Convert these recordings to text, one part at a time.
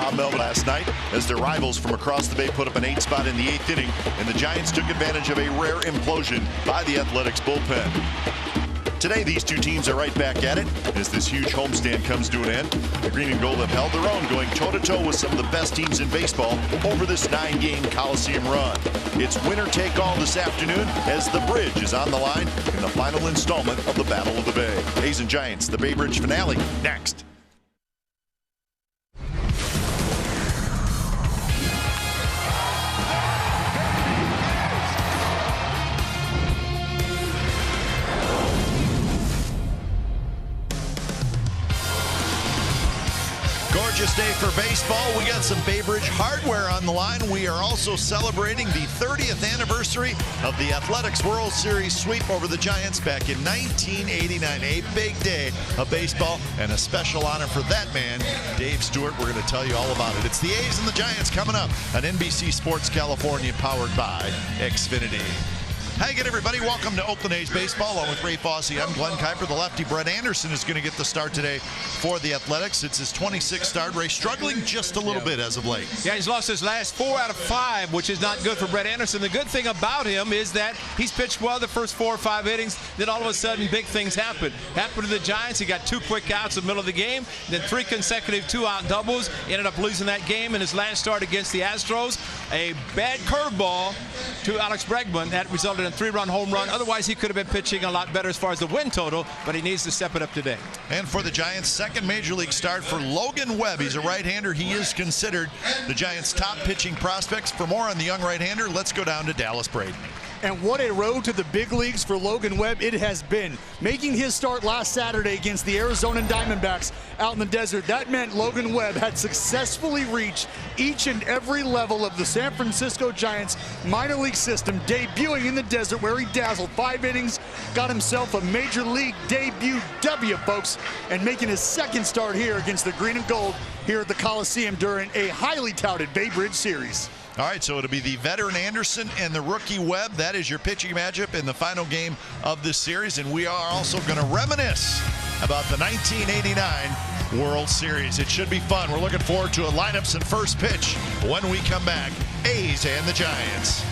Bob Melvin last night as their rivals from across the bay put up an 8 spot in the 8th inning, and the Giants took advantage of a rare implosion by the Athletics bullpen. Today, these two teams are right back at it as this huge homestand comes to an end. The Green and Gold have held their own, going toe-to-toe with some of the best teams in baseball over this 9-game Coliseum run. It's winner-take-all this afternoon as the Bridge is on the line in the final installment of the Battle of the Bay. A's and Giants, the Bay Bridge finale, next. Gorgeous day for baseball. We got some Bay Bridge hardware on the line. We are also celebrating the 30th anniversary of the Athletics World Series sweep over the Giants back in 1989. A big day of baseball and a special honor for that man, Dave Stewart. We're going to tell you all about it. It's the A's and the Giants coming up on NBC Sports California, powered by Xfinity. Hi again, everybody. Welcome to Oakland A's baseball. Along with Ray Fosse, I'm Glenn Kuiper. The lefty Brett Anderson is going to get the start today for the Athletics. It's his 26th start. Ray struggling just a little bit as of late. Yeah, he's lost his last 4 out of 5, which is not good for Brett Anderson. The good thing about him is that he's pitched well the first 4 or 5 innings. Then all of a sudden, big things happen. Happened to the Giants. He got 2 quick outs in the middle of the game. Then 3 consecutive 2-out doubles. Ended up losing that game in his last start against the Astros. A bad curveball to Alex Bregman that resulted in a 3-run home run. Otherwise, he could have been pitching a lot better as far as the win total, but he needs to step it up today. And for the Giants, second major league start for Logan Webb. He's a right-hander. He is considered the Giants' top pitching prospects. For more on the young right-hander, let's go down to Dallas Braden. And what a road to the big leagues for Logan Webb it has been. Making his start last Saturday against the Arizona Diamondbacks out in the desert, that meant Logan Webb had successfully reached each and every level of the San Francisco Giants minor league system, debuting in the desert where he dazzled 5 innings, got himself a major league debut W, folks, and making his second start here against the Green and Gold here at the Coliseum during a highly touted Bay Bridge series. All right, so it'll be the veteran Anderson and the rookie Webb. That is your pitching matchup in the final game of this series. And we are also going to reminisce about the 1989 World Series. It should be fun. We're looking forward to a lineups and first pitch when we come back. A's and the Giants.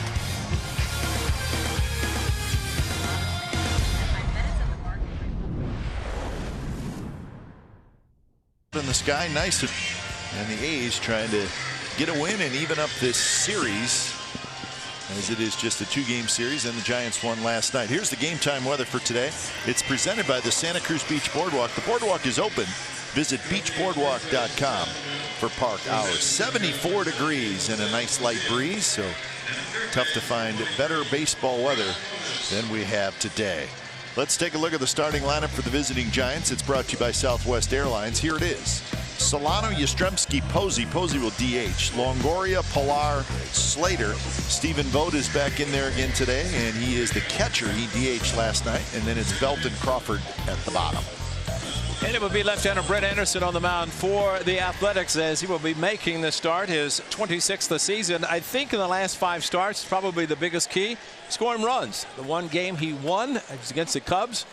In the sky, nice. And the A's trying to get a win and even up this series, as it is just a 2-game series, and the Giants won last night. Here's the game time weather for today. It's presented by the Santa Cruz Beach Boardwalk. The boardwalk is open. Visit beachboardwalk.com for park hours. 74 degrees and a nice light breeze, so tough to find better baseball weather than we have today. Let's take a look at the starting lineup for the visiting Giants. It's brought to you by Southwest Airlines. Here it is. Solano, Yastrzemski, Posey. Posey will DH. Longoria, Pilar, Slater. Stephen Vogt is back in there again today, and he is the catcher. He DH'd last night. And then it's Belton Crawford at the bottom. And it will be left-hander Brett Anderson on the mound for the Athletics, as he will be making the start, his 26th of the season. I think in the last 5 starts, probably the biggest key, scoring runs. The one game he won was against the Cubs.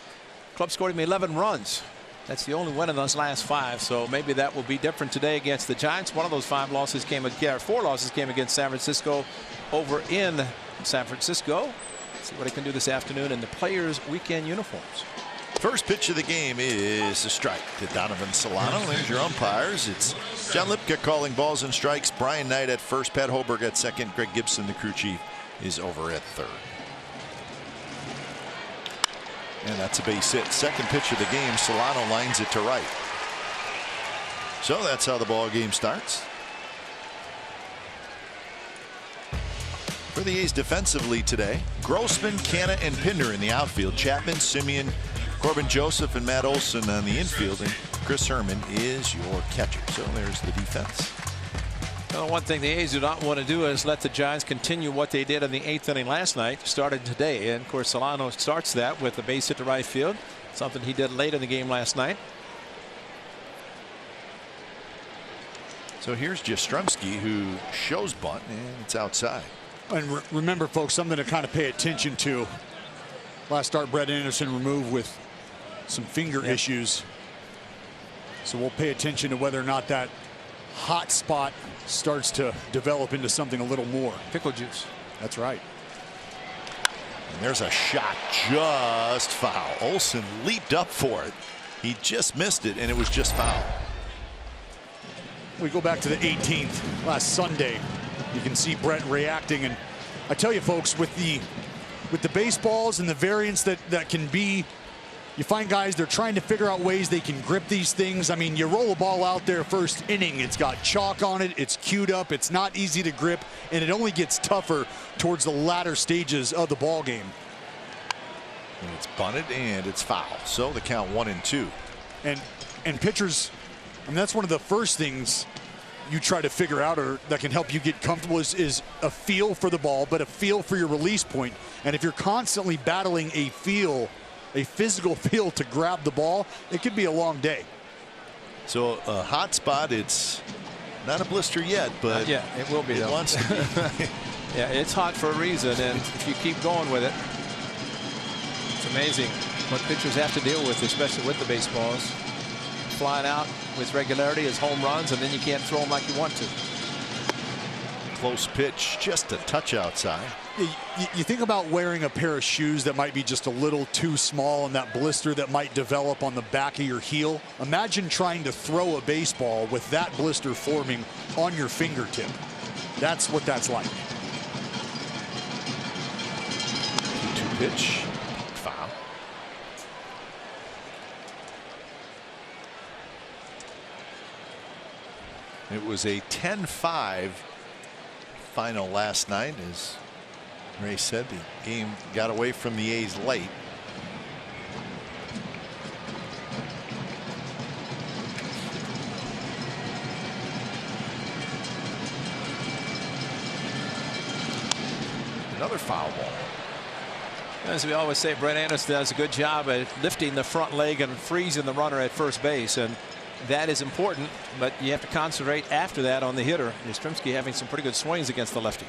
Club scored him 11 runs. That's the only win in those last 5, so maybe that will be different today against the Giants. One of those 4 losses came against San Francisco over in San Francisco. Let's see what he can do this afternoon in the players' weekend uniforms. First pitch of the game is a strike to Donovan Solano. There's your umpires. It's John Lipka calling balls and strikes. Brian Knight at first. Pat Holberg at second. Greg Gibson, the crew chief, is over at third. And that's a base hit. Second pitch of the game. Solano lines it to right. So that's how the ball game starts. For the A's defensively today, Grossman, Canna, and Pinder in the outfield. Chapman, Simeon, Corbin Joseph, and Matt Olson on the infield. And Chris Herman is your catcher. So there's the defense. Well, one thing the A's do not want to do is let the Giants continue what they did in the 8th inning last night, started today. And of course, Solano starts that with a base hit to right field, something he did late in the game last night. So here's Yastrzemski, who shows bunt, and it's outside. And remember, folks, something to kind of pay attention to. Last start, Brett Anderson removed with some finger issues. So we'll pay attention to whether or not that hot spot starts to develop into something a little more. Pickle juice. That's right. And there's a shot, just foul. Olsen leaped up for it. He just missed it, and it was just foul. We go back to the 18th last Sunday. You can see Brett reacting, and I tell you, folks, with the baseballs and the variance that can be, you find guys, they're trying to figure out ways they can grip these things. I mean, you roll a ball out there first inning, it's got chalk on it, it's queued up, it's not easy to grip, and it only gets tougher towards the latter stages of the ball game. And it's bunted and it's foul. So the count 1-2. And pitchers, I mean, that's one of the first things you try to figure out, or that can help you get comfortable, is a feel for the ball, but a feel for your release point. And if you're constantly battling a physical feel to grab the ball, it could be a long day. So a hot spot, it's not a blister yet, but yeah, it will be. It though. wants to be. Yeah, it's hot for a reason, and if you keep going with it, it's amazing what pitchers have to deal with, especially with the baseballs. Flying out with regularity as home runs, and then you can't throw them like you want to. Close pitch, just a touch outside. You think about wearing a pair of shoes that might be just a little too small, and that blister that might develop on the back of your heel. Imagine trying to throw a baseball with that blister forming on your fingertip. That's what that's like. 2 pitch, foul. It was a 10-5 final last night. As Ray said, the game got away from the A's late. Another foul ball. As we always say, Brett Anderson does a good job at lifting the front leg and freezing the runner at first base, and that is important, but you have to concentrate after that on the hitter. Yastrzemski having some pretty good swings against the lefty.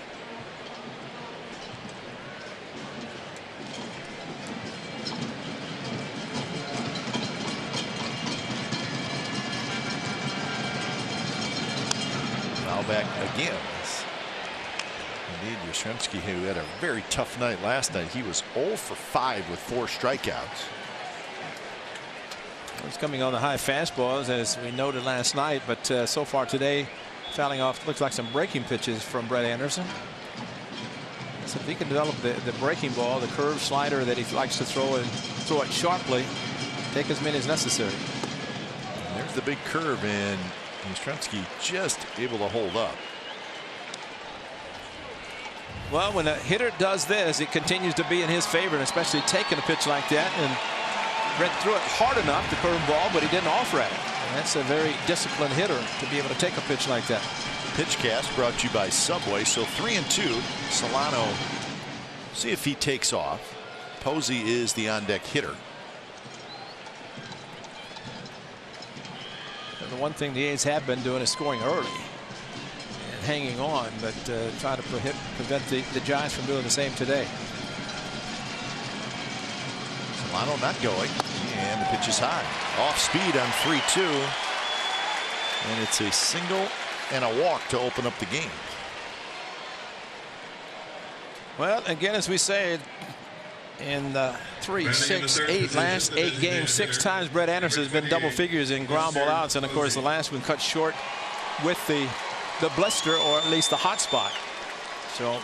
Foul back again. Indeed, Yastrzemski, who had a very tough night last night, he was 0 for 5 with 4 strikeouts. He's coming on the high fastballs, as we noted last night, but so far today, fouling off looks like some breaking pitches from Brett Anderson. So if he can develop the breaking ball, the curve slider that he likes to throw, and throw it sharply, take as many as necessary. And there's the big curve, and Yastrzemski just able to hold up. Well, when a hitter does this, it continues to be in his favor, and especially taking a pitch like that. And Brett threw it hard enough, the curveball, but he didn't offer at it. And that's a very disciplined hitter to be able to take a pitch like that. Pitchcast brought to you by Subway. So 3-2. Solano, see if he takes off. Posey is the on-deck hitter. And the one thing the A's have been doing is scoring early and hanging on, but try to prevent the Giants from doing the same today. Solano not going, and the pitch is high. Off speed on 3-2. And it's a single and a walk to open up the game. Well, again, as we say, in 3, 6, 8 last 8 games, 6 times Brett Anderson has been double figures in ground ball outs, and of course the last one cut short with the blister, or at least the hot spot. So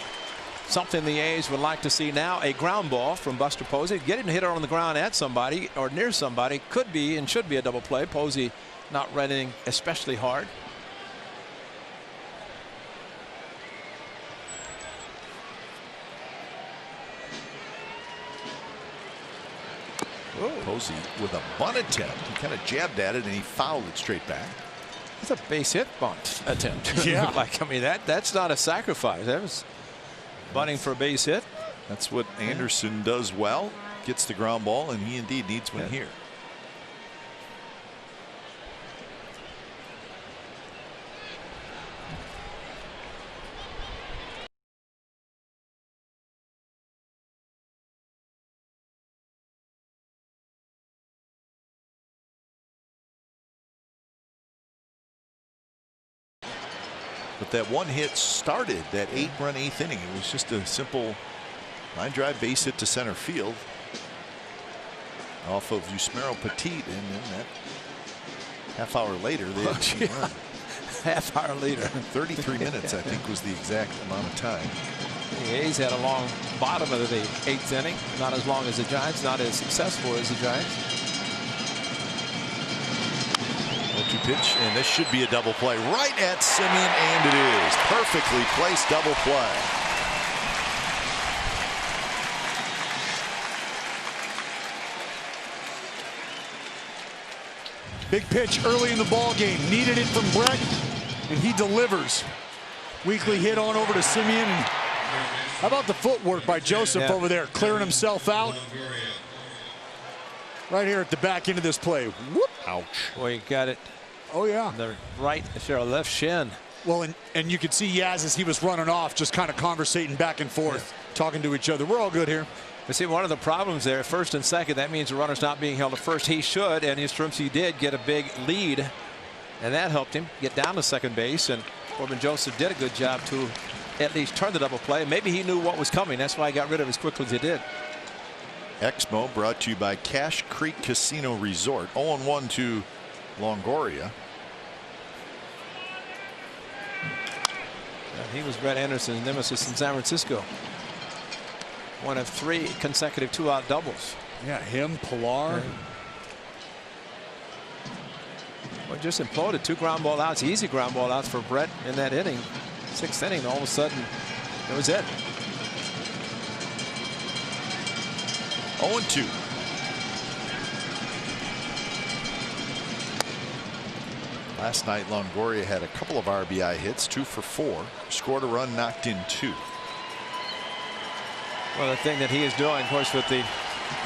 something the A's would like to see now, a ground ball from Buster Posey. Getting a hitter on the ground at somebody or near somebody could be and should be a double play. Posey not running especially hard. Whoa. Posey with a bunt attempt. He kind of jabbed at it and he fouled it straight back. It's a base hit bunt attempt. Yeah. Like, I mean, that's not a sacrifice. That was bunting for a base hit. That's what Anderson does well. Gets the ground ball, and he indeed needs one here. But that one hit started that 8-run 8th inning. It was just a simple line drive base hit to center field off of Yusmeiro Petit, and then that half hour later they had two run. Half hour later. 33 minutes I think was the exact amount of time. The A's had a long bottom of the 8th inning. Not as long as the Giants, not as successful as the Giants. 0-2 pitch, and this should be a double play right at Simeon, and it is. Perfectly placed double play. Big pitch early in the ball game. Needed it from Brett, and he delivers. Weekly hit on over to Simeon. And how about the footwork by Joseph over there, clearing himself out? Right here at the back end of this play. Whoop. Ouch. Boy, you got it. Oh, yeah. The right, left shin. Well, and you could see Yaz as he was running off, just kind of conversating back and forth, talking to each other. We're all good here. But see, one of the problems there, first and second, that means the runner's not being held at first. He should, and his Yastrzemski did get a big lead, and that helped him get down to second base. And Corbin Joseph did a good job to at least turn the double play. Maybe he knew what was coming. That's why he got rid of it as quickly as he did. Exmo brought to you by Cache Creek Casino Resort. 0-1 to Longoria. He was Brett Anderson's nemesis in San Francisco. One of 3 consecutive 2-out doubles. Yeah, him, Pilar. Well, just imploded. 2 ground ball outs, easy ground ball outs for Brett in that inning. 6th inning, all of a sudden, that was it. 0-2. Last night, Longoria had a couple of RBI hits, 2 for 4. Scored a run, knocked in 2. Well, the thing that he is doing, of course, with the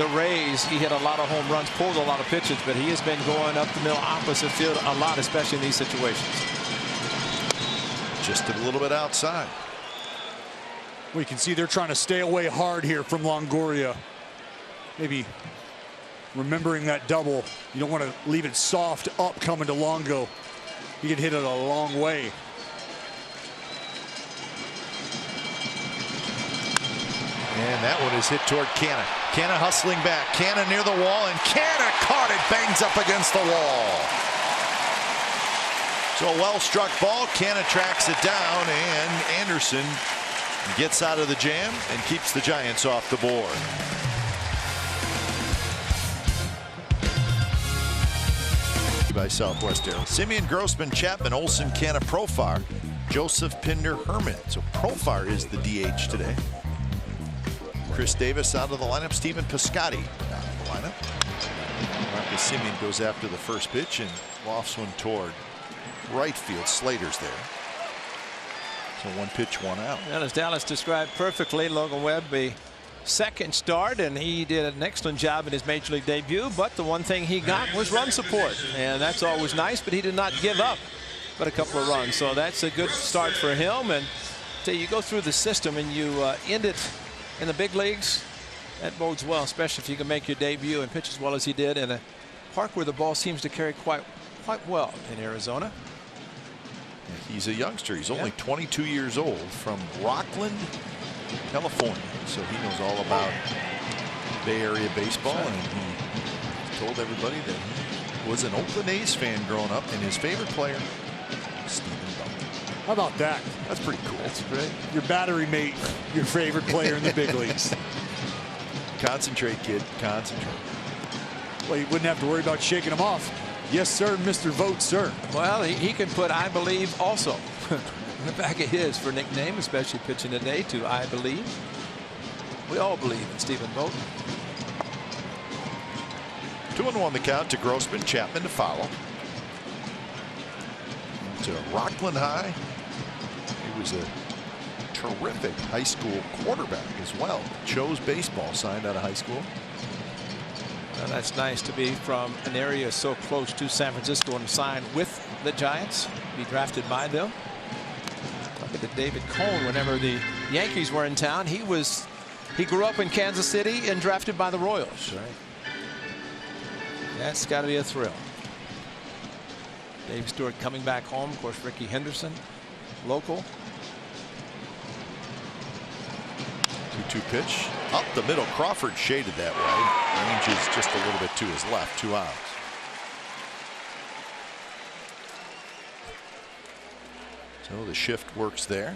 Rays, he hit a lot of home runs, pulled a lot of pitches, but he has been going up the middle opposite field a lot, especially in these situations. Just a little bit outside. We can see they're trying to stay away hard here from Longoria. Maybe remembering that double. You don't want to leave it soft up coming to Longo. He can hit it a long way. And that one is hit toward Canna. Canna hustling back. Canna near the wall, and Canna caught it. Bangs up against the wall. So a well-struck ball. Canna tracks it down, and Anderson gets out of the jam and keeps the Giants off the board. By Southwest Aero. Simeon, Grossman, Chapman, Olson, Canna, Profar, Joseph, Pinder, Herman. So Profar is the DH today. Chris Davis out of the lineup. Stephen Piscotty out of the lineup. Marcus Simeon goes after the first pitch and lofts one toward right field. Slater's there. So 1 pitch, 1 out. And as Dallas described perfectly, Logan Webb, a second start, and he did an excellent job in his major league debut. But the one thing he got was run support, and that's always nice. But he did not give up but a couple of runs, so that's a good start for him. And so you go through the system and you end it in the big leagues. That bodes well, especially if you can make your debut and pitch as well as he did in a park where the ball seems to carry quite well in Arizona. He's a youngster. He's only 22 years old, from Rockland, California. So he knows all about Bay Area baseball, and he told everybody that he was an Oakland A's fan growing up, and his favorite player, Stephen Bell. How about that? That's pretty cool. That's great. Your battery mate, your favorite player in the big leagues. Concentrate, kid. Concentrate. Well, you wouldn't have to worry about shaking him off. Yes, sir, Mr. Vote, sir. Well, he can put "I believe" also in the back of his for nickname, especially pitching today to "I believe." We all believe in Stephen Vogt. 2-1 the count to Grossman. Chapman to follow. To Rockland High. He was a terrific high school quarterback as well. Chose baseball, signed out of high school. Well, that's nice to be from an area so close to San Francisco and sign with the Giants, be drafted by them. Look at David Cone. Whenever the Yankees were in town, he grew up in Kansas City and drafted by the Royals. Right. That's got to be a thrill. Dave Stewart coming back home. Of course, Ricky Henderson. local. 2-2 pitch up the middle. Crawford shaded that way. Range is just a little bit to his left. 2 outs. So the shift works there.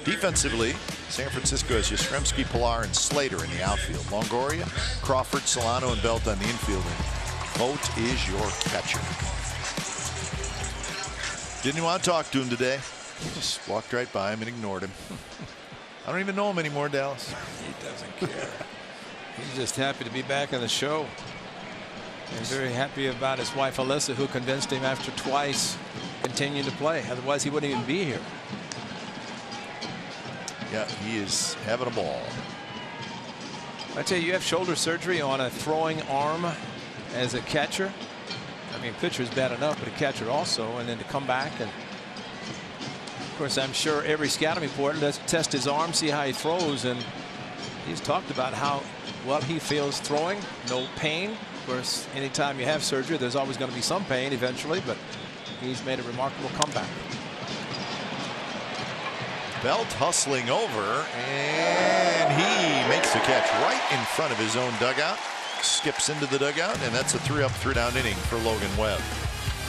Defensively, San Francisco has Yastrzemski, Pilar, and Slater in the outfield. Longoria, Crawford, Solano, and Belt on the infield. And Vogt is your catcher. Didn't want to talk to him today. Just walked right by him and ignored him. I don't even know him anymore, Dallas. He doesn't care. He's just happy to be back on the show. And very happy about his wife, Alyssa, who convinced him after twice continuing to play. Otherwise, he wouldn't even be here. Yeah, he is having a ball. I tell you have shoulder surgery on a throwing arm as a catcher. I mean, pitcher's bad enough, but a catcher also. And then to come back and, of course, I'm sure every scouting report does test his arm, see how he throws, and he's talked about how well he feels throwing. No pain. Of course, anytime you have surgery, there's always going to be some pain eventually, but he's made a remarkable comeback. Belt hustling over, and he makes the catch right in front of his own dugout. Skips into the dugout, and that's a 3-up, 3-down inning for Logan Webb.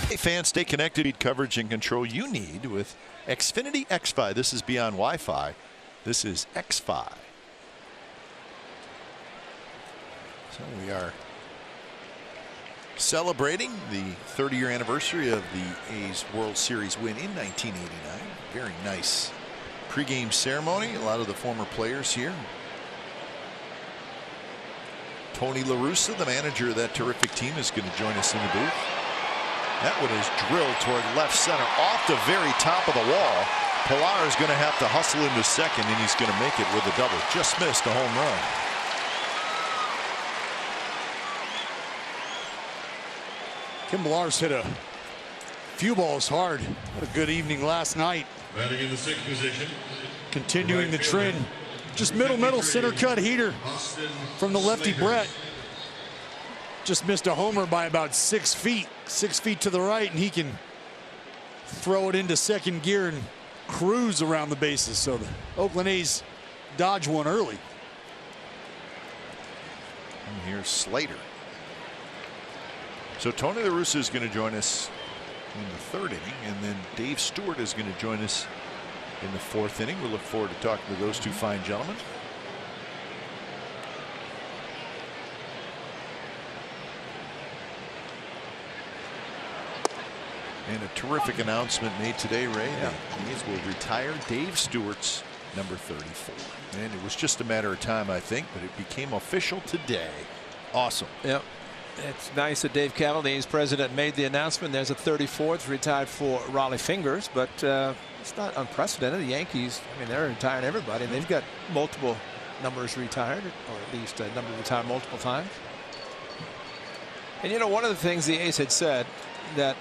Hey fans, stay connected. Coverage and control you need with Xfinity XFi. This is beyond Wi-Fi. This is XFi. So we are celebrating the 30-year anniversary of the A's World Series win in 1989. Very nice pregame ceremony. A lot of the former players here. Tony La Russa, the manager of that terrific team, is going to join us in the booth. That one is drilled toward left center off the very top of the wall. Pilar is going to have to hustle into second, and he's going to make it with a double. Just missed a home run. Kim Millar's hit a few balls hard. What a good evening last night. Batting in the 6th position. Continuing the trend. Just middle center cut heater from the lefty Brett. Just missed a homer by about 6 feet. 6 feet to the right, and he can throw it into second gear and cruise around the bases. So the Oakland A's dodge one early. And here's Slater. So Tony La Russa is going to join us in the 3rd inning, and then Dave Stewart is going to join us in the 4th inning. We'll look forward to talking to those two fine gentlemen. And a terrific announcement made today, Ray. Yeah. The A's will retire Dave Stewart's number 34. And it was just a matter of time, I think, but it became official today. Awesome. Yep. It's nice that Dave Cavill, the A's president, made the announcement. There's a 34th retired for Raleigh Fingers, but it's not unprecedented. The Yankees, I mean, they're retiring everybody, and they've got multiple numbers retired, or at least a number retired multiple times. And you know, one of the things the A's had said that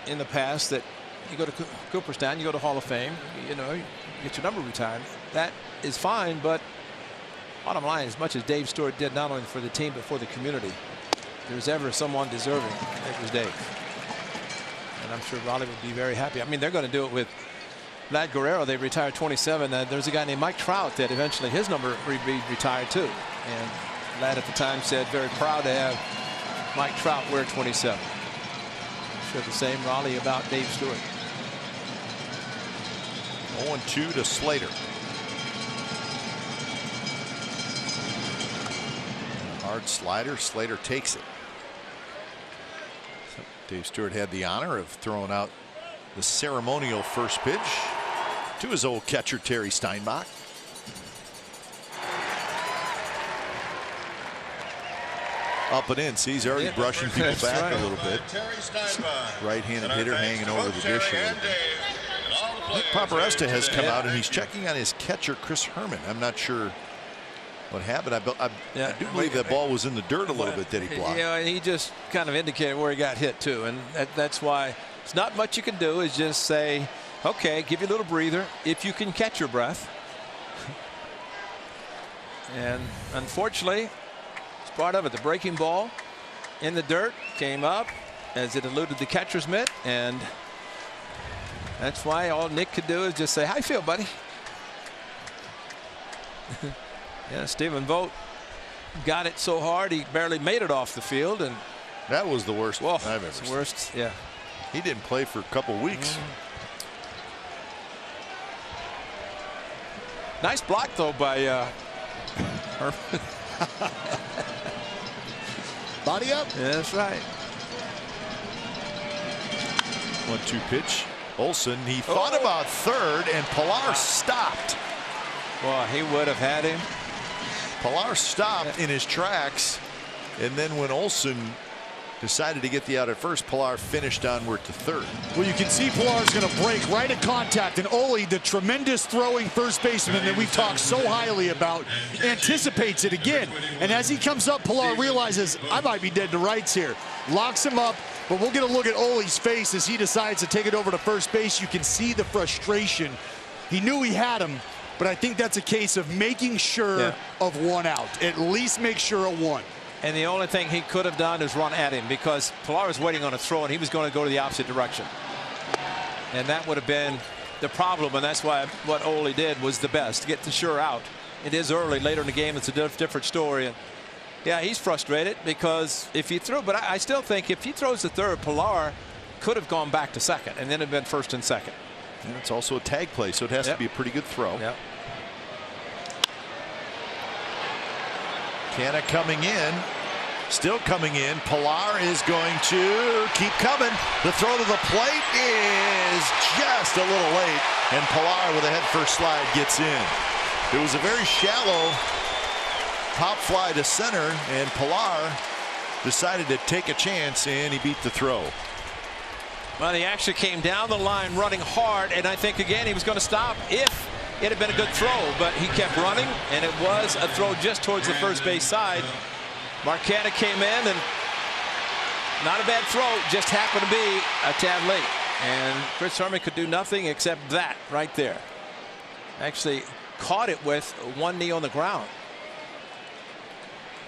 in the past, that you go to Cooperstown, you go to Hall of Fame, you know, you get your number retired. That is fine, but bottom line, as much as Dave Stewart did not only for the team but for the community, there's ever someone deserving, it was Dave. And I'm sure Raleigh would be very happy. I mean, they're going to do it with Vlad Guerrero. They retired 27. There's a guy named Mike Trout that eventually his number would be retired too. And Vlad at the time said very proud to have Mike Trout wear 27. I'm sure the same Raleigh about Dave Stewart. 0-2 to Slater. Hard slider. Slater takes it. So Dave Stewart had the honor of throwing out the ceremonial first pitch to his old catcher Terry Steinbach. Up and in. See, he's already brushing people back a little bit. Right-handed hitter hanging over the dish a little bit. Nick Paparesta has come out and he's checking on his catcher Chris Herman. I'm not sure what happened. I do believe that ball was in the dirt a little bit that he blocked. Yeah, and he just kind of indicated where he got hit too, and that's why it's not much you can do. Is just say, okay, give you a little breather if you can catch your breath. And unfortunately, it's part of it. The breaking ball in the dirt came up as it eluded the catcher's mitt, and That's why all Nick could do is just say, "How you feel, buddy?" Yeah, Stephen Vogt got it so hard he barely made it off the field, and that was the worst I've ever seen. Worst, yeah. He didn't play for a couple weeks. Nice block though by Body up. Yeah, that's right. 1-2 pitch. Olson, he thought about third, and Pilar stopped. Well, he would have had him. Pilar stopped in his tracks, and then when Olson decided to get the out at first, Pilar finished onward to third. Well, you can see Pilar's going to break right at contact, and Ole, the tremendous throwing first baseman that we've talked so highly about, anticipates it again. And as he comes up, Pilar realizes, I might be dead to rights here. Locks him up, but we'll get a look at Ole's face as he decides to take it over to first base. You can see the frustration. He knew he had him, but I think that's a case of making sure of one out. At least make sure of one. And the only thing he could have done is run at him, because Pilar was waiting on a throw and he was going to go to the opposite direction. And that would have been the problem, and that's why what Ole did was the best, to get the sure out. It is early. Later in the game, it's a different story. And yeah, he's frustrated because if he threw, but I still think if he throws the third, Pilar could have gone back to second and then have been first and second. And it's also a tag play, so it has to be a pretty good throw. Canna coming in, still coming in. Pilar is going to keep coming. The throw to the plate is just a little late, and Pilar with a head first slide gets in. It was a very shallow pop fly to center, and Pilar decided to take a chance, and he beat the throw. Well, he actually came down the line running hard, and I think again he was going to stop if it had been a good throw, but he kept running, and it was a throw just towards the first base side. Marcana came in, and not a bad throw, just happened to be a tad late. And Chris Herman could do nothing except that right there. Actually caught it with one knee on the ground.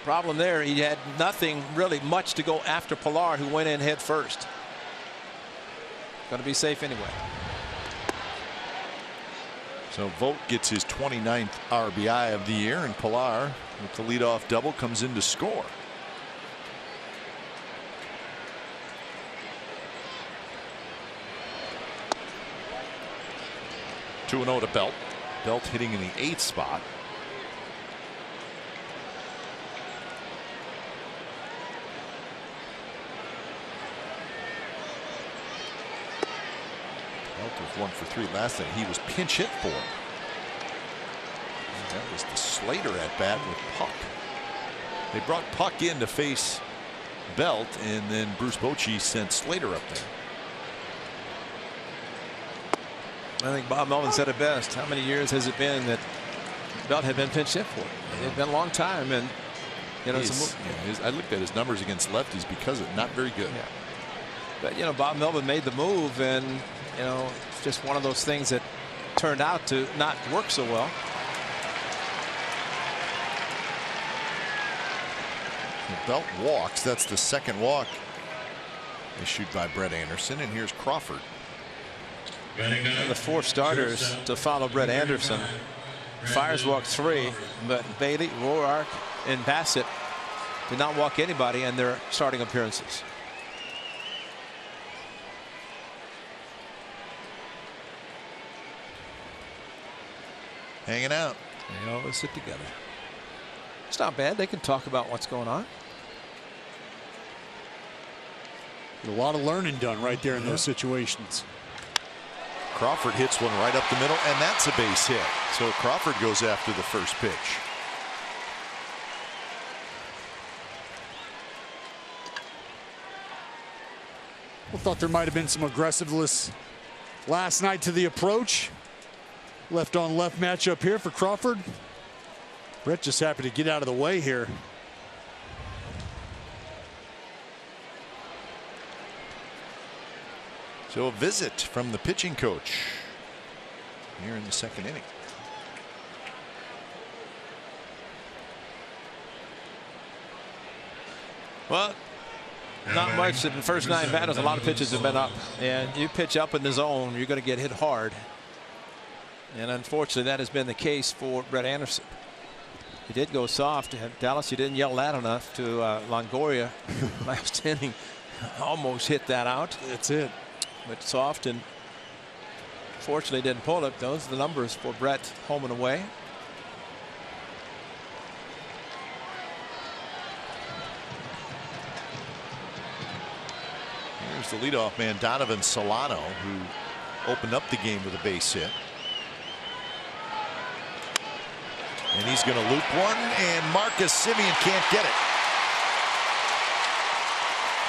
Problem there, he had nothing really much to go after Pilar, who went in head first. Going to be safe anyway. So Vogt gets his 29th RBI of the year, and Pilar with the leadoff double comes in to score. Two and 0 to Belt. Belt hitting in the 8th spot. Was 1 for 3 last night. He was pinch hit for. And that was the Slater at bat with Puck. They brought Puck in to face Belt, and then Bruce Bochy sent Slater up there. I think Bob Melvin said it best. How many years has it been that Belt had been pinch hit for? It had been a long time, and you know, I looked at his numbers against lefties because of not very good. Yeah. But you know, Bob Melvin made the move, and you know, it's just one of those things that turned out to not work so well. Belt walks. That's the second walk issued by Brett Anderson, and here's Crawford. And the 4 starters to follow Brett Anderson. Fires walked 3, but Bailey, Roark, and Bassett did not walk anybody in their starting appearances. Hanging out. They always sit together. It's not bad. They can talk about what's going on. A lot of learning done right there in those situations. Crawford hits one right up the middle, and that's a base hit. So Crawford goes after the first pitch. I thought there might have been some aggressiveness last night to the approach. Left on left matchup here for Crawford. Brett just happy to get out of the way here. So a visit from the pitching coach here in the second inning. Well, not much in the first 9 batters. A lot of pitches have been up, and you pitch up in the zone, you're going to get hit hard. And unfortunately, that has been the case for Brett Anderson. He did go soft. Dallas, you didn't yell loud enough to Longoria last inning. Almost hit that out. That's it. But soft, and fortunately didn't pull it. Those are the numbers for Brett, home and away. Here's the leadoff man, Donovan Solano, who opened up the game with a base hit. And he's going to loop one, and Marcus Semien can't get it.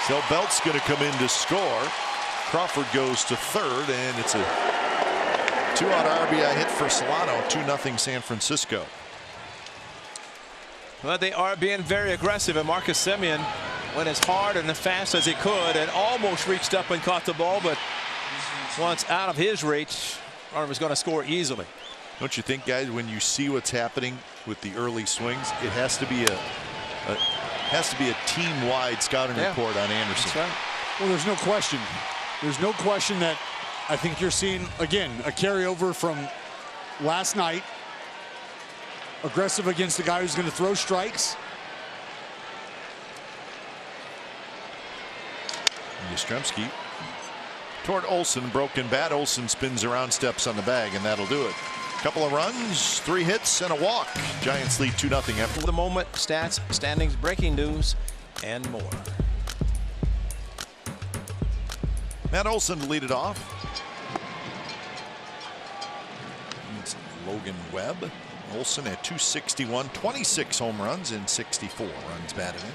So Belt's going to come in to score. Crawford goes to third, and it's a 2-out RBI hit for Solano. 2-0 San Francisco. Well, they are being very aggressive, and Marcus Semien went as hard and as fast as he could and almost reached up and caught the ball, but once out of his reach, Arnold was going to score easily. Don't you think, guys, when you see what's happening with the early swings, it has to be a team-wide scouting report on Anderson. That's right. Well, there's no question. There's no question that I think you're seeing, again, a carryover from last night. Aggressive against the guy who's going to throw strikes. Yastrzemski toward Olsen, broken bat. Olsen spins around, steps on the bag, and that'll do it. Couple of runs, 3 hits, and a walk. Giants lead 2-0 after the moment. Stats, standings, breaking news, and more. Matt Olsen to lead it off. It's Logan Webb. Olsen at 261, 26 home runs and 64 runs batted in.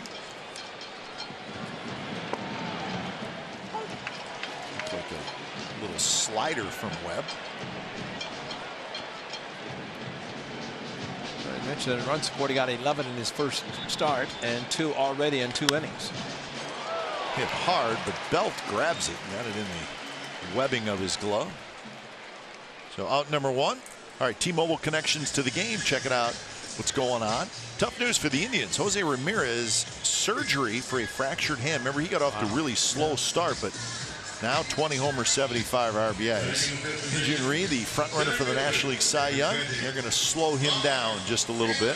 Looks like a little slider from Webb. I mentioned that run support. He got 11 in his first start and 2 already in 2 innings. Hit hard, but Belt grabs it. Got it in the webbing of his glove. So out number 1. All right, T-Mobile connections to the game. Check it out. What's going on? Tough news for the Indians. Jose Ramirez, surgery for a fractured hand. Remember, he got off to a really slow start, but now 20 homers, 75 RBIs. Jun Rhee, the front runner for the National League Cy Young, they're going to slow him down just a little bit.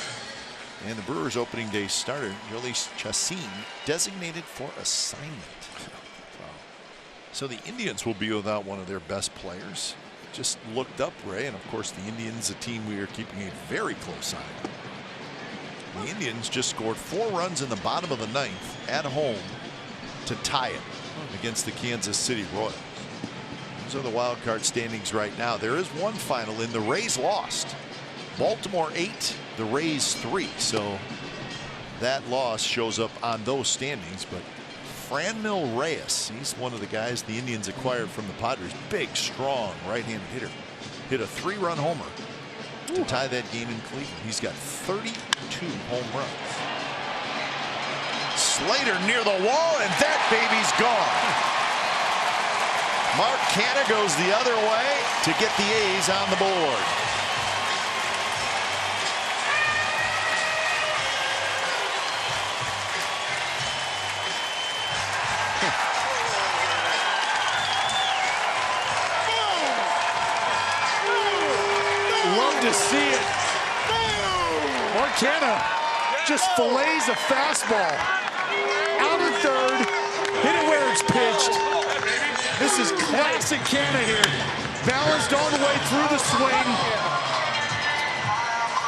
And the Brewers' opening day starter, Jhoulys Chacin, designated for assignment. Wow. So the Indians will be without one of their best players. Just looked up, Ray, and of course the Indians, a team we are keeping a very close eye on. The Indians just scored 4 runs in the bottom of the 9th at home to tie it against the Kansas City Royals. Those are the wild card standings right now. There is one final in. The Rays lost. Baltimore 8, the Rays 3. So that loss shows up on those standings. But Franmil Reyes, he's one of the guys the Indians acquired from the Padres. Big, strong right-handed hitter. Hit a 3-run homer to tie that game in Cleveland. He's got 32 home runs. Slater near the wall, and that baby's gone. Mark Canha goes the other way to get the A's on the board. Love to see it. Mark Canha just fillets a fastball. Out of third, hit it where it's pitched. This is classic Canha here. Balanced all the way through the swing.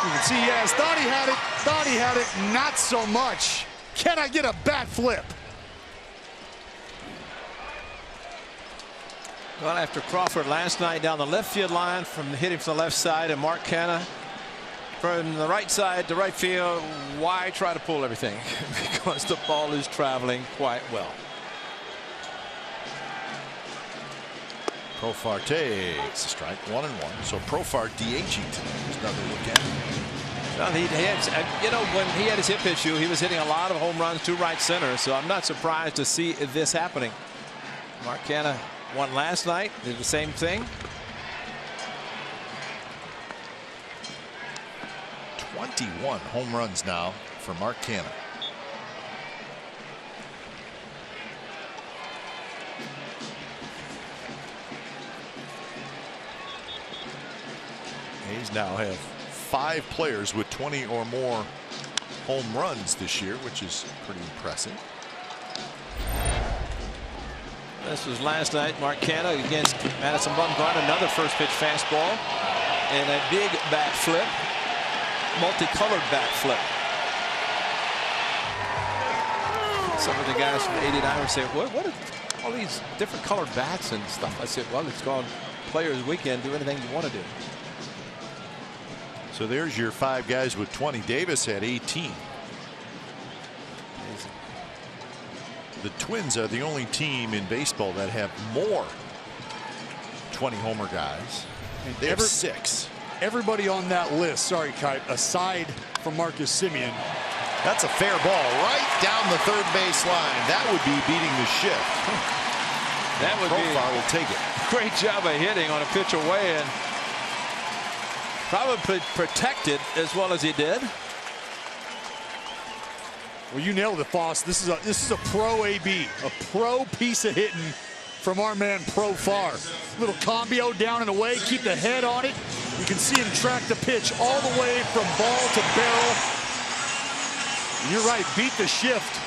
You can see, yes, thought he had it, not so much. Can I get a bat flip? Well, after Crawford last night down the left field line from hitting from the left side, and Mark Canha from the right side to right field, why try to pull everything? Because the ball is traveling quite well. Profar takes a strike, 1-1. So Profar DHing today. There's another look at it. Well, you know, when he had his hip issue, he was hitting a lot of home runs to right center. So I'm not surprised to see this happening. Mark Canha won last night, did the same thing. 21 home runs now for Mark Canha. A's now have 5 players with 20 or more home runs this year, which is pretty impressive. This was last night. Mark Canha against Madison Bumgarner. Another first pitch fastball and a big bat flip, multicolored bat flip. Some of the guys from '89 were saying, what are all these different colored bats and stuff? I said, well, it's called Players Weekend. Do anything you want to do. So there's your 5 guys with 20. Davis had 18. Amazing. The Twins are the only team in baseball that have more 20 homer guys. They have 6. Everybody on that list, sorry, Kite, aside from Marcus Semien. That's a fair ball right down the third base line. That would be beating the shift. That would Profar will take it. Great job of hitting on a pitch away and probably protected as well as he did. Well, you nailed it, Foss. This is a pro AB, a pro piece of hitting from our man Profar. Little combio down and away, keep the head on it. You can see him track the pitch all the way from ball to barrel. And you're right, beat the shift.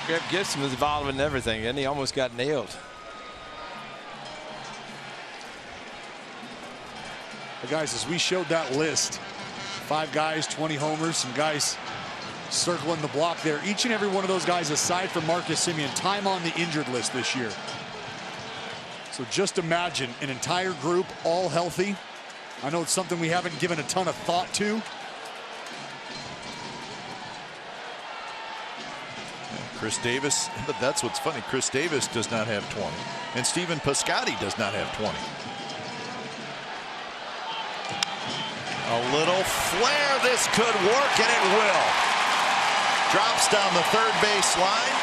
Greg Gibson was involved in everything, and he almost got nailed. But guys, as we showed that list, 5 guys, 20 homers, some guys circling the block there. Each and every one of those guys, aside from Marcus Semien, time on the injured list this year. So just imagine an entire group all healthy. I know it's something we haven't given a ton of thought to. Chris Davis, but that's what's funny. Chris Davis does not have 20, and Stephen Piscotty does not have 20. A little flare. This could work, and it will. Drops down the third base line,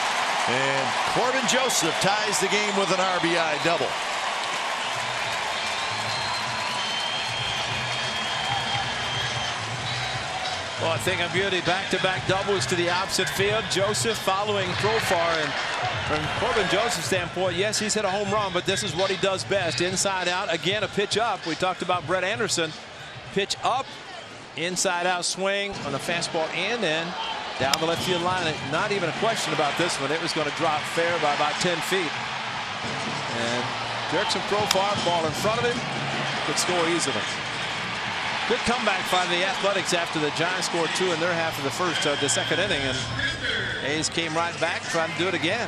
and Corbin Joseph ties the game with an RBI double. Well, I think of beauty, back-to-back doubles to the opposite field. Joseph following Profar, and from Corbin Joseph's standpoint, yes, he's hit a home run, but this is what he does best. Inside out, again, a pitch up. We talked about Brett Anderson. Pitch up, inside out swing on a fastball and then down the left field line. Not even a question about this one. It was going to drop fair by about 10 feet. And Jurickson Profar, ball in front of him, could score easily. Good comeback by the Athletics after the Giants scored 2 in their half of the second inning, and A's came right back trying to do it again.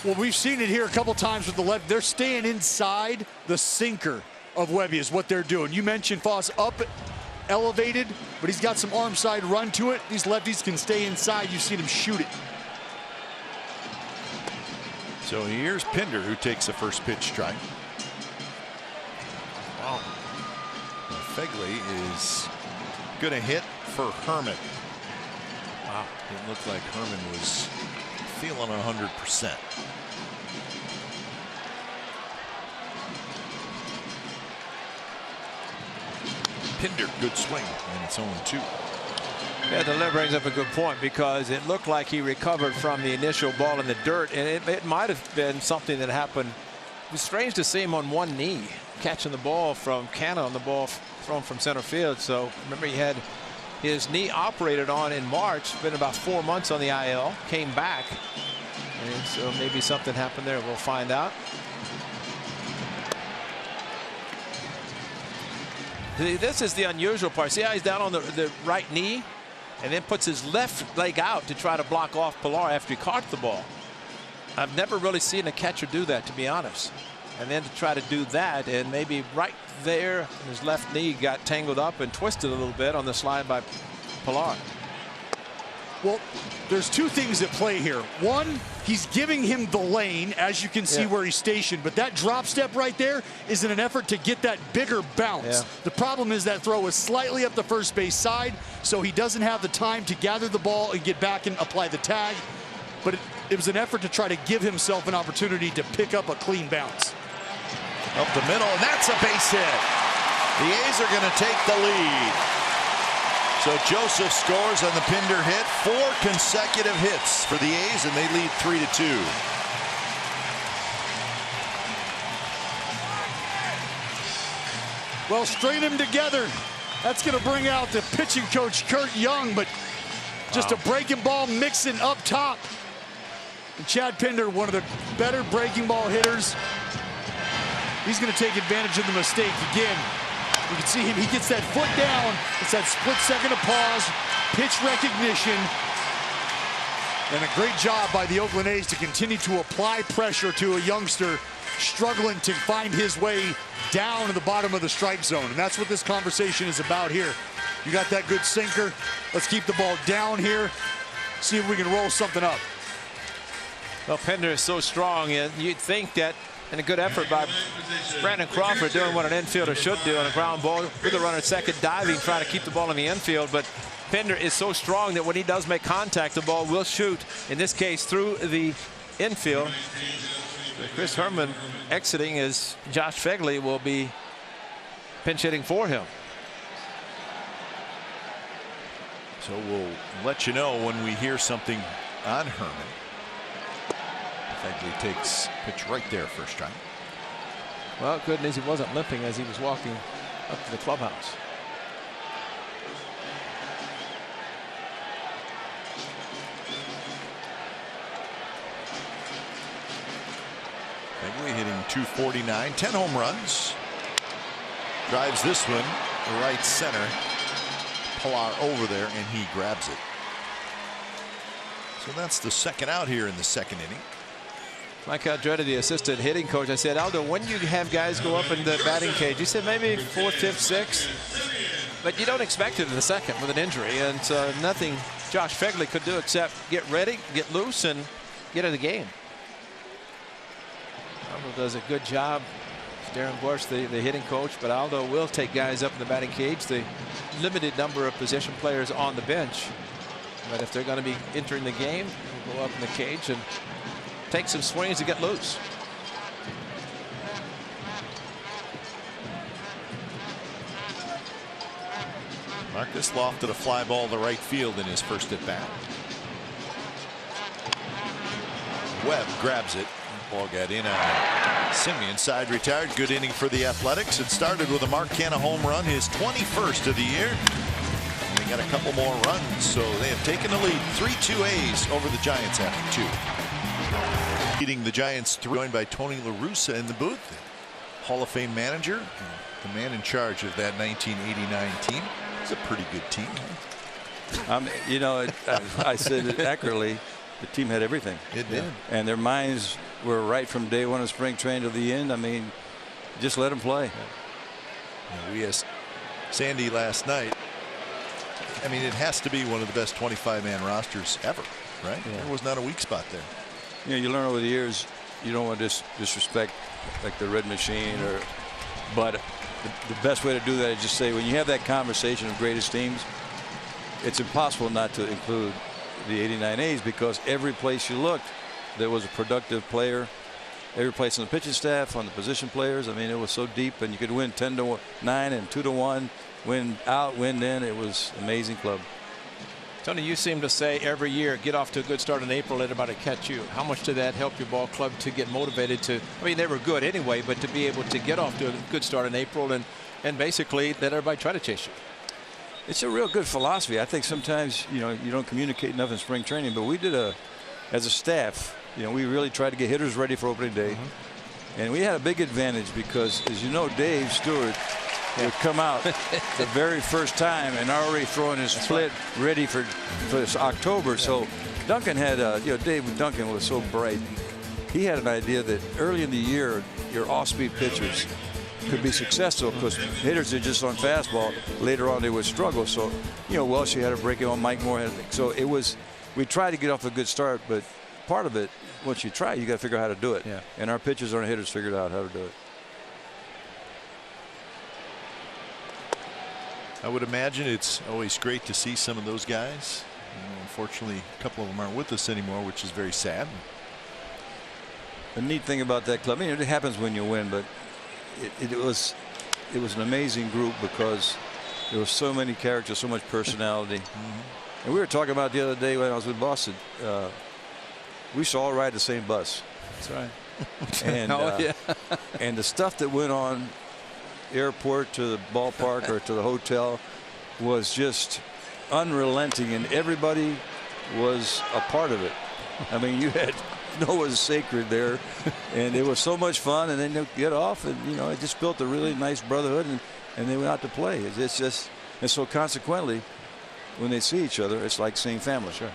Well, we've seen it here a couple times with the left. They're staying inside the sinker of Webby is what they're doing. You mentioned Foss up elevated, but he's got some arm side run to it. These lefties can stay inside. You've seen him shoot it. So here's Pinder, who takes the first pitch strike. Wow. Fegley is going to hit for Herman. Wow. It looked like Herman was feeling 100%. Pinder, good swing, and it's 0-2. Yeah, the left brings up a good point, because it looked like he recovered from the initial ball in the dirt, and it might have been something that happened. It was strange to see him on one knee catching the ball from Canha on the ball thrown from center field. So remember, he had his knee operated on in March, been about 4 months on the IL, came back, and so maybe something happened there. We'll find out. This is the unusual part. See how he's down on the right knee and then puts his left leg out to try to block off Pilar after he caught the ball. I've never really seen a catcher do that, to be honest. And then to try to do that, and maybe right there, his left knee got tangled up and twisted a little bit on the slide by Pilar. Well, there's 2 things at play here. One, he's giving him the lane, as you can see where he's stationed, but that drop step right there is in an effort to get that bigger bounce. The problem is that throw is slightly up the first base side, so he doesn't have the time to gather the ball and get back and apply the tag. But it was an effort to try to give himself an opportunity to pick up a clean bounce. Up the middle, and that's a base hit. The A's are going to take the lead. So Joseph scores on the Pinder hit. 4 consecutive hits for the A's, and they lead 3-2. Well, strain them together. That's going to bring out the pitching coach, Kurt Young, but just a breaking ball mixing up top. And Chad Pinder, one of the better breaking ball hitters. He's going to take advantage of the mistake again. You can see him, he gets that foot down. It's that split second of pause, pitch recognition. And a great job by the Oakland A's to continue to apply pressure to a youngster struggling to find his way down to the bottom of the strike zone. And that's what this conversation is about here. You got that good sinker. Let's keep the ball down here. See if we can roll something up. Well, Pinder is so strong, and you'd think that, and a good effort by Brandon Crawford doing what an infielder should do on a ground ball with a runner at second, diving, trying to keep the ball in the infield. But Pinder is so strong that when he does make contact, the ball will shoot, in this case, through the infield. Chris Herman exiting as Josh Fegley will be pinch hitting for him. So we'll let you know when we hear something on Herman. Fegley takes pitch right there, first strike. Well, good news he wasn't limping as he was walking up to the clubhouse. Fegley hitting .249, 10 home runs. Drives this one right center. Pilar over there, and he grabs it. So that's the second out here in the second inning. Mike Aldrete, the assistant hitting coach, I said, Aldo, when you have guys go up in the batting cage, he said maybe fourth, fifth, sixth, but you don't expect it in the second with an injury, and nothing Josh Fegley could do except get ready, get loose, and get in the game. Aldo does a good job. Darren Bush, the hitting coach, but Aldo will take guys up in the batting cage. The limited number of position players on the bench, but if they're going to be entering the game, we'll go up in the cage and take some swings to get loose. Marcus lofted a fly ball to right field in his first at bat. Webb grabs it. Ball got in on Simeon. Side retired. Good inning for the Athletics. It started with a Mark Canha home run, his 21st of the year. And they got a couple more runs, so they have taken the lead. 3-2 A's over the Giants after 2. Leading the Giants through, joined by Tony La Russa in the booth, Hall of Fame manager, the man in charge of that 1989 team. It's a pretty good team. You know, I said it accurately. The team had everything. It did. And their minds were right from day one of spring training to the end. I mean, just let them play. Yeah, we asked Sandy last night. I mean, it has to be one of the best 25-man rosters ever, right? Yeah. There was not a weak spot there. You know, you learn over the years, you don't want to disrespect like the Red Machine, but the best way to do that is just say, when you have that conversation of greatest teams, it's impossible not to include the 89 A's, because every place you looked, there was a productive player. Every place on the pitching staff, on the position players. I mean, it was so deep, and you could win 10-9 and 2-1, win out, win in. It was an amazing club. Tony, you seem to say every year, get off to a good start in April, let everybody catch you. How much did that help your ball club to get motivated to, I mean, they were good anyway, but to be able to get off to a good start in April and basically let everybody try to chase you? It's a real good philosophy. I think sometimes, you know, you don't communicate enough in spring training, but we did as a staff, you know, we really tried to get hitters ready for opening day. And we had a big advantage because, as you know, Dave Stewart would come out the very first time and already throwing his split ready for this October. So Duncan had, you know, Dave Duncan was so bright. He had an idea that early in the year, your off-speed pitchers could be successful because hitters are just on fastball. Later on, they would struggle. So, you know, Welsh had a break on, Mike Moore had a, so it was, we tried to get off a good start, but part of it, once you try, you got to figure out how to do it. Yeah. And our pitchers and our hitters figured out how to do it. I would imagine it's always great to see some of those guys. You know, unfortunately, a couple of them aren't with us anymore, which is very sad. The neat thing about that club, I mean, it happens when you win, but it was an amazing group because there were so many characters, so much personality. And we were talking about the other day when I was with Boston. We used to all ride the same bus. That's right. And, and the stuff that went on airport to the ballpark or to the hotel was just unrelenting, and everybody was a part of it. I mean, you had Noah's Sacred there, and it was so much fun. And then they'd get off, and you know, it just built a really nice brotherhood, and they went out to play. It's just, and so consequently, when they see each other, it's like seeing family. Sure.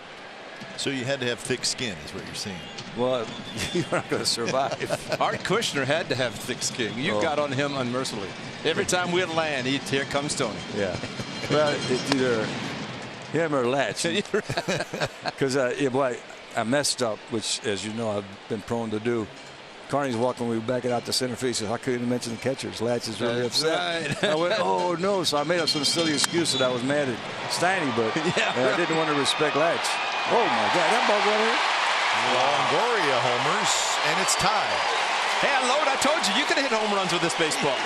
So you had to have thick skin, is what you're saying. Well, you're not going to survive. Art Kushner had to have thick skin. You got on him unmercifully. Every time we'd land, here comes Tony. Yeah. Well, it's either him or Latch. Because I messed up, which, as you know, I've been prone to do. Carney's walking, we back it out to center field. He says, "How couldn't you mention the catchers?" Latch is really upset. Right. I went, "Oh no!" So I made up some silly excuse that I was mad at Steiny, but I didn't want to respect Latch. Oh my God, that ball going in. Longoria homers, and it's tied. Hey, Lode, I told you can hit home runs with this baseball.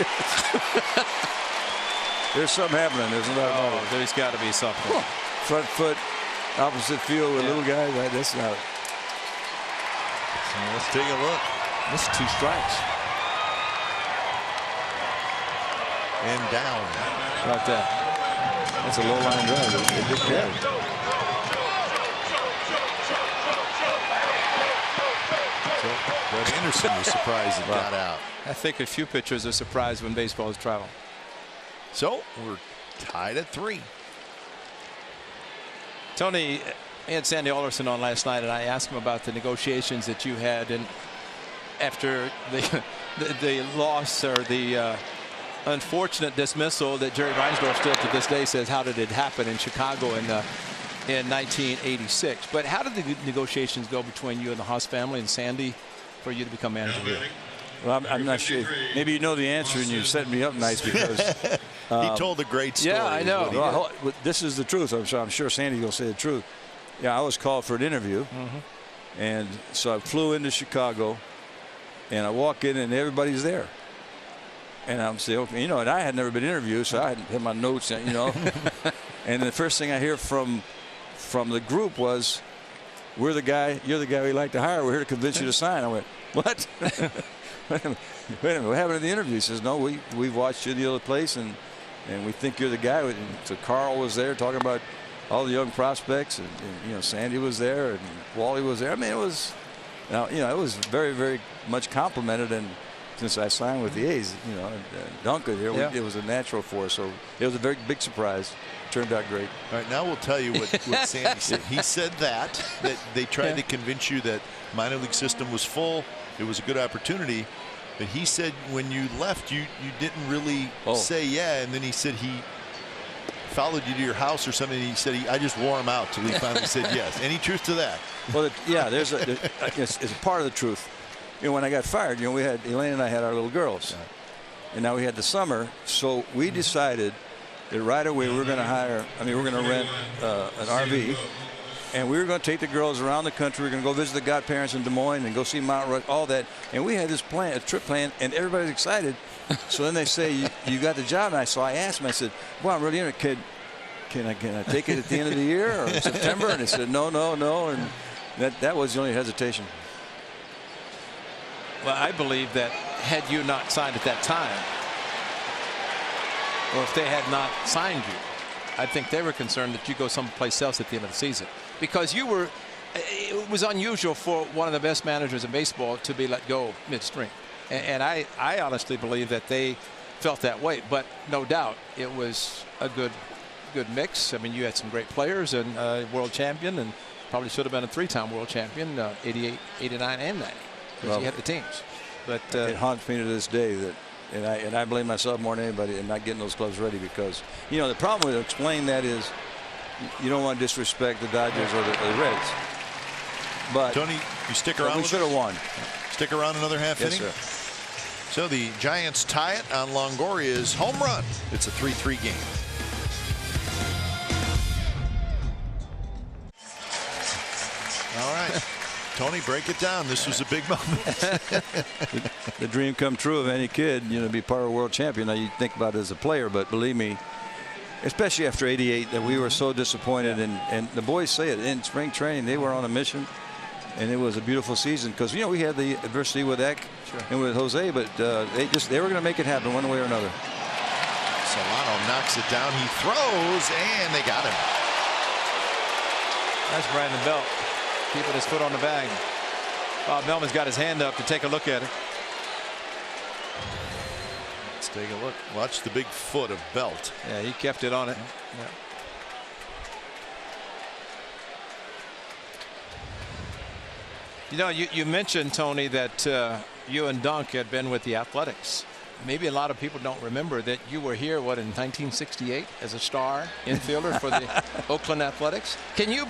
There's something happening. There's no doubt about it. There's got to be something. Front foot, opposite field with little guys. That's not. So let's take a look. That's 2 strikes. And down. How about that? That's a low line drive. It did carry. Brett Anderson was surprised it got out. I think a few pitchers are surprised when baseballs travel. So we're tied at 3. Tony, I had Sandy Alderson on last night, and I asked him about the negotiations that you had, and after the loss or the unfortunate dismissal that Jerry Reinsdorf still to this day says, how did it happen in Chicago in 1986? But how did the negotiations go between you and the Haas family and Sandy for you to become manager here? Well, I'm not sure. Maybe you know the answer, and you set me up nice because he told a great story. Yeah, I know. Well, this is the truth. I'm sure Sandy will say the truth. Yeah, I was called for an interview, and so I flew into Chicago, and I walk in, and everybody's there. And I'm saying, okay, you know, and I had never been interviewed, so I had my notes, you know. And the first thing I hear from the group was, "You're the guy we'd like to hire. We're here to convince you to sign." I went, "What?" Wait a minute, what happened in the interview? He says, "No, we've watched you the other place, and we think you're the guy." And so Carl was there talking about all the young prospects, and you know, Sandy was there, and Wally was there. I mean, it was, you know, it was very, very much complimented. And since I signed with the A's, you know, Duncan here, it was a natural for us. So it was a very big surprise. Turned out great. All right, now we'll tell you what Sandy said. He said that they tried to convince you that minor league system was full. It was a good opportunity. But he said when you left, you didn't really say yeah. And then he said he followed you to your house or something. And he said I just wore him out till he finally said yes. Any truth to that? Well, there's it's a part of the truth. You know, when I got fired, you know, we had Elaine and I had our little girls, and now we had the summer. So we decided that right away we're going to hire. I mean, we're going to rent an RV, and we were going to take the girls around the country. We're going to go visit the godparents in Des Moines and go see Mount Rush, all that. And we had this plan, a trip plan, and everybody's excited. So then they say, you got the job, and I asked them. I said, "Well, I'm really interested. Can I take it at the end of the year or September?" And they said, "No." And that was the only hesitation. Well, I believe that had you not signed at that time, or if they had not signed you, I think they were concerned that you go someplace else at the end of the season, because it was unusual for one of the best managers in baseball to be let go midstream. And I honestly believe that they felt that way. But no doubt it was a good mix. I mean, you had some great players and world champion, and probably should have been a 3-time world champion, 88, 89, and 90. Because you had the teams. But it haunts me to this day that, and I blame myself more than anybody in not getting those clubs ready, because you know the problem with explaining that is you don't want to disrespect the Dodgers or the Reds. But Tony, you stick around. We should have won. Stick around another half inning. Sir. So the Giants tie it on Longoria's home run. It's a 3-3 game. All right. Tony, break it down. This was a big moment. the dream come true of any kid, you know, to be part of a world champion. Now you think about it as a player, but believe me, especially after '88, that we were so disappointed. And the boys say it in spring training, they were on a mission, and it was a beautiful season because, you know, we had the adversity with Eck and with Jose, but they were going to make it happen one way or another. Solano knocks it down. He throws, and they got him. That's Brandon Belt keeping his foot on the bag. Bob Melman's got his hand up to take a look at it. Let's take a look. Watch the big foot of Belt. Yeah, he kept it on it. Yeah. You know, you mentioned, Tony, that you and Dunk had been with the Athletics. Maybe a lot of people don't remember that you were here, what, in 1968 as a star infielder for the Oakland Athletics. Can you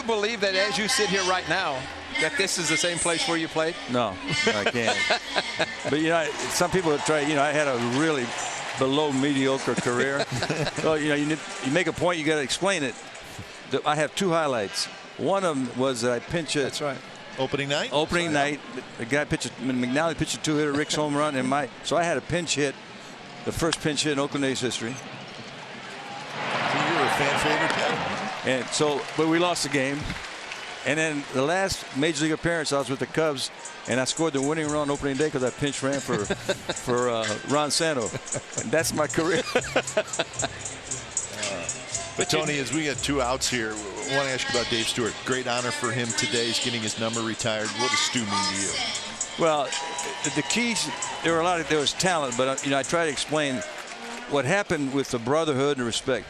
believe that as you sit here right now that this is the same place where you played? No, I can't. But, you know, some people have tried. You know, I had a really below mediocre career. Well, you know, you make a point, you got to explain it. I have two highlights. One of them was that I pinch hit. That's right. Opening night? Opening night, the guy pitched, McNally pitched a two-hitter, Rick's home run, and so I had a pinch hit, the first pinch hit in Oakland A's history. So you were a fan favorite then? And so, but we lost the game. And then the last major league appearance, I was with the Cubs, and I scored the winning run opening day because I pinch ran for Ron Santo. And that's my career. But Tony, as we get 2 outs here, I want to ask you about Dave Stewart. Great honor for him today. He's getting his number retired. What does Stu mean to you? Well, the keys, there was talent, but you know, I try to explain what happened with the brotherhood and respect.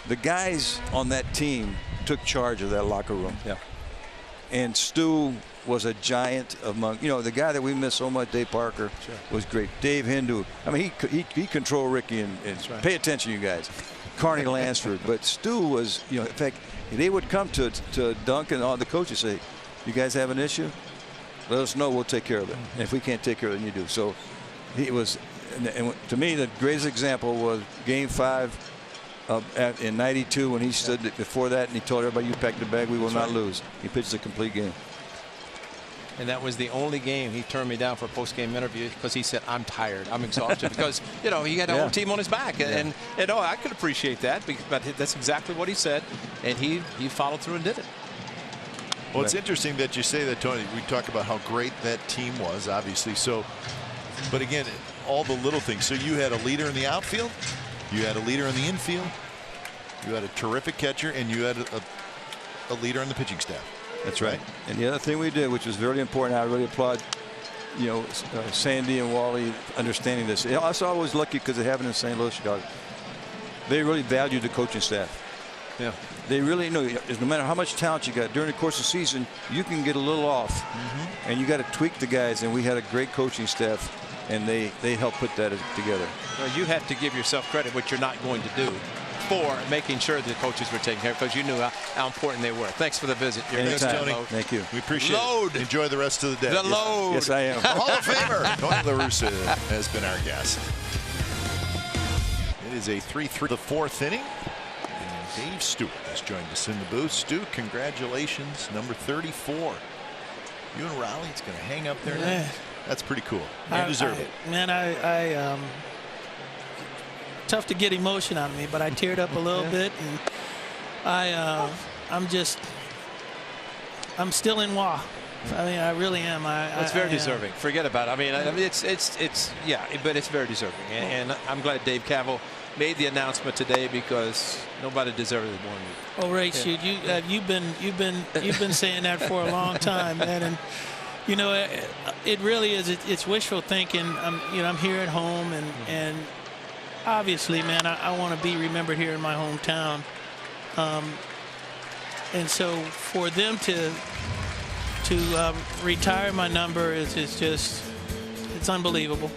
The guys on that team took charge of that locker room. Yeah. And Stu was a giant among, you know, the guy that we miss so much, Dave Parker, was great. Dave Hindu. I mean, he controlled Ricky and right. Pay attention, you guys. Carney Lansford. But Stu was, you know, in fact, they would come to Dunk and all the coaches say, you guys have an issue? Let us know, we'll take care of it. And if we can't take care of it, then you do. So he was, and to me, the greatest example was Game 5 in '92 when he stood before that and he told everybody, you pack the bag, we will not lose. He pitched a complete game. And that was the only game he turned me down for a post-game interview because he said, I'm tired, I'm exhausted. Because, you know, he had the whole team on his back. And I could appreciate that, but that's exactly what he said. And he followed through and did it. Well, it's interesting that you say that, Tony. We talk about how great that team was, obviously. So, but again, all the little things. So you had a leader in the outfield, you had a leader in the infield, you had a terrific catcher, and you had a leader in the pitching staff. That's right. And the other thing we did, which was very important, I really applaud, you know, Sandy and Wally understanding this. I was always lucky because it happened in St. Louis, Chicago. They really valued the coaching staff. Yeah. They really know no matter how much talent you got during the course of the season, you can get a little off, and you got to tweak the guys. And we had a great coaching staff, and they helped put that together. Well, you have to give yourself credit, which you're not going to do, for making sure the coaches were taken care of because you knew how important they were. Thanks for the visit. Anytime. Tony. Thank you. We appreciate it. Enjoy the rest of the day. The load. Yes, I am. Hall of Famer Tony La Russa has been our guest. It is a 3-3 the 4th inning. And Dave Stewart has joined us in the booth. Stu, congratulations, number 34. You and Raleigh, it's going to hang up there now. That's pretty cool. You deserve it. Man, I tough to get emotion out of me, but I teared up a little bit, and I'm still in awe. I mean, I really am. It's very deserving. Forget about it. I mean, yeah, but it's very deserving, and I'm glad Dave Cavill made the announcement today because nobody deserves it more than you. Oh, Ray, shoot, you've been saying that for a long time, man, and you know, it really is. It's wishful thinking. I'm here at home, and obviously, man, I want to be remembered here in my hometown. And so for them to retire my number is just, it's unbelievable.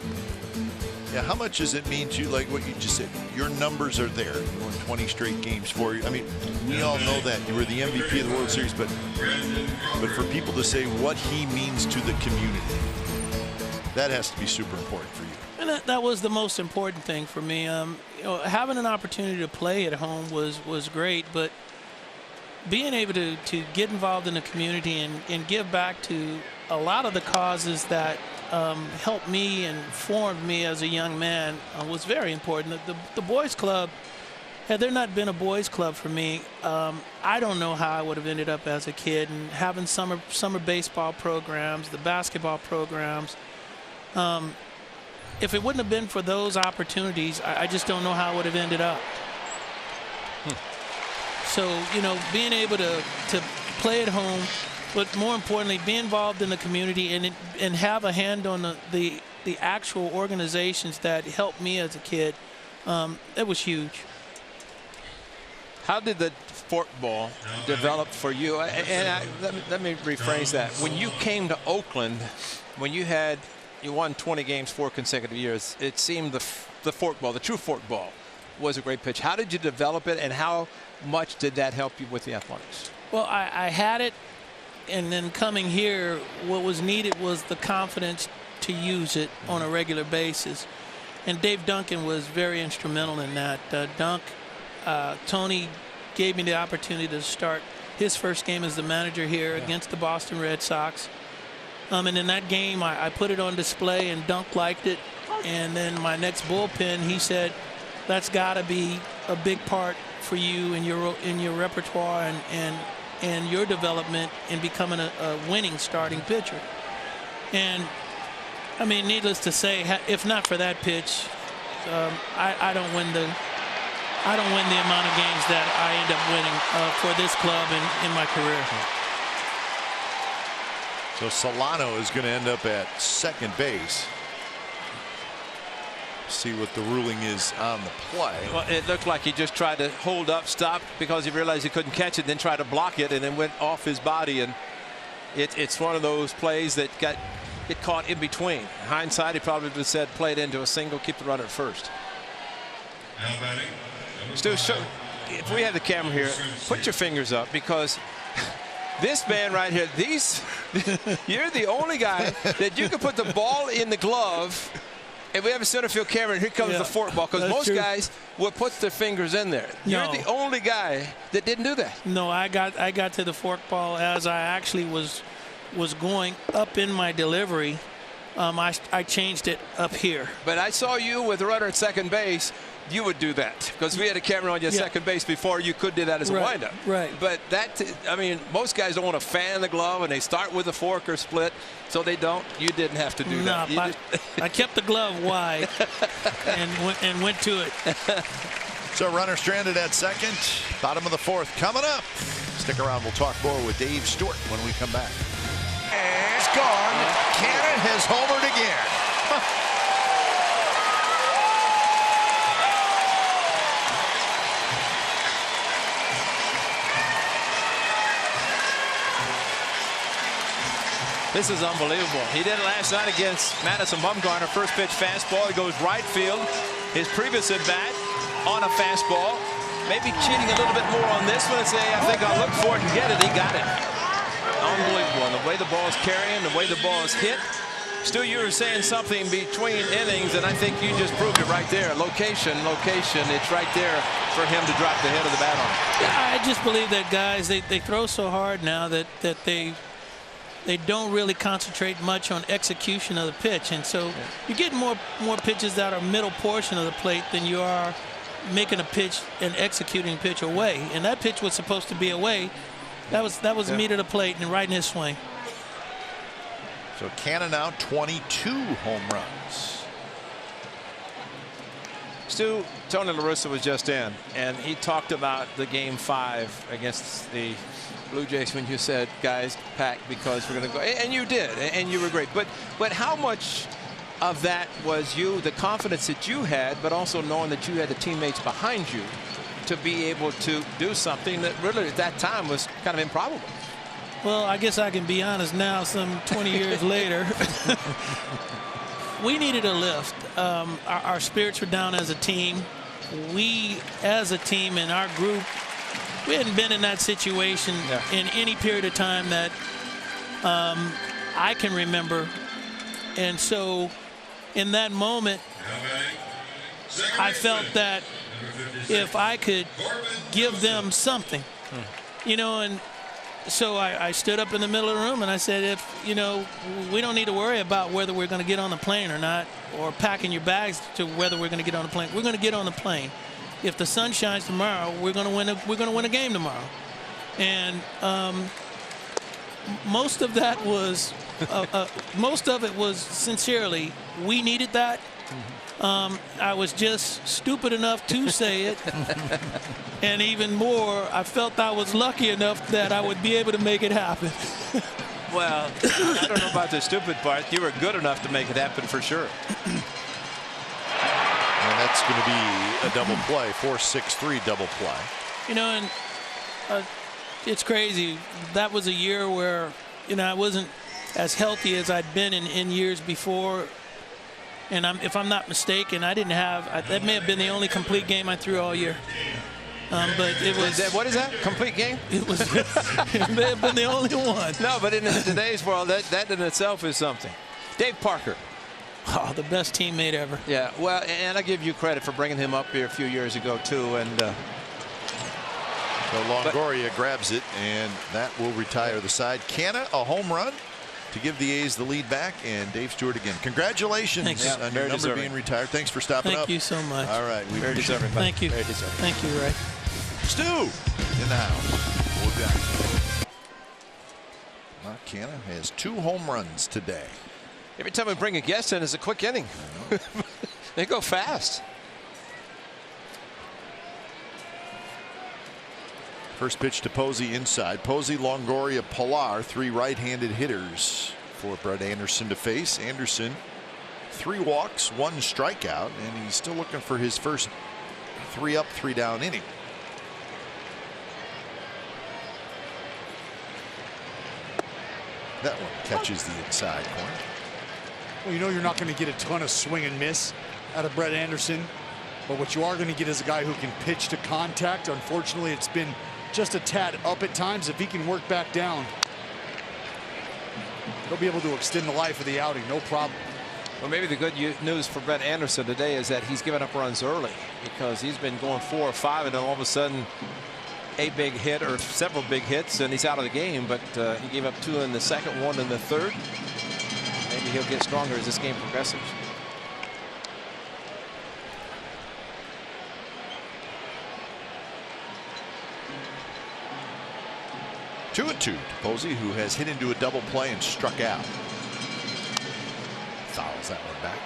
Yeah, how much does it mean to you, like what you just said? Your numbers are there. You won 20 straight games for you. I mean, we all know that. You were the MVP of the World Series, but for people to say what he means to the community, that has to be super important for you. And that was the most important thing for me. You know, having an opportunity to play at home was great, but being able to get involved in the community and give back to a lot of the causes that helped me and formed me as a young man was very important. The boys club, had there not been a boys club for me, I don't know how I would have ended up as a kid. And having summer baseball programs, the basketball programs, if it wouldn't have been for those opportunities, I just don't know how it would have ended up. So, you know, being able to play at home, but more importantly, be involved in the community and have a hand on the actual organizations that helped me as a kid, it was huge. How did the forkball develop for you? And let me rephrase that. When you came to Oakland, when you won 20 games 4 consecutive years, it seemed the forkball, the true forkball, was a great pitch. How did you develop it, and how much did that help you with the athletics? Well, I had it, and then coming here, what was needed was the confidence to use it on a regular basis. And Dave Duncan was very instrumental in that. Tony gave me the opportunity to start his first game as the manager here against the Boston Red Sox. And in that game, I put it on display, and Dunk liked it. And then my next bullpen, he said, that's got to be a big part for you in your repertoire and your development in becoming a winning starting pitcher. And I mean, needless to say, if not for that pitch, I don't win the amount of games that I end up winning for this club in my career. So Solano is going to end up at second base. See what the ruling is on the play. Well, it looked like he just tried to hold up, stop, because he realized he couldn't catch it, then tried to block it, and then went off his body. And it's one of those plays that get caught in between. In hindsight, he probably would have said, play it into a single, keep the runner at first. Stu, if we have the camera here, put your fingers up, because this man right here, you're the only guy that you can put the ball in the glove. And we have a center field camera, and here comes the forkball, because most guys would put their fingers in there. You're the only guy that didn't do that. No, I got to the forkball as I actually was going up in my delivery. I changed it up here. But I saw you with the runner at second base. You would do that, because we had a camera on your second base before. You could do that as a windup. Right. But I mean, most guys don't want to fan the glove, and they start with a fork or split, so they don't. You didn't have to do that. I kept the glove wide and went to it. So runner stranded at second. Bottom of the fourth coming up. Stick around. We'll talk more with Dave Stewart when we come back. And it's gone. Cannon has homered again. This is unbelievable. He did it last night against Madison Bumgarner. First pitch fastball. He goes right field. His previous at bat on a fastball. Maybe cheating a little bit more on this one and say, I think I'll look for it and get it. He got it. Unbelievable. And the way the ball is carrying, the way the ball is hit. Stu, you were saying something between innings, and I think you just proved it right there. Location. It's right there for him to drop the head of the bat on. Yeah, I just believe that guys, they throw so hard now that they don't really concentrate much on execution of the pitch, and so you get more pitches that are middle portion of the plate than you are making a pitch and executing pitch away. And that pitch was supposed to be away. That was meat of the plate and right in his swing. So Cannon now 22 home runs. Stu, Tony La Russa was just in, and he talked about the Game 5 against the Blue Jays when you said, guys, pack, because we're going to go. And you did, and you were great. But how much of that was you, the confidence that you had, but also knowing that you had the teammates behind you to be able to do something that really at that time was kind of improbable? Well, I guess I can be honest now, some 20 years later. We needed a lift. Our spirits were down as a team. We, as a team in our group, we hadn't been in that situation in any period of time that I can remember. And so in that moment, I felt that if I could give them something, you know, and so I stood up in the middle of the room and I said, we don't need to worry about whether we're going to get on the plane or not, or packing your bags to whether we're going to get on the plane. We're going to get on the plane. If the sun shines tomorrow, we're going to win a game tomorrow. And most of that was most of it was sincerely, we needed that, I was just stupid enough to say it. And even more, I felt I was lucky enough that I would be able to make it happen. Well, I don't know about the stupid part. You were good enough to make it happen for sure. And that's going to be a double play, 4-6-3 double play. You know, and it's crazy. That was a year where, you know, I wasn't as healthy as I'd been in years before. And if I'm not mistaken, I didn't have, that may have been the only complete game I threw all year. But it was. What is that? Complete game? It was. It may have been the only one. No, but in today's world, that in itself is something. Dave Parker. Oh, the best teammate ever. Yeah, well, and I give you credit for bringing him up here a few years ago, too. And so Longoria grabs it, and that will retire the side. Canna, a home run to give the A's the lead back, and Dave Stewart again. Congratulations on your number being retired. Thanks for stopping up. Thank you so much. All right. We very deserving. Thank you. Very deserving. Thank you, Ray. Stu in the house. We'll be back. Well, Canna has 2 home runs today. Every time we bring a guest in, it's a quick inning. They go fast. First pitch to Posey inside. Posey, Longoria, Pilar, 3 right-handed hitters for Brett Anderson to face. Anderson, 3 walks, 1 strikeout, and he's still looking for his first 3 up, 3 down inning. That one catches the inside corner. Well, you know you're not going to get a ton of swing and miss out of Brett Anderson, but what you are going to get is a guy who can pitch to contact. Unfortunately, it's been just a tad up at times. If he can work back down, he'll be able to extend the life of the outing, no problem. Well, maybe the good news for Brett Anderson today is that he's given up runs early, because he's been going 4 or 5, and then all of a sudden a big hit or several big hits, and he's out of the game. But he gave up 2 in the second, 1 in the third. Maybe he'll get stronger as this game progresses. Two and 2 to Posey, who has hit into a double play and struck out. Fouls that one back.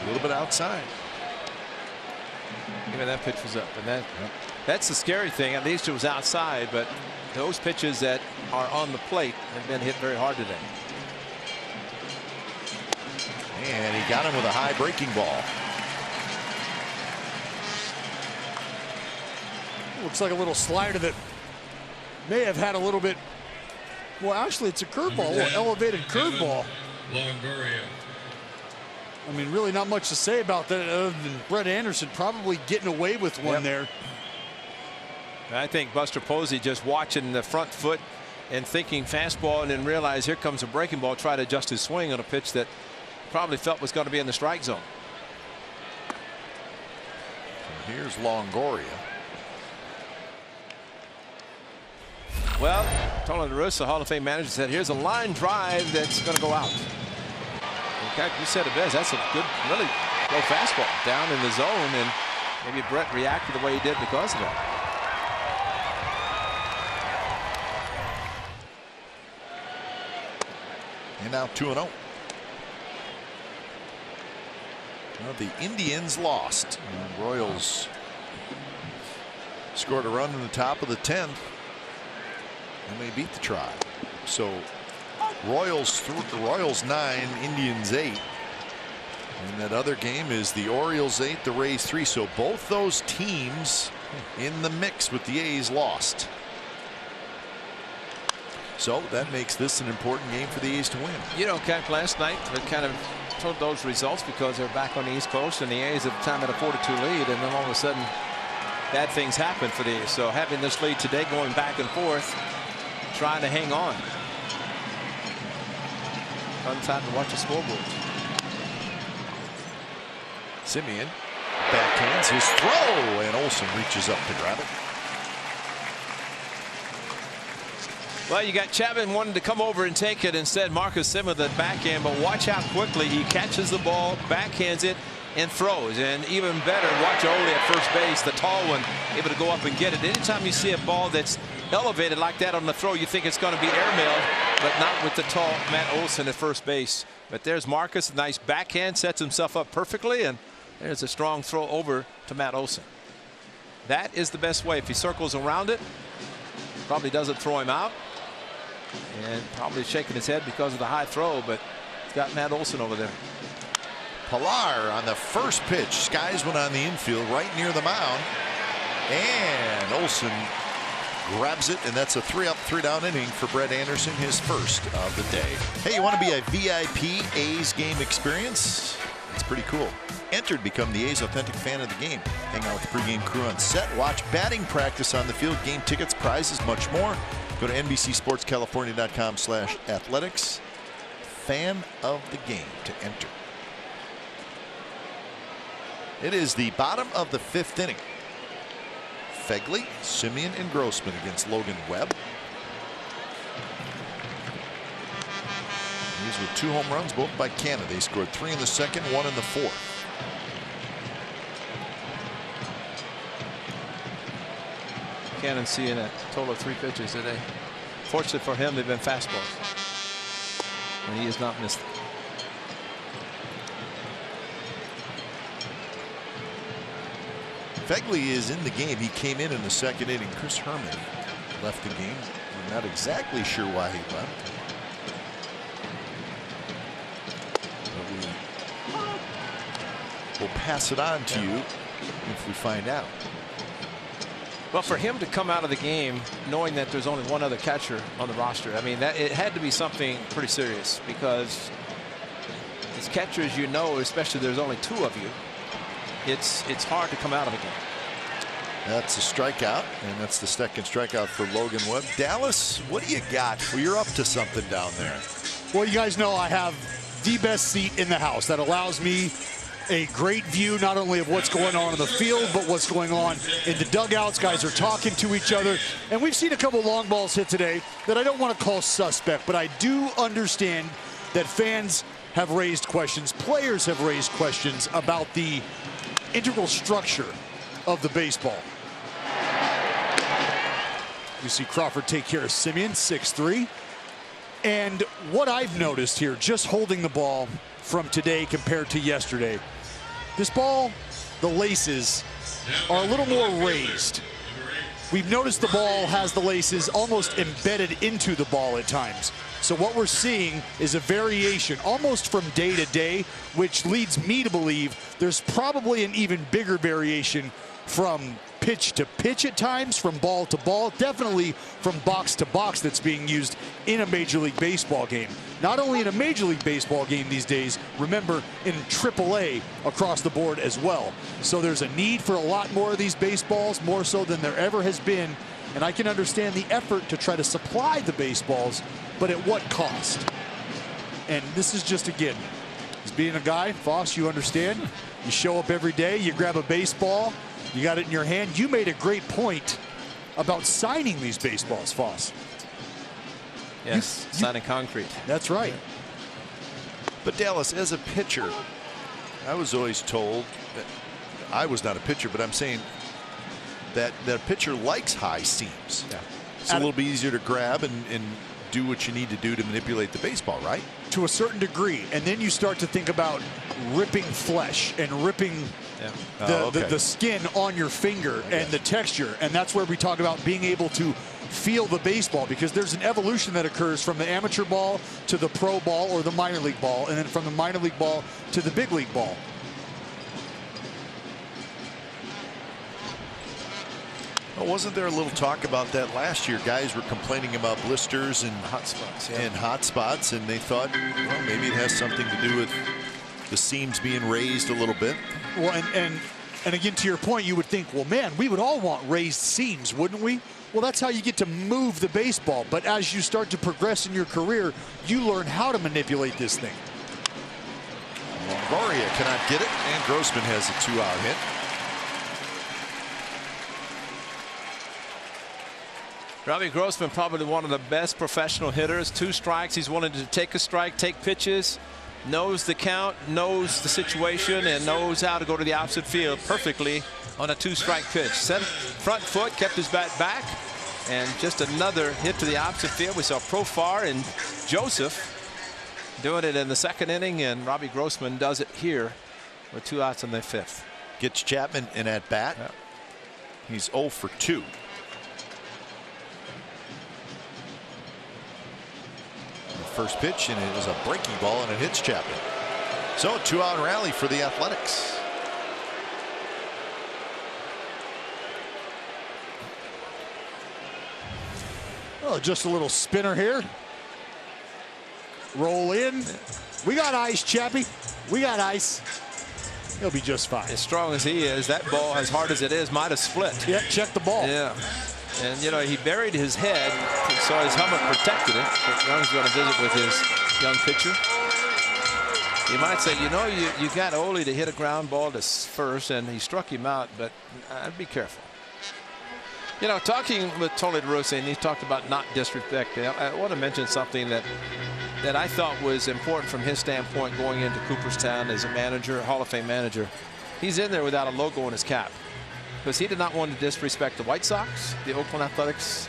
A little bit outside. Even that pitch was up, and that's the scary thing. At least it was outside, but those pitches that are on the plate have been hit very hard today. And he got him with a high breaking ball. Looks like a little slider that may have had a little bit. Well, actually, it's a curveball, a little elevated curveball. Longoria. I mean, really not much to say about that other than Brett Anderson probably getting away with one there. I think Buster Posey just watching the front foot and thinking fastball, and then realize here comes a breaking ball, try to adjust his swing on a pitch that probably felt was going to be in the strike zone. And here's Longoria. Well, Tony La Russa, Hall of Fame manager, said here's a line drive that's going to go out. You said it best. That's a good, really low fastball down in the zone, and maybe Brett reacted the way he did because of that. And now 2-0. Well, the Indians lost. And Royals scored a run in the top of the 10th, and they beat the Tribe. So Royals 9, Indians 8. And that other game is the Orioles 8, the Rays 3. So both those teams in the mix with the A's lost. So that makes this an important game for the A's to win. You know, Cap, last night we kind of told those results because they're back on the East Coast, and the A's at the time had a 4-2 lead, and then all of a sudden bad things happen for the A's. So having this lead today, going back and forth, trying to hang on. Fun time to watch the scoreboard. Simeon backhands his throw, and Olsen reaches up to grab it. Well, you got Chapman wanting to come over and take it. Instead, Marcus Simmons the backhand. But watch how quickly he catches the ball, backhands it, and throws. And even better, watch Ole at first base, the tall one, able to go up and get it. Anytime you see a ball that's elevated like that on the throw, you think it's going to be airmailed, but not with the tall Matt Olson at first base. But there's Marcus, nice backhand, sets himself up perfectly, and there's a strong throw over to Matt Olson. That is the best way. If he circles around it, probably doesn't throw him out, and probably shaking his head because of the high throw, but he's got Matt Olson over there. Pilar on the first pitch, skies one on the infield right near the mound, and Olson grabs it, and that's a 3-up, 3-down inning for Brett Anderson, his first of the day. Hey, you want to be a VIP A's game experience? It's pretty cool. Enter to become the A's authentic fan of the game. Hang out with the pregame crew on set, watch batting practice on the field, game tickets, prizes, much more. Go to NBCSportsCalifornia.com/athletics. Fan of the game to enter. It is the bottom of the 5th inning. Fegley, Simeon, and Grossman against Logan Webb. These were 2 home runs, both by Canada. They scored 3 in the 2nd, 1 in the 4th. Cannon seeing a total of 3 pitches today. Fortunately for him, they've been fastballs, and he has not missed them. Fegley is in the game. He came in the 2nd inning. Chris Herman left the game. We're not exactly sure why he left. But we'll pass it on to you if we find out. Well, for him to come out of the game knowing that there's only one other catcher on the roster, I mean, it had to be something pretty serious, because as catchers, you know, especially there's only 2 of you, it's hard to come out of a game. That's a strikeout, and that's the 2nd strikeout for Logan Webb. Dallas, what do you got? Well, you're up to something down there. Well, you guys know I have the best seat in the house that allows me a great view not only of what's going on in the field, but what's going on in the dugouts. Guys are talking to each other, and we've seen a couple long balls hit today that I don't want to call suspect, but I do understand that fans have raised questions, players have raised questions about the integral structure of the baseball. You see Crawford take care of Simeon, 6-3. And what I've noticed here, just holding the ball from today compared to yesterday, this ball, the laces are a little more raised. We've noticed the ball has the laces almost embedded into the ball at times. So what we're seeing is a variation almost from day to day, which leads me to believe there's probably an even bigger variation from pitch to pitch at times, from ball to ball, definitely from box to box that's being used in a Major League Baseball game. Not only in a Major League Baseball game these days, remember, in AAA across the board as well. So there's a need for a lot more of these baseballs, more so than there ever has been. And I can understand the effort to try to supply the baseballs, but at what cost? And this is just, again, as being a guy, Foss, you understand. You show up every day, you grab a baseball, you got it in your hand. You made a great point about signing these baseballs, Foss. Yes, signing concrete. That's right. But Dallas, as a pitcher, I was always told that I was not a pitcher, but I'm saying that a pitcher likes high seams. Yeah. It's a little bit easier to grab and do what you need to do to manipulate the baseball, right? To a certain degree. And then you start to think about ripping flesh and ripping the skin on your finger and the texture. And that's where we talk about being able to feel the baseball, because there's an evolution that occurs from the amateur ball to the pro ball or the minor league ball, and then from the minor league ball to the big league ball. Well, wasn't there a little talk about that last year? Guys were complaining about blisters and Hot spots. and hot spots, and they thought, well, maybe it has something to do with the seams being raised a little bit. Well, and again, to your point, you would think, well, man, we would all want raised seams, wouldn't we? Well, that's how you get to move the baseball. But as you start to progress in your career, you learn how to manipulate this thing. Longoria cannot get it, and Grossman has a 2-out hit. Robbie Grossman, probably one of the best professional hitters. 2 strikes. He's willing to take a strike, take pitches, knows the count, knows the situation, and knows how to go to the opposite field perfectly on a 2-strike pitch. Set front foot, kept his bat back, and just another hit to the opposite field. We saw Profar and Joseph doing it in the 2nd inning, and Robbie Grossman does it here with 2 outs in the 5th. Gets Chapman in at bat. Yep. He's 0 for 2. First pitch, and it was a breaking ball, and it hits Chapman. So a 2-out rally for the Athletics. Oh, just a little spinner here. Roll in. We got ice, Chappie. We got ice. He'll be just fine. As strong as he is, that ball, as hard as it is, might have split. Yeah, check the ball. Yeah. And, you know, he buried his head, so his helmet protected it. But Young's going to visit with his young pitcher. You might say, you know, you got Ole to hit a ground ball to first, and he struck him out, but I'd be careful. You know, talking with Tony La Russa, and he talked about not disrespecting. I want to mention something that I thought was important from his standpoint going into Cooperstown as a manager, Hall of Fame manager. He's in there without a logo on his cap, because he did not want to disrespect the White Sox, the Oakland Athletics,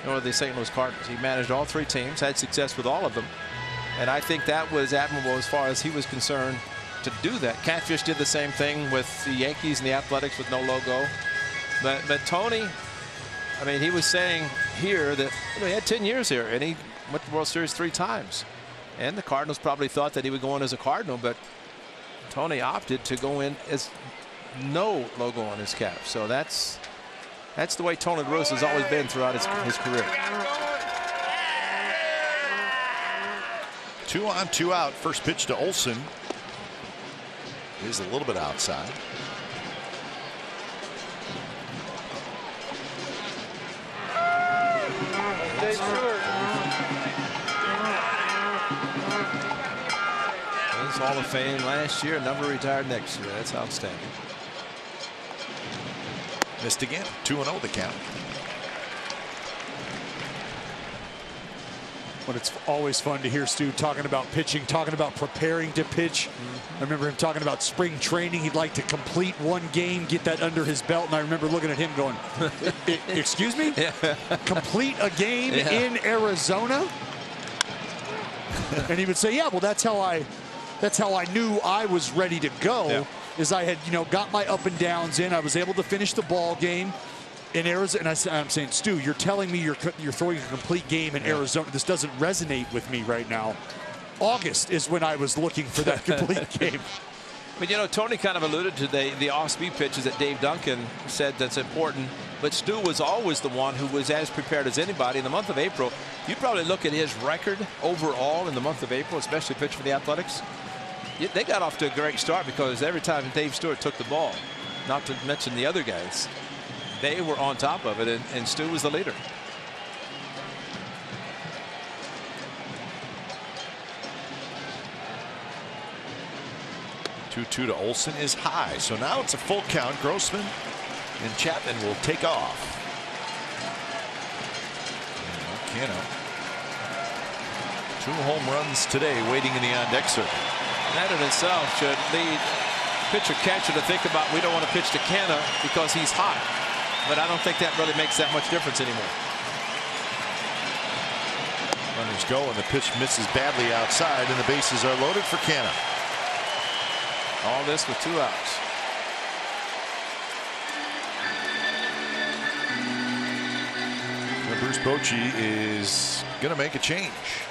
nor the St. Louis Cardinals. He managed all 3 teams, had success with all of them. And I think that was admirable as far as he was concerned to do that. Catfish did the same thing with the Yankees and the Athletics with no logo. But Tony, I mean, he was saying here that, you know, he had 10 years here, and he went to the World Series 3 times. And the Cardinals probably thought that he would go in as a Cardinal, but Tony opted to go in as no logo on his cap. So that's the way Tony La Russa has always been throughout his career. 2 on, 2 out. First pitch to Olsen is a little bit outside. Hall of Fame last year, number retired next year. That's outstanding. Missed again. 2-0 the count. But it's always fun to hear Stu talking about pitching, talking about preparing to pitch. I remember him talking about spring training. He'd like to complete 1 game, get that under his belt. And I remember looking at him going, excuse me? Yeah. Complete a game in Arizona? And he would say, yeah, well, that's how I knew I was ready to go. Yeah. Is I had, you know, got my up and downs in. I was able to finish the ball game in Arizona. And I'm saying, Stu, you're telling me you're throwing a complete game in Arizona. This doesn't resonate with me right now. August is when I was looking for that complete game. But, you know, Tony kind of alluded to the off-speed pitches that Dave Duncan said that's important. But Stu was always the one who was as prepared as anybody. In the month of April, you probably look at his record overall in the month of April, especially pitch for the Athletics. They got off to a great start because every time Dave Stewart took the ball, not to mention the other guys, they were on top of it, and Stu was the leader. Two to Olsen is high, so now it's a full count. Grossman and Chapman will take off. Cano. 2 home runs today waiting in the on-deck circle. That in itself should lead pitcher catcher to think about, we don't want to pitch to Cano because he's hot. But I don't think that really makes that much difference anymore. Runners go, and the pitch misses badly outside, and the bases are loaded for Cano. All this with 2 outs. Now Bruce Bochy is going to make a change.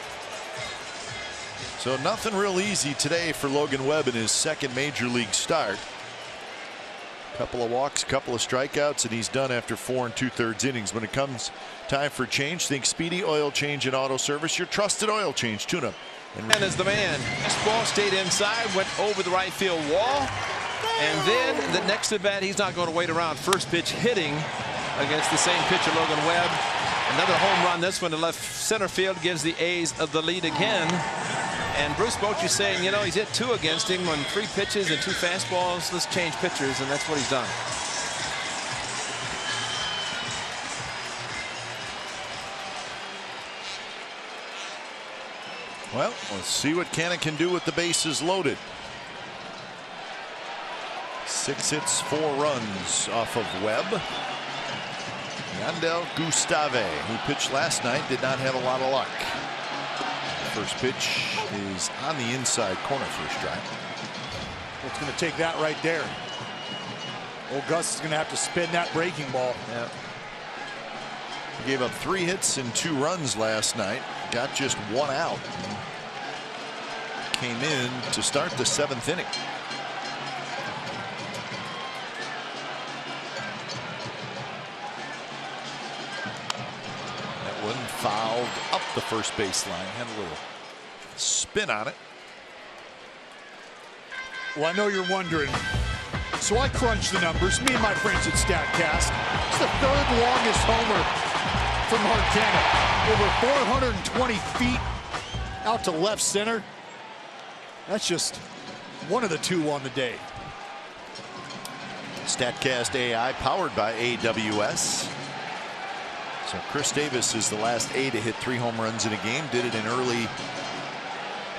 So nothing real easy today for Logan Webb in his 2nd major league start. Couple of walks, couple of strikeouts, and he's done after 4 2/3 innings. When it comes time for change, think Speedy Oil Change and Auto Service, your trusted oil change tune-up. And is the man. This ball stayed inside, went over the right field wall, and then the next at bat, he's not going to wait around. First pitch hitting against the same pitcher, Logan Webb. Another home run. This one to left center field gives the A's the lead again. And Bruce Bochy saying, you know, he's hit 2 against him on 3 pitches and 2 fastballs. Let's change pitchers, and that's what he's done. Well, let's see what Cannon can do with the bases loaded. 6 hits, 4 runs off of Webb. Yandel Gustave, who pitched last night, did not have a lot of luck. First pitch is on the inside corner for a strike. It's going to take that right there. Old Gus is going to have to spin that breaking ball. Yeah. He gave up 3 hits and 2 runs last night. Got just 1 out. Came in to start the 7th inning. That one fouled up the first baseline. Had a little spin on it. Well, I know you're wondering. So I crunched the numbers. Me and my friends at StatCast. It's the 3rd longest homer from Marcano. Over 420 feet out to left center. That's just one of the 2 on the day. StatCast AI powered by AWS. So Chris Davis is the last A to hit 3 home runs in a game. Did it in early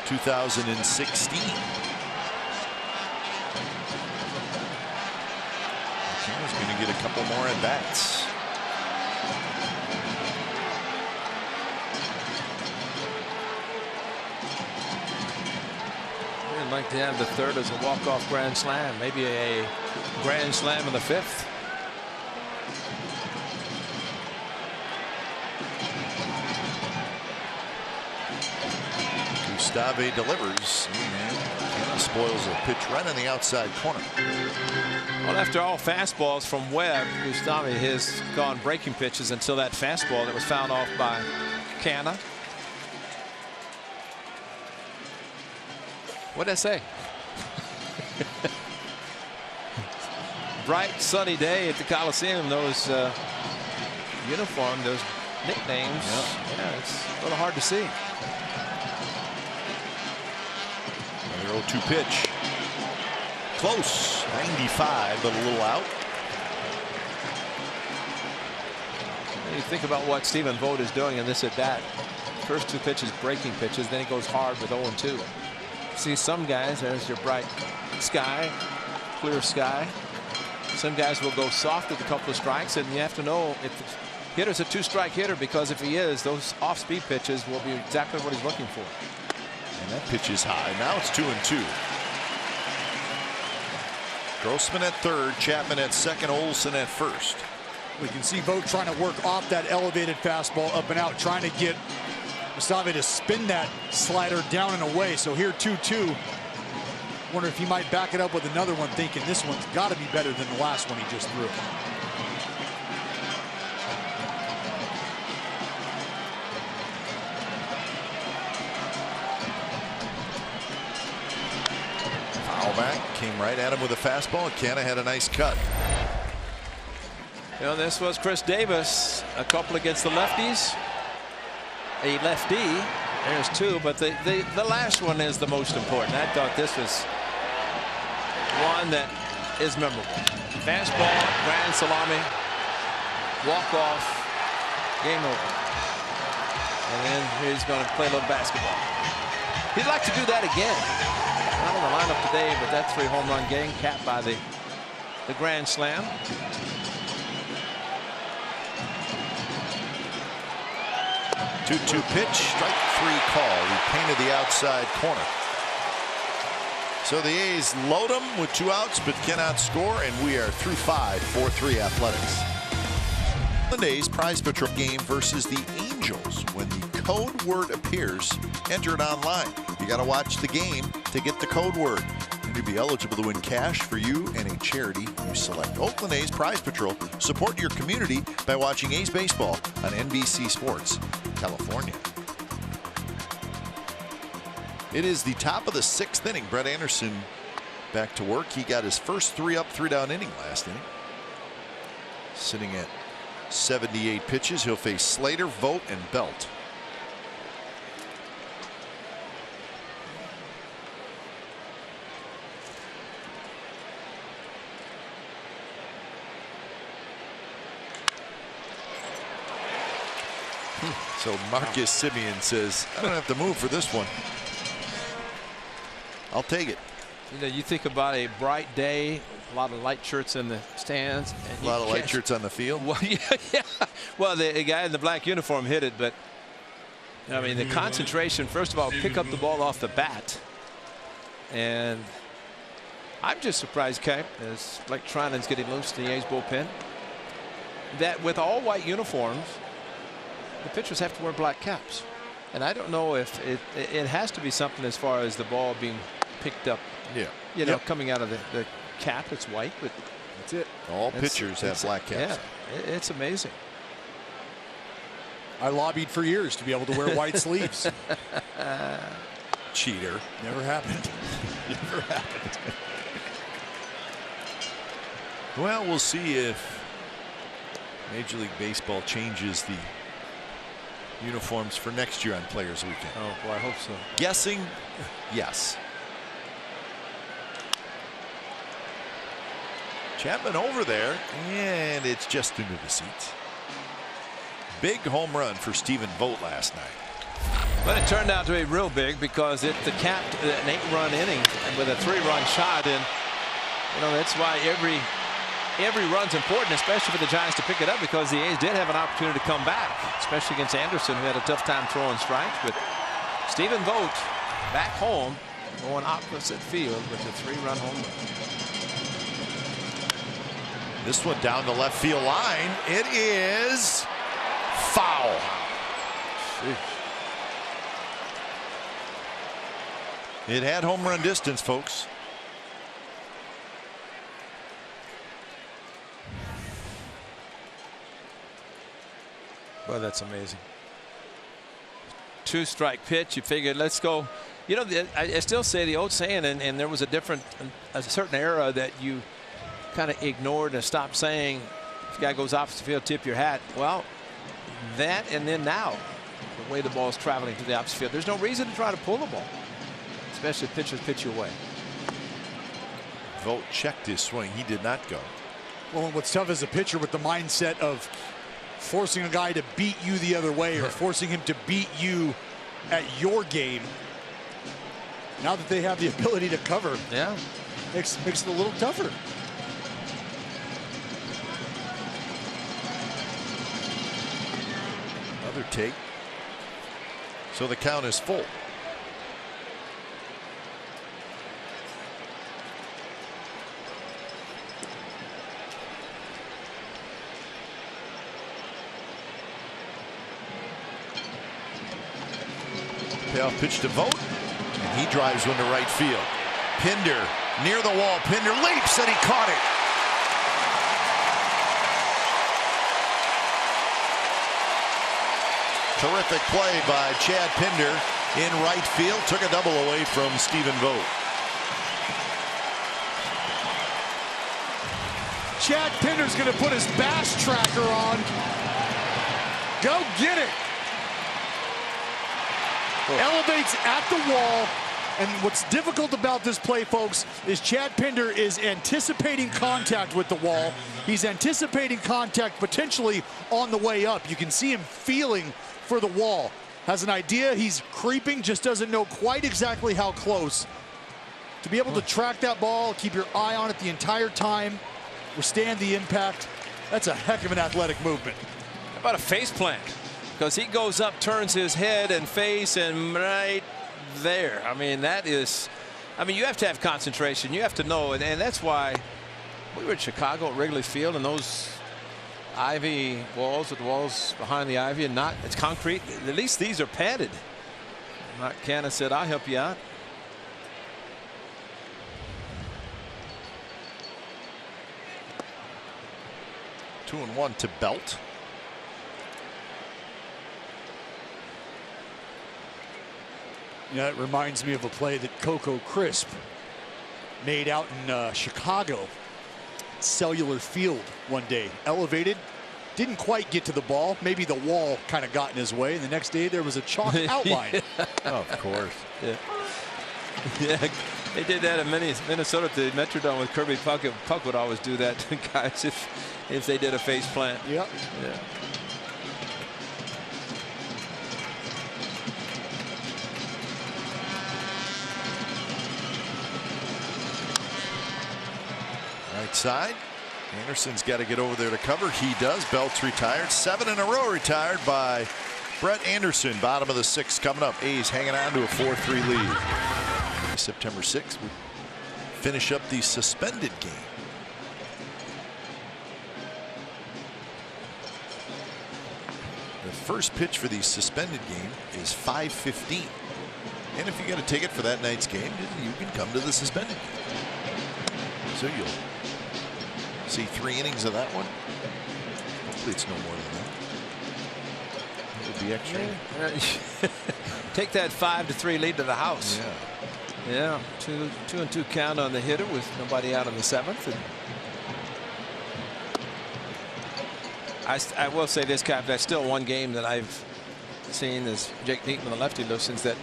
2016. He's going to get a couple more at bats. I'd like to have the 3rd as a walk-off grand slam, maybe a grand slam in the 5th. Gustave delivers. And spoils a pitch right on the outside corner. Well, after all fastballs from Webb, Gustave has gone breaking pitches until that fastball that was fouled off by Canna. What did I say? Bright sunny day at the Coliseum. Those uniform, those nicknames. Yeah, it's a little hard to see. Another 0-2 pitch. Close. 95, but a little out. You think about what Stephen Vogt is doing in this at bat. First 2 pitches breaking pitches, then he goes hard with 0-2. See some guys, there's your bright sky, clear sky. Some guys will go soft with a couple of strikes, and you have to know if the hitter's a 2-strike hitter, because if he is, those off-speed pitches will be exactly what he's looking for. And that pitch is high. Now it's 2-2. Grossman at 3rd, Chapman at 2nd, Olsen at 1st. We can see Vogt trying to work off that elevated fastball up and out, trying to get Gustave to spin that slider down and away. So here 2-2. Wonder if he might back it up with another one, thinking this one's got to be better than the last one he just threw. Foul back, came right at him with a fastball. Canna had a nice cut. You know, this was Chris Davis, a couple against the lefties. A lefty, there's 2, but the last one is the most important. I thought this was one that is memorable. Fastball, grand salami, walk off, game over. And then he's going to play a little basketball. He'd like to do that again. Not in the lineup today, but that 3 home run game capped by the grand slam. 2-2 pitch, strike 3 call. He painted the outside corner. So the A's load them with 2 outs, but cannot score, and we are through 5, 4-3 Athletics. Oakland A's Prize Patrol game versus the Angels. When the code word appears, enter it online. You got to watch the game to get the code word. You'll be eligible to win cash for you and a charity you select. Oakland A's Prize Patrol. Support your community by watching A's baseball on NBC Sports, California. It is the top of the 6th inning. Brett Anderson back to work. He got his first 3-up, 3-down inning last inning. Sitting at 78 pitches. He'll face Slater, Vogt, and Belt. So Marcus Simeon says, I don't have to move for this one. I'll take it. You know, you think about a bright day, a lot of light shirts in the stands. And a lot of light shirts on the field. Well, yeah. Well, the guy in the black uniform hit it, but I mean, the concentration, first of all, pick up the ball off the bat. And I'm just surprised, Kay, as Blake Treinen's getting loose in the A's bullpen, that with all white uniforms, the pitchers have to wear black caps. And I don't know if it has to be something as far as the ball being picked up. Yeah. You know, coming out of the cap, it's white, but that's it. All pitchers have black caps. Yeah, it's amazing. I lobbied for years to be able to wear white sleeves. Cheater. Never happened. Never happened. Well, we'll see if Major League Baseball changes the uniforms for next year on Players Weekend. Oh, boy, I hope so. Guessing, yes. Chapman over there, and it's just into the seats. Big home run for Stephen Vogt last night. But it turned out to be real big because it capped an 8-run inning with a 3-run shot, and you know that's why every run's important, especially for the Giants to pick it up, because the A's did have an opportunity to come back, especially against Anderson, who had a tough time throwing strikes. But Stephen Vogt back home, going opposite field with a 3-run home run. This one down the left field line. It is foul. Jeez. It had home run distance, folks. Well, that's amazing. 2-strike pitch. You figured, let's go. You know, I still say the old saying, and there was a certain era that you kind of ignored and stopped saying, if the guy goes opposite field, tip your hat. Well, that and then now, the way the ball is traveling to the opposite field, there's no reason to try to pull the ball, especially if pitchers pitch your way. Vogt checked his swing. He did not go. Well, what's tough as a pitcher with the mindset of forcing a guy to beat you the other way or forcing him to beat you at your game. Now that they have the ability to cover, makes it a little tougher. Another take. So the count is full. Payoff pitch to Vogt, and he drives one to right field. Pinder near the wall. Pinder leaps, and he caught it. Terrific play by Chad Pinder in right field. Took a double away from Stephen Vogt. Chad Pinder's going to put his bass tracker on. Go get it. Elevates at the wall. And what's difficult about this play, folks, is Chad Pinder is anticipating contact with the wall. He's anticipating contact potentially on the way up. You can see him feeling for the wall. Has an idea he's creeping, just doesn't know quite exactly how close. To be able to track that ball, keep your eye on it the entire time, withstand the impact, that's a heck of an athletic movement. How about a face plant? Because he goes up, turns his head and face, and right there. I mean, that is, I mean, you have to have concentration. You have to know, and that's why we were at Chicago at Wrigley Field, and those ivy walls with the walls behind the ivy, and not, it's concrete. At least these are padded. Mark Canha said, I'll help you out. Two and one to Belt. Yeah, it reminds me of a play that Coco Crisp made out in Chicago. Cellular Field one day. Elevated, didn't quite get to the ball. Maybe the wall kind of got in his way. And the next day there was a chalk outline. Of course. Yeah. Yeah, they did that in Minnesota at the Metrodome with Kirby Puckett. Puck would always do that to guys if they did a face plant. Yep. Yeah. right side. Anderson's got to get over there to cover. He does. Belt's retired. 7 in a row retired by Brett Anderson. Bottom of the 6th coming up. A's hanging on to a 4-3 lead. September 6th, we finish up the suspended game. The first pitch for the suspended game is 5:15. And if you got a ticket for that night's game, you can come to the suspended game. So you'll see 3 innings of that one. Hopefully it's no more than that. It would be extra. Take that 5-3 lead to the house. Yeah. Yeah. 2-2 count on the hitter with nobody out in the 7th. And I will say this, Cap, that's still one game that I've seen as Jake Diekman, the lefty, listens, that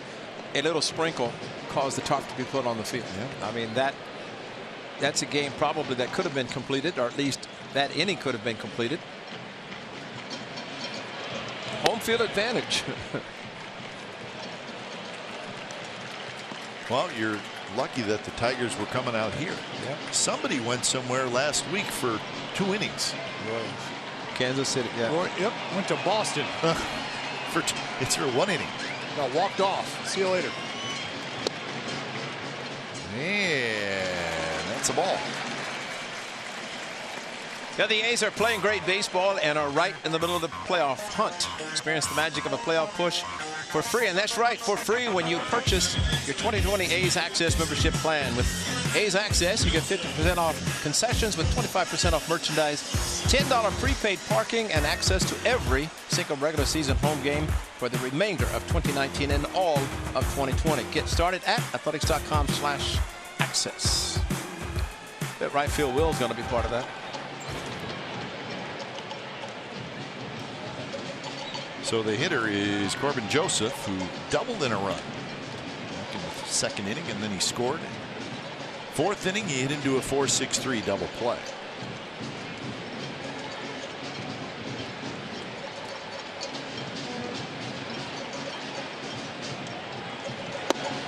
a little sprinkle caused the tarp to be put on the field. Yeah. I mean, that's a game probably that could have been completed, or at least that inning could have been completed. Home field advantage. Well, you're lucky that the Tigers were coming out here. Yeah. Somebody went somewhere last week for 2 innings. Kansas City. Yeah. Yep. Went to Boston. It's for 1 inning. Got walked off. See you later. And that's a ball. Yeah, the A's are playing great baseball and are right in the middle of the playoff hunt. Experience the magic of a playoff push for free, and that's right, for free when you purchase your 2020 A's Access membership plan. With A's Access, you get 50% off concessions with 25% off merchandise, $10 prepaid parking, and access to every single regular season home game for the remainder of 2019 and all of 2020. Get started at athletics.com/access. Bet right field Will's going to be part of that. So the hitter is Corbin Joseph, who doubled in a run back in the 2nd inning, and then he scored. 4th inning, he hit into a 4-6-3 double play.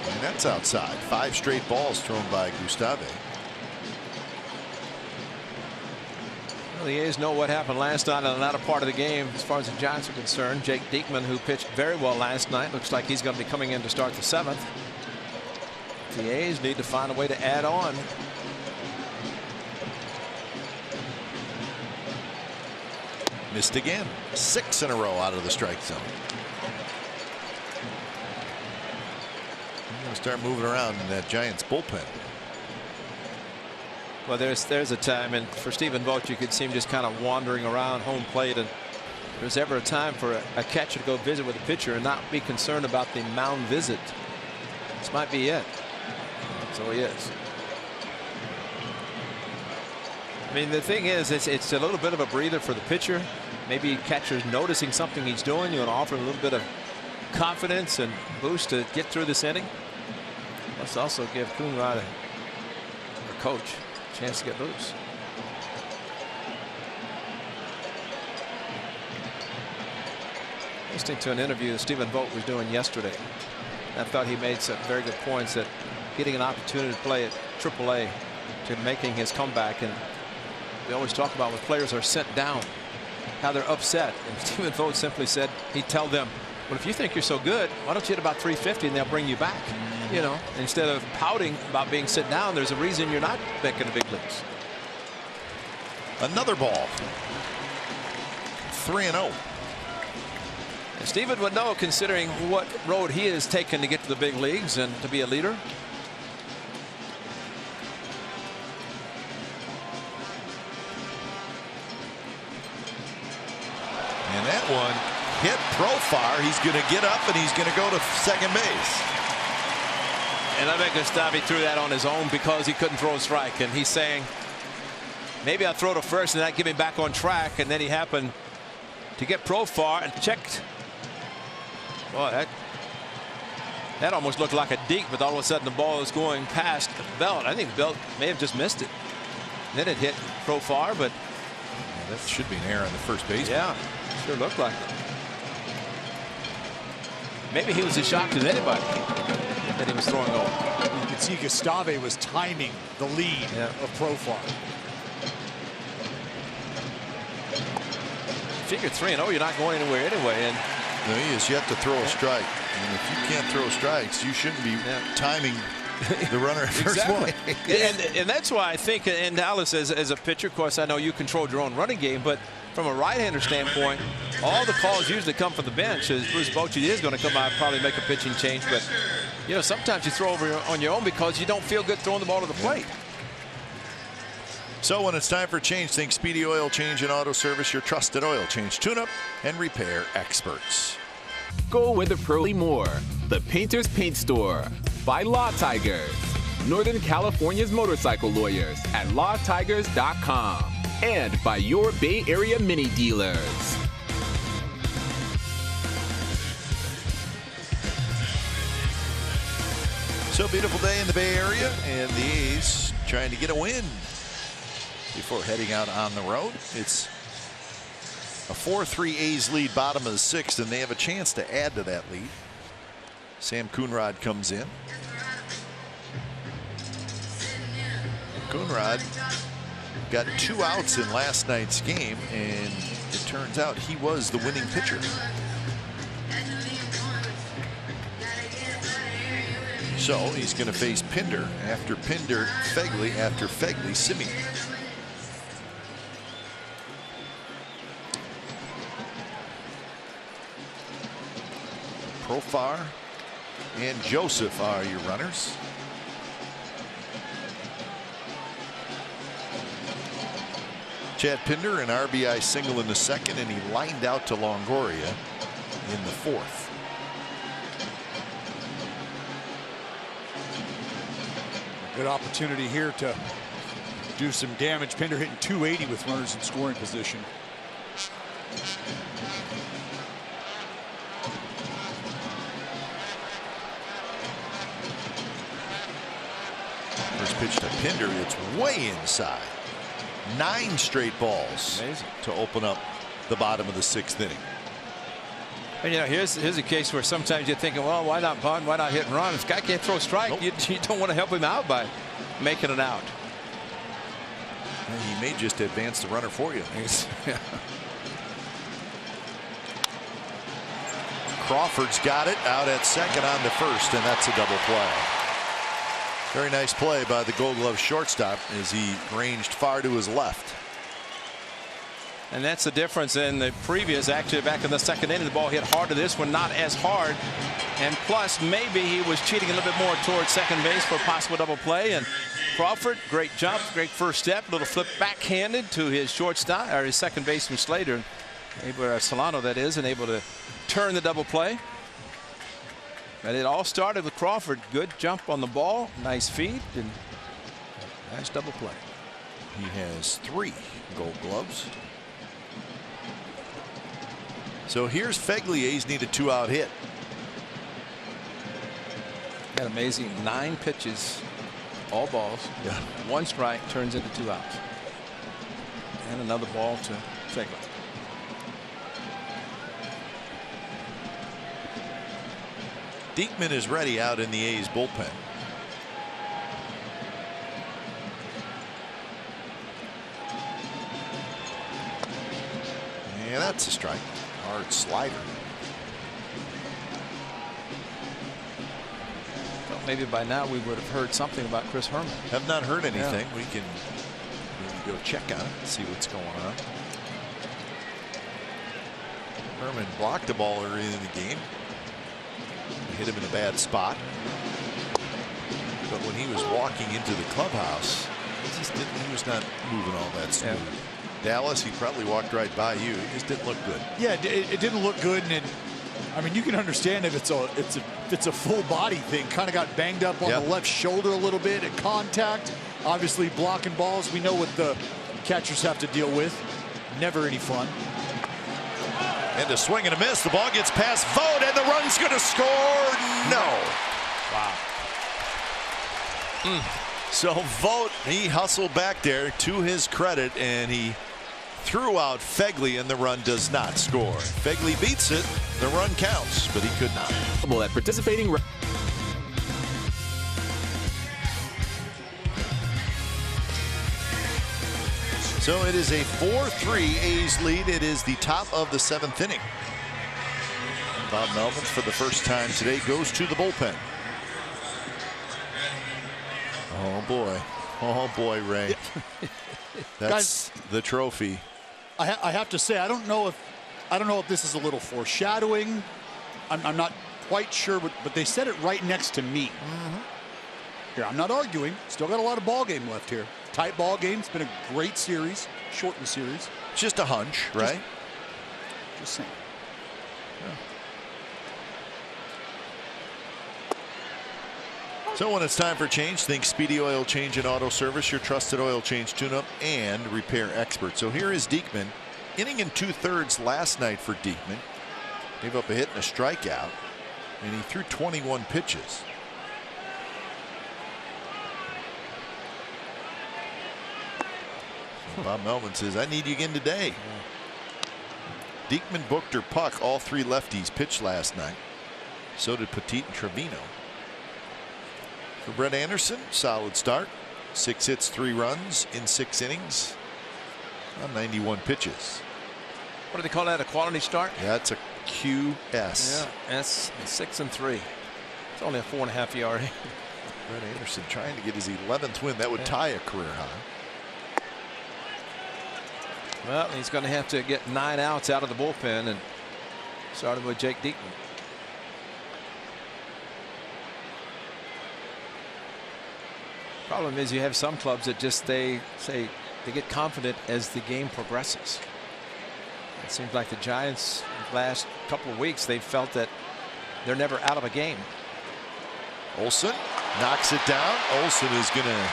And that's outside. 5 straight balls thrown by Gustave. Well, the A's know what happened last night on the latter part of the game as far as the Giants are concerned. Jake Diekman, who pitched very well last night, looks like he's going to be coming in to start the 7th. The A's need to find a way to add on. Missed again. 6 in a row out of the strike zone. They're going to start moving around in that Giants bullpen. Well, there's a time, and for Stephen Vogt, you could see him just kind of wandering around home plate, and if there's ever a time for a catcher to go visit with a pitcher and not be concerned about the mound visit, this might be it. So he is. I mean, the thing is, it's a little bit of a breather for the pitcher. Maybe catcher's noticing something he's doing. You want to offer him a little bit of confidence and boost to get through this inning. Let's also give Coonrod, our coach, a chance to get loose. Listening to an interview that Stephen Vogt was doing yesterday, I thought he made some very good points that getting an opportunity to play at AAA to making his comeback, and we always talk about when players are sent down, how they're upset, and Stephen Vogt simply said he'd tell them, well, if you think you're so good, why don't you hit about 350 and they'll bring you back. You know, instead of pouting about being sit down, there's a reason you're not making the big leagues. Another ball. 3-0. And Stephen would know, considering what road he has taken to get to the big leagues and to be a leader. And that one hit profile. He's going to get up and he's going to go to second base. And I bet Gustave threw that on his own because he couldn't throw a strike. And he's saying, maybe I'll throw to first and that get me back on track. And then he happened to get Profar and checked. Boy, that almost looked like a deke, but all of a sudden the ball is going past Belt. I think Belt may have just missed it. Then it hit Profar, but that should be an error on the first base. Yeah, sure looked like it. Maybe he was as shocked as anybody that he was throwing over. You could see Gustave was timing the lead of Profar. figure 3-0, you're not going anywhere anyway. And no, he has yet to throw a strike. And if you can't throw strikes, you shouldn't be timing the runner at first exactly. point. and that's why I think in Dallas as a pitcher, of course, I know you controlled your own running game, but from a right-hander standpoint, all the calls usually come from the bench. As Bruce Bochy is going to come out and probably make a pitching change, but you know, sometimes you throw over on your own because you don't feel good throwing the ball to the plate. So when it's time for a change, think Speedy Oil Change and Auto Service, your trusted oil change, tune-up, and repair experts. Go with the Pearly More, the Painter's Paint Store, by Law Tigers, Northern California's motorcycle lawyers at lawtigers.com, and by your Bay Area mini dealers. So beautiful day in the Bay Area, and the A's trying to get a win before heading out on the road. It's a 4-3 A's lead, bottom of the 6th, and they have a chance to add to that lead. Sam Coonrod comes in. Coonrod got 2 outs in last night's game, and it turns out he was the winning pitcher. So he's going to face Pinder after Pinder, Fegley after Fegley, Simeon. Profar and Joseph are your runners. Chad Pinder, an RBI single in the 2nd, and he lined out to Longoria in the 4th. Good opportunity here to do some damage. Pinder hitting 280 with runners in scoring position. First pitch to Pinder, it's way inside. 9 straight balls. Amazing. To open up the bottom of the 6th inning. And you know, here's a case where sometimes you're thinking, well, why not bunt, why not hit and run? If the guy can't throw a strike, nope. you don't want to help him out by making it out. And he may just advance the runner for you. Crawford's got it out at 2nd on to 1st, and that's a double play. Very nice play by the Gold Glove shortstop as he ranged far to his left. And that's the difference in the previous. Actually, back in the 2nd inning, the ball hit hard to this one, not as hard. And plus, maybe he was cheating a little bit more towards second base for a possible double play. And Crawford, great jump, great first step, little flip backhanded to his shortstop, or his second baseman Slater, Solano that is, and able to turn the double play. And it all started with Crawford. Good jump on the ball, nice feed, and nice double play. He has 3 Gold Gloves. So here's Fegley. A's need a 2-out hit. Got amazing 9 pitches, all balls. Yeah. 1 strike turns into 2 outs. And another ball to Fegley. Diekman is ready out in the A's bullpen. And that's a strike. Hard slider. Well, maybe by now we would have heard something about Chris Herman. Have not heard anything. Yeah. We can maybe go check on it, see what's going on. Herman blocked the ball early in the game. Hit him in a bad spot. But when he was walking into the clubhouse, he was not moving all that smooth. Yeah. Dallas, he probably walked right by you. It just didn't look good. Yeah, it didn't look good, and I mean, you can understand if it's a full body thing. Kind of got banged up on the left shoulder a little bit at contact. Obviously, blocking balls, we know what the catchers have to deal with. Never any fun. And a swing and a miss. The ball gets past Vogt, and the run's going to score. No. Wow. So Vogt, he hustled back there to his credit, and he threw out Fegley, and the run does not score. Fegley beats it. The run counts, but he could not. Well, at participating. So it is a 4-3 A's lead. It is the top of the 7th inning. Bob Melvin, for the first time today, goes to the bullpen. Oh boy. Oh boy, Ray. That's the trophy. I have to say, I don't know if this is a little foreshadowing. I'm not quite sure, but they said it right next to me. Here, I'm not arguing. Still got a lot of ball game left here. Tight ball game. It's been a great series, shortened series. Just a hunch, right? Just saying. So when it's time for change, think Speedy Oil Change and Auto Service, your trusted oil change tune-up and repair expert. So here is Diekman, inning and 2/3 last night for Diekman. Gave up a hit and a strikeout, and he threw 21 pitches. Bob Melvin says, I need you again today. Diekman, Buchter, Puck, all 3 lefties pitched last night. So did Petit and Trevino. For Brett Anderson, solid start. 6 hits, 3 runs in 6 innings on 91 pitches. What do they call that? A quality start? Yeah, it's a QS. Yeah, that's 6 and 3. It's only a 4.5 ERA. Brett Anderson trying to get his 11th win. That would tie a career high. Well, he's going to have to get 9 outs out of the bullpen, and started with Jake Diekman. Problem is, you have some clubs that just they get confident as the game progresses. It seems like the Giants, the last couple of weeks, they've felt that they're never out of a game. Olsen knocks it down. Olsen is going to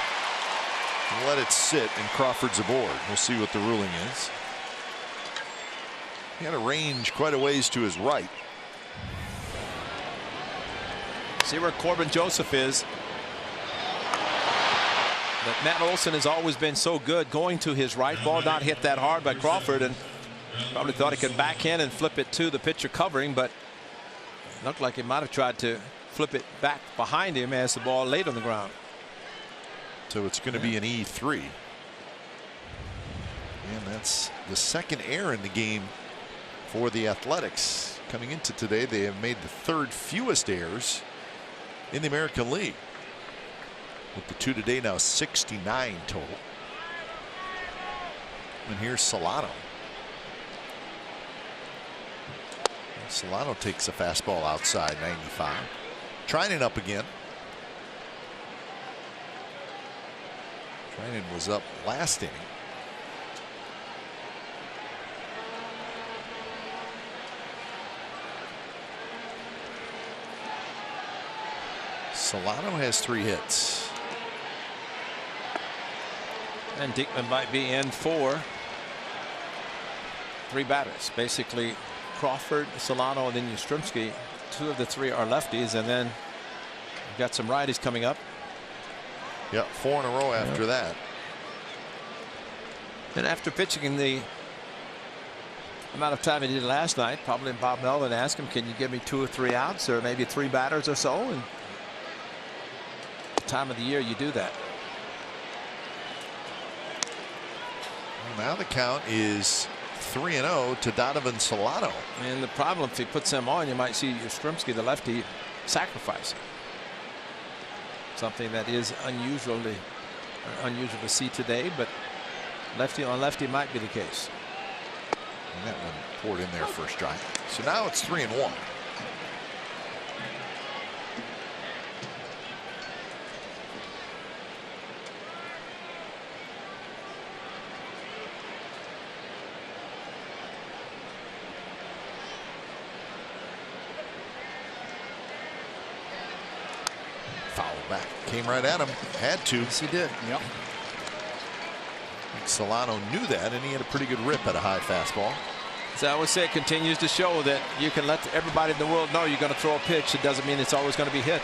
let it sit, and Crawford's aboard. We'll see what the ruling is. He had a range quite a ways to his right. See where Corbin Joseph is. But Matt Olson has always been so good going to his right. Ball not hit that hard by Crawford, and probably thought he could backhand and flip it to the pitcher covering, but it looked like he might have tried to flip it back behind him as the ball laid on the ground. So it's going to be an E3. And that's the second error in the game for the Athletics. Coming into today, they have made the 3rd fewest errors in the American League. With the 2 today, now 69 total. And here's Solano. And Solano takes a fastball outside, 95. Trying it up again. Trinan was up last inning. Solano has 3 hits. And Diekman might be in for 3 batters. Basically, Crawford, Solano, and then Yastrzemski. 2 of the 3 are lefties, and then you've got some righties coming up. Yeah, 4 in a row after that. And after pitching in the amount of time he did last night, probably Bob Melvin asked him, can you give me 2 or 3 outs, or maybe 3 batters or so? And the time of the year you do that. Now the count is 3-0 to Donovan Solano. And the problem, if he puts him on, you might see Yastrzemski, the lefty, sacrifice. Something that is unusual to see today, but lefty on lefty might be the case. And that one poured in there for a strike. So now it's 3-1. Foul back. Came right at him. Had to. Yes, he did. Yep. Solano knew that, and he had a pretty good rip at a high fastball. As I always say, it continues to show that you can let everybody in the world know you're going to throw a pitch. It doesn't mean it's always going to be hit.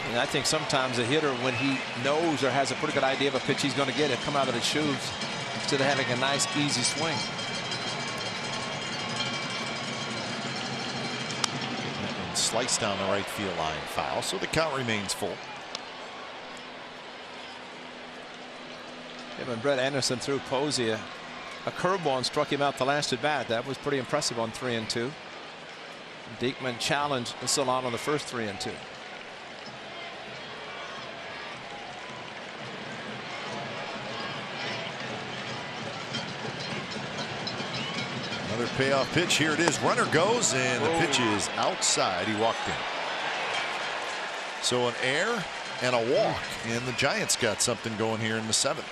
And I think sometimes a hitter, when he knows or has a pretty good idea of a pitch he's going to get, it come out of his shoes instead of having a nice, easy swing. And sliced down the right field line, foul. So the count remains full. Him and Brett Anderson threw Posey a curveball and struck him out the last at bat. That was pretty impressive on 3-2. Diekman challenged Salon on the first 3-2. Another payoff pitch. Here it is. Runner goes, and the pitch is outside. He walked in. So an error and a walk, and the Giants got something going here in the 7th.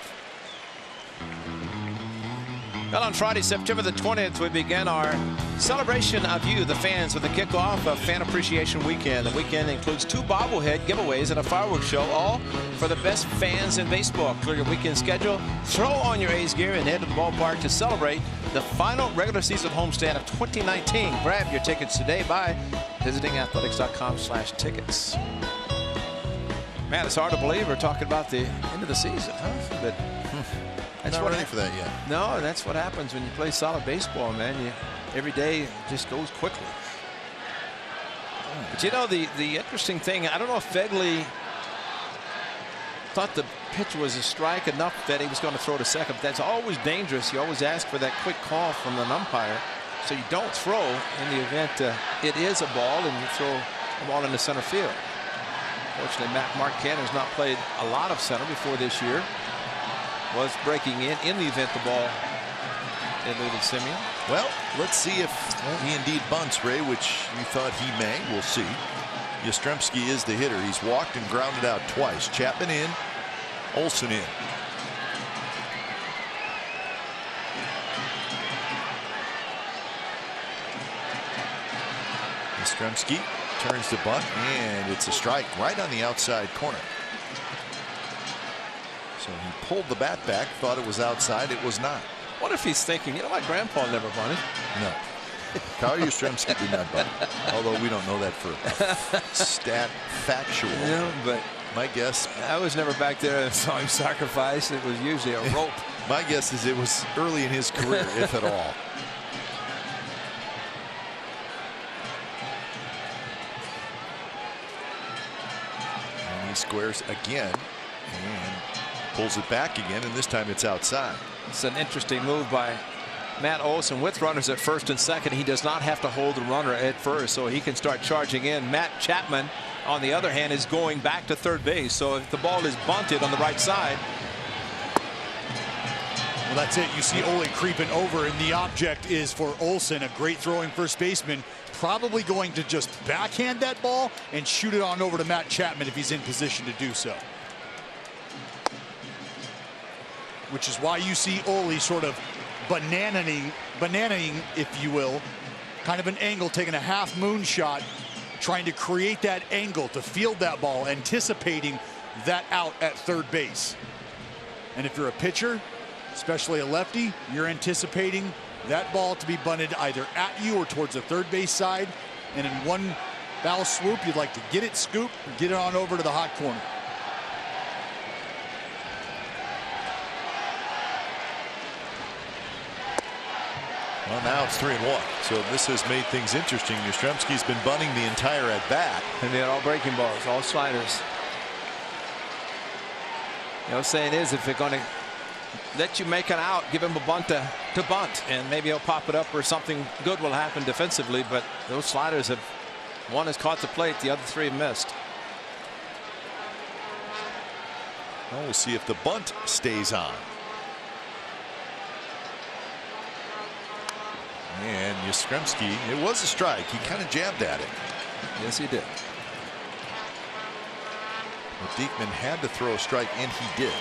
Well, on Friday, September the 20th, we began our celebration of you, the fans, with the kickoff of Fan Appreciation Weekend. The weekend includes 2 bobblehead giveaways and a fireworks show, all for the best fans in baseball. Clear your weekend schedule, throw on your A's gear, and head to the ballpark to celebrate the final regular season homestand of 2019. Grab your tickets today by visiting athletics.com/tickets. Man, it's hard to believe we're talking about the end of the season, huh? But that's Not what ready for that yet. No, that's what happens when you play solid baseball, man. Every day just goes quickly. But you know, the interesting thing, I don't know if Fegley thought the pitch was a strike enough that he was going to throw to second. But that's always dangerous. You always ask for that quick call from an umpire, so you don't throw in the event it is a ball and you throw a ball into center field. Fortunately, Mark Cannon has not played a lot of center before this year. Was breaking in the event the ball eluded Simeon. Well, let's see if he indeed bunts, Ray, which you thought he may. We'll see. Yastrzemski is the hitter. He's walked and grounded out twice. Chapman in, Olsen in. Yastrzemski turns to bunt, and it's a strike right on the outside corner. So he pulled the bat back, thought it was outside. It was not. What if he's thinking, you know, my grandpa never bunted? No. Kyle Yastrzemski did not bunt, although we don't know that for stat factual. Yeah, but my guess, I was never back there and saw him sacrifice. It was usually a rope. My guess is it was early in his career, if at all. And he squares again and pulls it back again, and this time it's outside. It's an interesting move by Matt Olson with runners at first and second. He does not have to hold the runner at first, so he can start charging in. Matt Chapman, on the other hand, is going back to third base. So if the ball is bunted on the right side. Well, that's it. You see Ole creeping over, and the object is for Olson, a great throwing first baseman, probably going to just backhand that ball and shoot it on over to Matt Chapman if he's in position to do so. Which is why you see Ole sort of bananaing, if you will, kind of an angle, taking a half moon shot, trying to create that angle to field that ball, anticipating that out at third base. And if you're a pitcher, especially a lefty, you're anticipating that ball to be bunted either at you or towards the third base side. And in one foul swoop, you'd like to get it scooped and get it on over to the hot corner. Well, now it's 3-1. So this has made things interesting. Yastrzemski's been bunting the entire at bat. And they're all breaking balls, all sliders. You know, saying is, if they're going to let you make an out, give him a bunt to bunt, and maybe he'll pop it up or something good will happen defensively. But those sliders have, one has caught the plate, the other three have missed. Well, we'll see if the bunt stays on. And Yastrzemski, it was a strike. He kind of jabbed at it. Yes, he did. But Diekman had to throw a strike, and he did.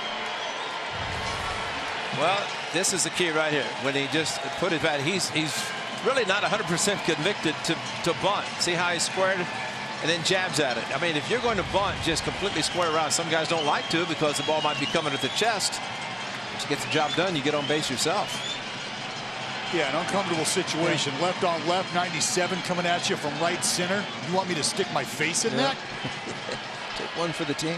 Well, this is the key right here. When he just put it back, he's really not 100% convicted to bunt. See how he squared it and then jabs at it. I mean, if you're going to bunt, just completely square around. Some guys don't like to because the ball might be coming at the chest. But you get the job done, you get on base yourself. Yeah, an uncomfortable situation. Left on left, 97 coming at you from right center. You want me to stick my face in that? Take one for the team.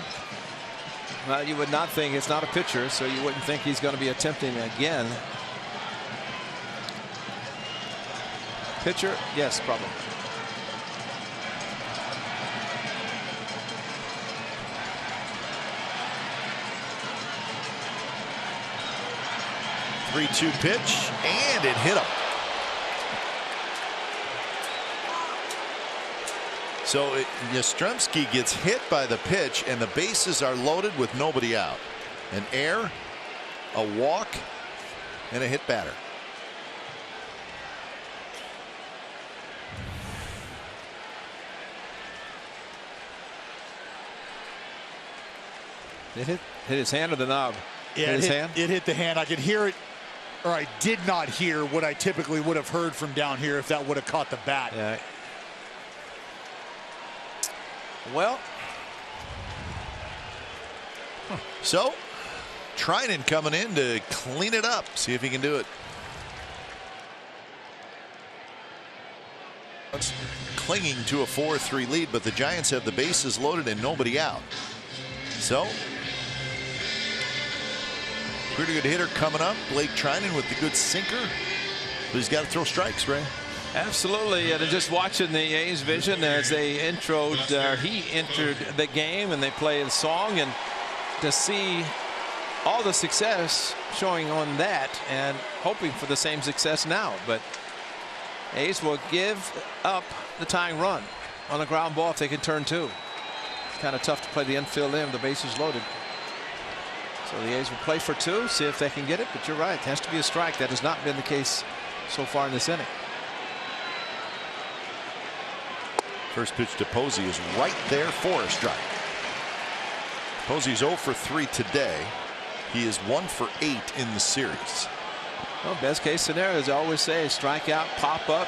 Well, you would not think, it's not a pitcher, so you wouldn't think he's going to be attempting again. Pitcher? Yes, probably. 3-2 pitch, and it hit him. So Yastrzemski gets hit by the pitch, and the bases are loaded with nobody out. An error, a walk, and a hit batter. It hit his hand or the knob? Yeah, hit his hand? It hit the hand. I could hear it, or I did not hear what I typically would have heard from down here if that would have caught the bat. Yeah. Well. So, Treinen coming in to clean it up. See if he can do it. Clinging to a 4-3 lead, but the Giants have the bases loaded and nobody out. So, pretty good hitter coming up. Blake Treinen with the good sinker. But he's got to throw strikes, Ray. Absolutely. And just watching the A's vision as they he entered the game and they play the song, and to see all the success showing on that and hoping for the same success now. But A's will give up the tying run on a ground ball if they can turn two. It's kind of tough to play the infield in, the bases loaded. So the A's will play for two, see if they can get it. But you're right, it has to be a strike. That has not been the case so far in this inning. First pitch to Posey is right there for a strike. Posey's 0 for 3 today. He is 1 for 8 in the series. Well, best case scenario, as I always say, is strike out, pop up,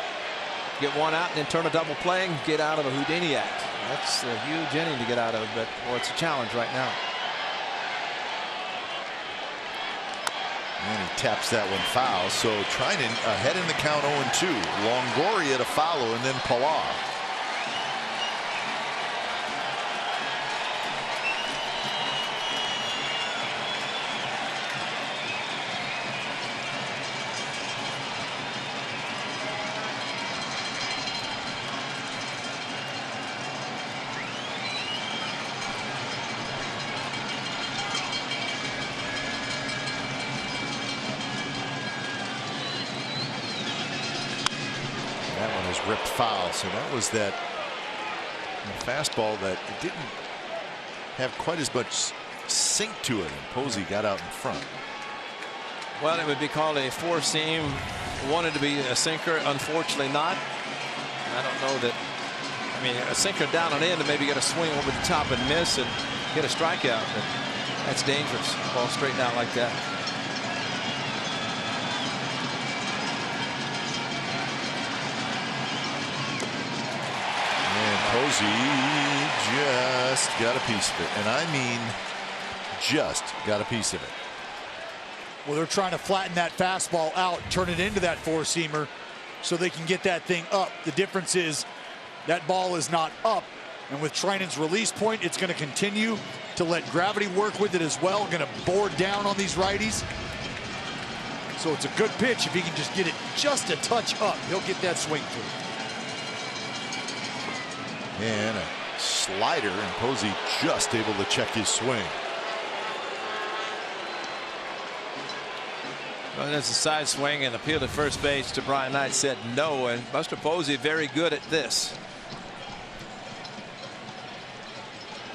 get one out, and then turn a double play and get out of a Houdini act. That's a huge inning to get out of, but well, it's a challenge right now. And he taps that one foul. So Treinen ahead in the count 0-2. Longoria to follow, and then Pilar. Ripped foul. So that was that fastball that it didn't have quite as much sink to it, and Posey got out in front. Well, it would be called a four-seam. Wanted to be a sinker, unfortunately not. I don't know that. I mean, a sinker down and in to maybe get a swing over the top and miss and get a strikeout, but that's dangerous. Ball straightened out like that. Posey just got a piece of it, and I mean just got a piece of it. Well, they're trying to flatten that fastball out, turn it into that four-seamer so they can get that thing up. The difference is that ball is not up, and with Treinen's release point, it's going to continue to let gravity work with it as well. Going to bore down on these righties. So it's a good pitch. If he can just get it just a touch up, he'll get that swing through. And a slider, and Posey just able to check his swing. Well, there's a side swing and appeal to first base to Brian Knight, said no, and Buster Posey very good at this.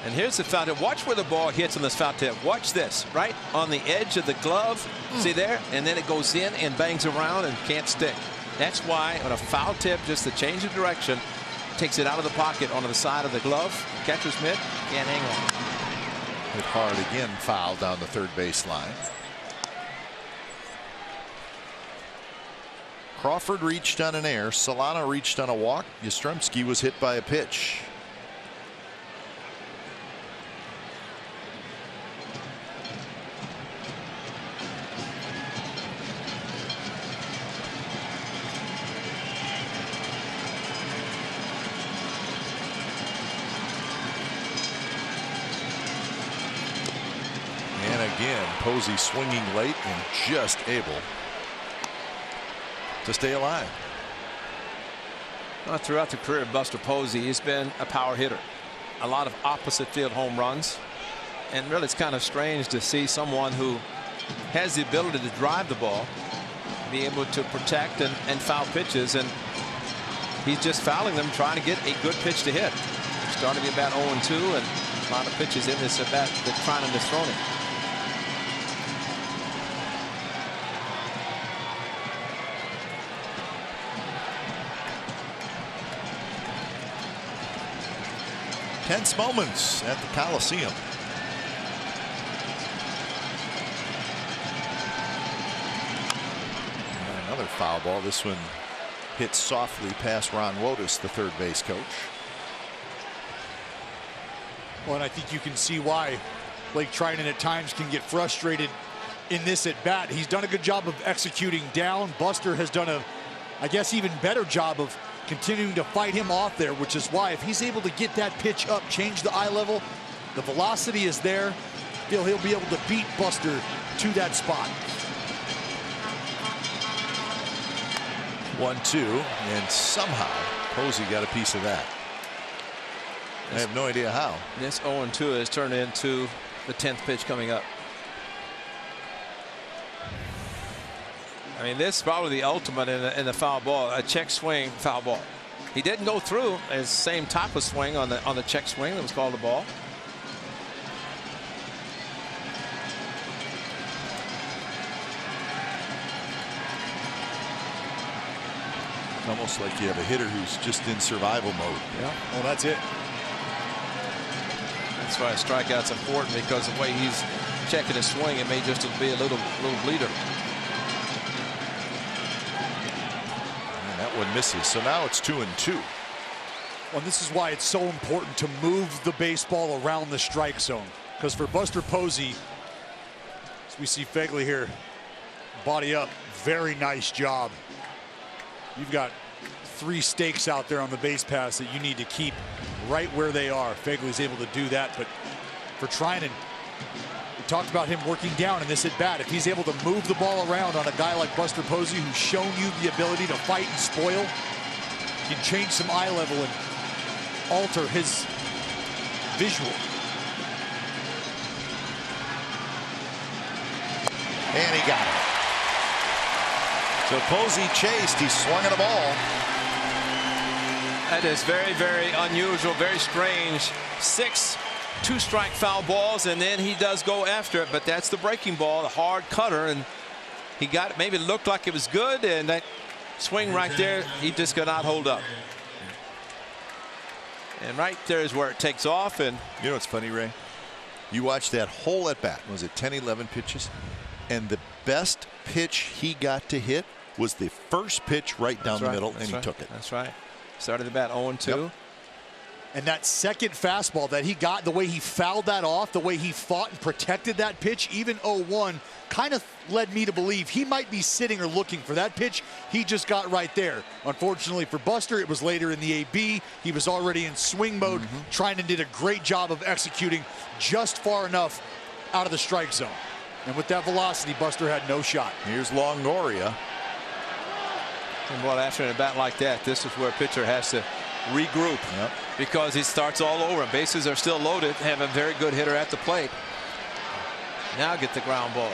And here's the foul tip. Watch where the ball hits on this foul tip. Watch this, right on the edge of the glove. See there? And then it goes in and bangs around and can't stick. That's why on a foul tip, just the change of direction, takes it out of the pocket onto the side of the glove. Catcher's mitt, can't hang on. Hit hard again, foul down the third base line. Crawford reached on an error. Solano reached on a walk. Yastrzemski was hit by a pitch. Again, Posey swinging late and just able to stay alive. Well, throughout the career of Buster Posey, he's been a power hitter. A lot of opposite field home runs. And really, it's kind of strange to see someone who has the ability to drive the ball, be able to protect and foul pitches, and he's just fouling them, trying to get a good pitch to hit. Starting to be about 0-2, and a lot of pitches in this at bat that Trinan has thrown him. Tense moments at the Coliseum. And another foul ball. This one hit softly past Ron Wotus, the third base coach. Well, and I think you can see why Blake Trinan at times can get frustrated in this at bat. He's done a good job of executing down. Buster has done a, I guess, even better job of continuing to fight him off there, which is why if he's able to get that pitch up, change the eye level, the velocity is there, he'll be able to beat Buster to that spot. 1-2, and somehow Posey got a piece of that. I have no idea how. This 0-2 has turned into the 10th pitch coming up. I mean, this is probably the ultimate in the foul ball, a check swing foul ball. He didn't go through his same type of swing on the check swing that was called a ball. It's almost like you have a hitter who's just in survival mode. Yeah. Well, that's it. That's why a strikeout's important, because the way he's checking his swing, it may just be a little bleeder. And that one misses. So now it's 2-2. Well, this is why it's so important to move the baseball around the strike zone. Because for Buster Posey, as we see Fegley here, body up, very nice job. You've got 3 stakes out there on the base pass that you need to keep right where they are. Fegley's able to do that, but for Trinan, we talked about him working down in this at bat. If he's able to move the ball around on a guy like Buster Posey, who's shown you the ability to fight and spoil, he can change some eye level and alter his visual. And he got it. So Posey chased, he swung at a ball. That is very, very unusual, very strange. 6 2-strike foul balls, and then he does go after it, but that's the breaking ball, the hard cutter, and he got it. Maybe it looked like it was good, and that swing right there, he just could not hold up. And right there is where it takes off. And you know what's funny, Ray? You watch that whole at bat. Was it 10-11 pitches? And the best pitch he got to hit was the first pitch right down the middle, and he took it. That's right. Started the bat 0-2. Yep. And that second fastball that he got, the way he fouled that off, the way he fought and protected that pitch, even 0-1, kind of led me to believe he might be sitting or looking for that pitch he just got right there. Unfortunately for Buster, it was later in the AB. He was already in swing mode. Trinan did a great job of executing just far enough out of the strike zone. And with that velocity, Buster had no shot. Here's Longoria. And what, after a bat like that, this is where a pitcher has to regroup, because he starts all over. Bases are still loaded. Have a very good hitter at the plate. Now get the ground ball.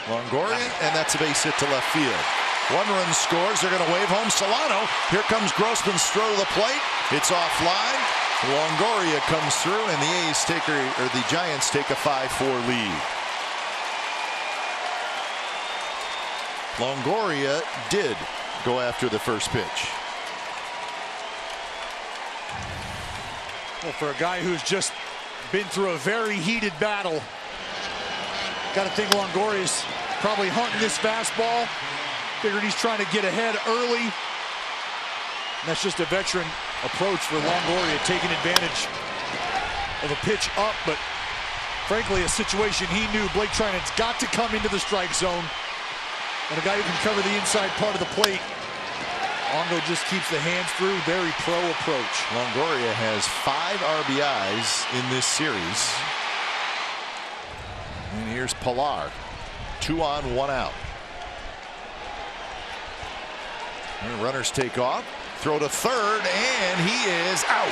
Longoria, and that's a base hit to left field. 1 run scores. They're going to wave home Solano. Here comes Grossman's throw to the plate. It's offline. Longoria comes through, and the Giants take a 5-4 lead. Longoria did go after the first pitch. Well, for a guy who's just been through a very heated battle, got to think Longoria's probably hunting this fastball. Figured he's trying to get ahead early. And that's just a veteran approach for Longoria, taking advantage of a pitch up, but frankly a situation he knew Blake Trinan's got to come into the strike zone. And a guy who can cover the inside part of the plate. Longo just keeps the hands through. Very pro approach. Longoria has 5 RBIs in this series. And here's Pilar. 2 on, 1 out. And runners take off. Throw to third, and he is out.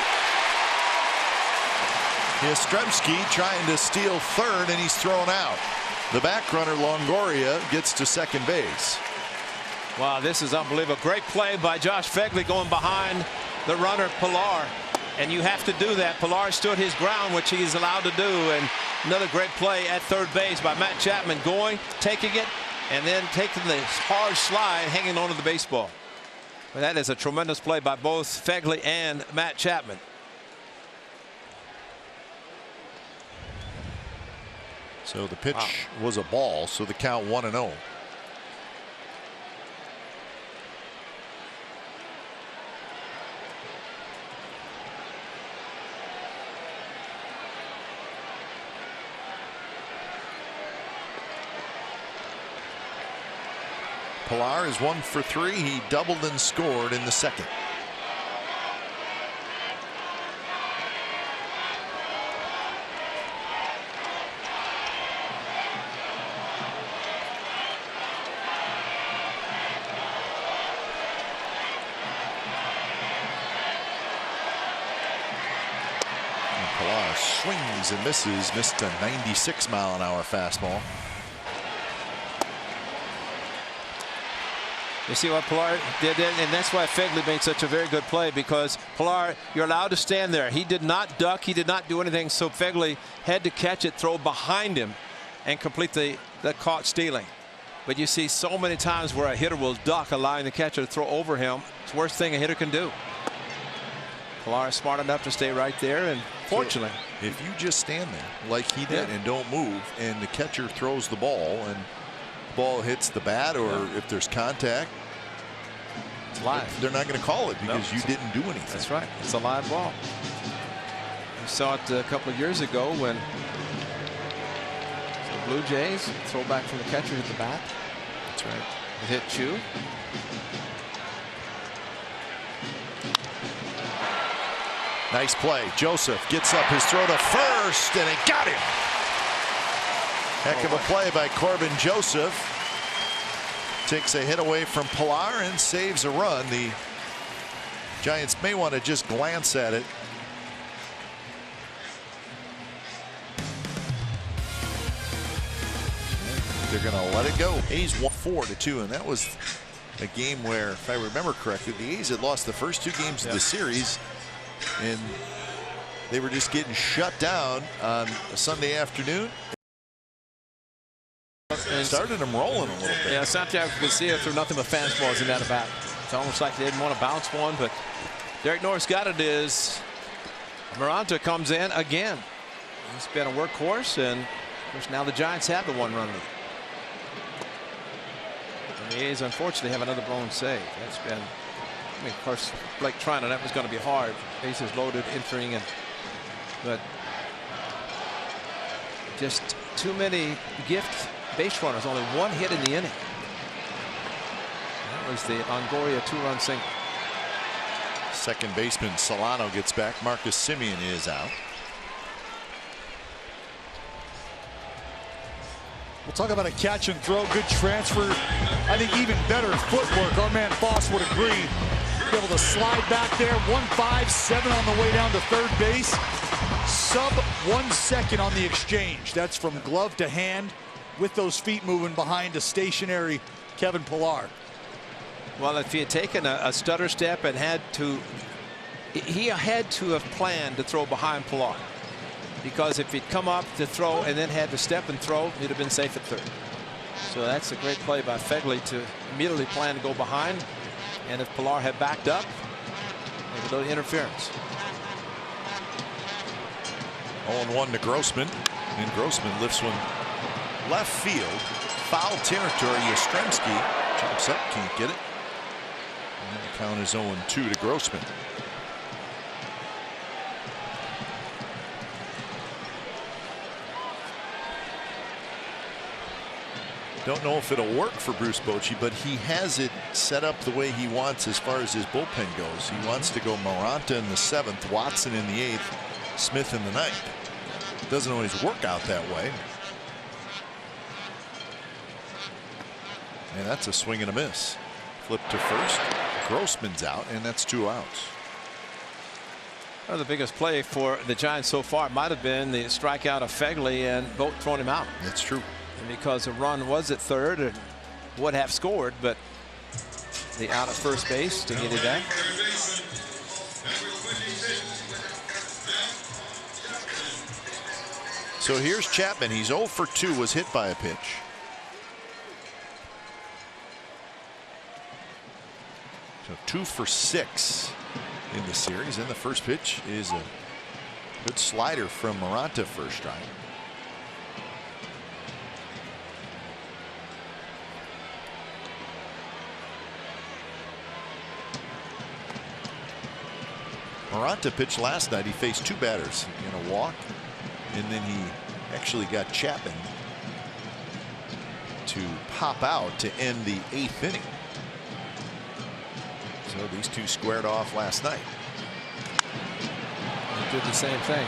Yastrzemski trying to steal third, and he's thrown out. The back runner Longoria gets to second base. Wow, this is unbelievable. Great play by Josh Phegley going behind the runner Pilar. And you have to do that. Pilar stood his ground, which he is allowed to do. And another great play at third base by Matt Chapman, going, taking it, and then taking the hard slide, hanging onto the baseball. But that is a tremendous play by both Phegley and Matt Chapman. So the pitch was a ball, so the count 1-0. Pilar is 1 for 3. He doubled and scored in the second. Pilar swings and misses. Missed a 96-mile-an-hour fastball. You see what Pilar did there? And that's why Phegley made such a very good play, because Pilar, you're allowed to stand there. He did not duck. He did not do anything. So Phegley had to catch it, throw behind him, and complete the caught stealing. But you see so many times where a hitter will duck, allowing the catcher to throw over him. It's the worst thing a hitter can do. Pilar is smart enough to stay right there, and fortunately. So if you just stand there like he did and don't move, and the catcher throws the ball, and ball hits the bat, or if there's contact, it's live. They're not going to call it because you didn't do anything. That's right. It's a live ball. We saw it a couple of years ago when the Blue Jays throw back from the catcher hit the bat. That's right. It hit Chu. Nice play. Joseph gets up his throw to first, and it got him. Heck of a play by Corbin Joseph. Takes a hit away from Pilar and saves a run. The Giants may want to just glance at it. They're going to let it go. A's won 4-2, and that was a game where, if I remember correctly, the A's had lost the first 2 games of the series, and they were just getting shut down on a Sunday afternoon. Started them rolling a little bit. Yeah, Santiago Garcia threw nothing but fastballs in that at bat. It's almost like they didn't want to bounce one, but Derek Norris got it as Maranta comes in again. He's been a workhorse, and of course now the Giants have the 1-run lead. And the A's unfortunately have another blown save. That's been, I mean, of course, Blake Trinan, that was going to be hard. Bases loaded, entering, and but just too many gift base runners. Only 1 hit in the inning. That was the Longoria 2-run single. Second baseman Solano gets back. Marcus Semien is out. We'll talk about a catch and throw. Good transfer. I think even better footwork. Our man Foss would agree. Be able to slide back there. 1-5-7 on the way down to third base. Sub 1 second on the exchange. That's from glove to hand, with those feet moving behind a stationary Kevin Pilar. Well, if he had taken a stutter step and he had to have planned to throw behind Pilar, because if he'd come up to throw and then had to step and throw, he'd have been safe at third. So that's a great play by Phegley to immediately plan to go behind, and if Pilar had backed up, maybe a little interference. 0-1 to Grossman, and Grossman lifts one left field, foul territory. Yastrzemski jumps up, can't get it. And the count is 0-2 to Grossman. Don't know if it'll work for Bruce Bochy, but he has it set up the way he wants as far as his bullpen goes. He wants to go Maranta in the 7th, Watson in the 8th, Smith in the 9th. Doesn't always work out that way. And that's a swing and a miss. Flip to first. Grossman's out, and that's 2 outs. Well, the biggest play for the Giants so far might have been the strikeout of Fegley and Vogt throwing him out. That's true. And because the run was at third and would have scored, but the out at first base to get it back. So here's Chapman. He's 0 for 2, was hit by a pitch. So 2 for 6 in the series, and the first pitch is a good slider from Maranta for a strike. Maranta pitched last night. He faced 2 batters in a walk, and then he actually got Chapman to pop out to end the 8th inning. So these two squared off last night. Did the same thing.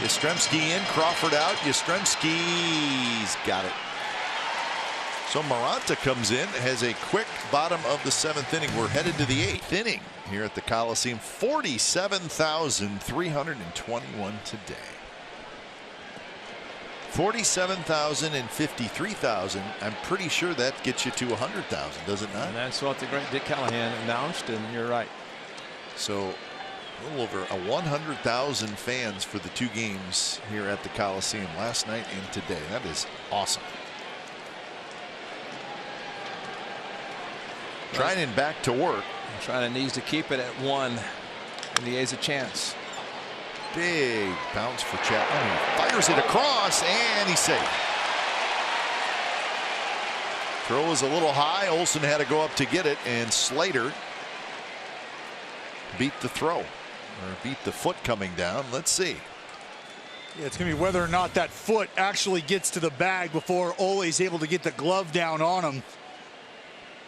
Yastrzemski in, Crawford out. Yastrzemski's got it. So Maranta comes in, has a quick bottom of the 7th inning. We're headed to the 8th inning here at the Coliseum. 47,321 today. 47,000 and 53,000. I'm pretty sure that gets you to 100,000, does it not? And that's what the great Dick Callahan announced, and you're right. So a little over 100,000 fans for the 2 games here at the Coliseum last night and today. That is awesome. Trying back to work. Trying needs to keep it at 1, and he has a chance. Big bounce for Chapman. He fires it across, and he's safe. Throw was a little high. Olson had to go up to get it, and Slater beat the throw, or beat the foot coming down. Let's see. Yeah, it's going to be whether or not that foot actually gets to the bag before Ole's able to get the glove down on him.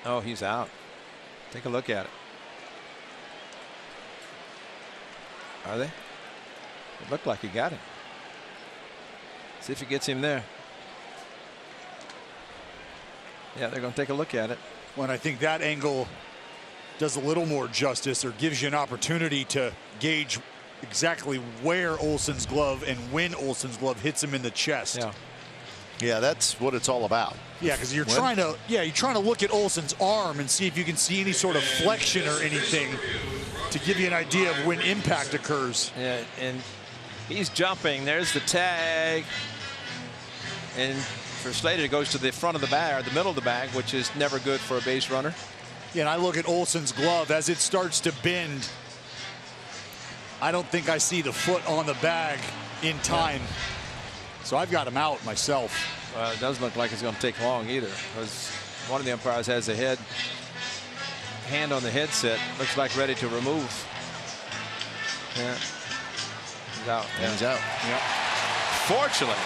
Oh, he's out. Take a look at it. Are they? It looked like he got him. See if he gets him there. Yeah, they're going to take a look at it. When I think that angle does a little more justice, or gives you an opportunity to gauge exactly where Olson's glove and when Olson's glove hits him in the chest. Yeah, that's what it's all about. Yeah, because you're trying to look at Olson's arm and see if you can see any sort of flexion or anything to give you an idea of when impact occurs. Yeah, and he's jumping. There's the tag. And for Slater, it goes to the front of the bag, or the middle of the bag, which is never good for a base runner. Yeah, and I look at Olson's glove as it starts to bend. I don't think I see the foot on the bag in time. Yeah. So I've got him out myself. Well, it doesn't look like it's going to take long either, because one of the umpires has a hand on the headset. Looks like ready to remove. Yeah. He's out. And he's out. Yep. Fortunately,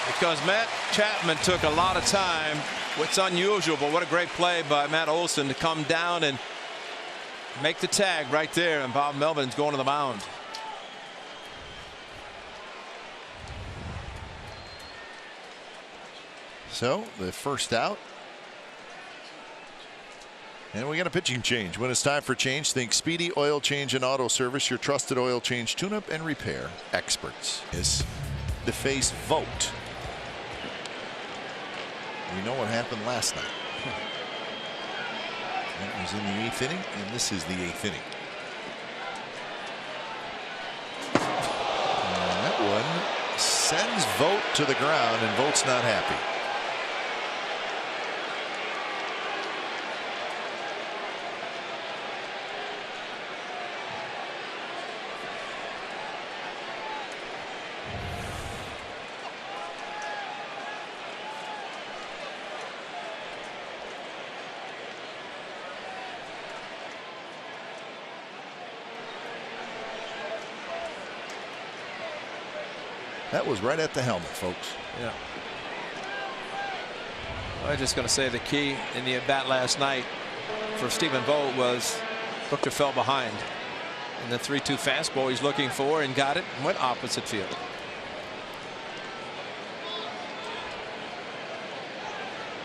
because Matt Chapman took a lot of time. What's unusual, but what a great play by Matt Olson to come down and make the tag right there, and Bob Melvin's going to the mound. So the first out. And we got a pitching change. When it's time for change, think Speedy Oil Change and Auto Service, your trusted oil change, tune-up, and repair experts. Is to face Vogt. We know what happened last night. That was in the 8th inning, and this is the 8th inning. And that one sends Vogt to the ground, and Vogt's not happy. That was right at the helmet, folks. Yeah. I was just going to say the key in the at-bat last night for Stephen Vogt was Booker fell behind. And the 3-2 fastball he's looking for, and got it, and went opposite field.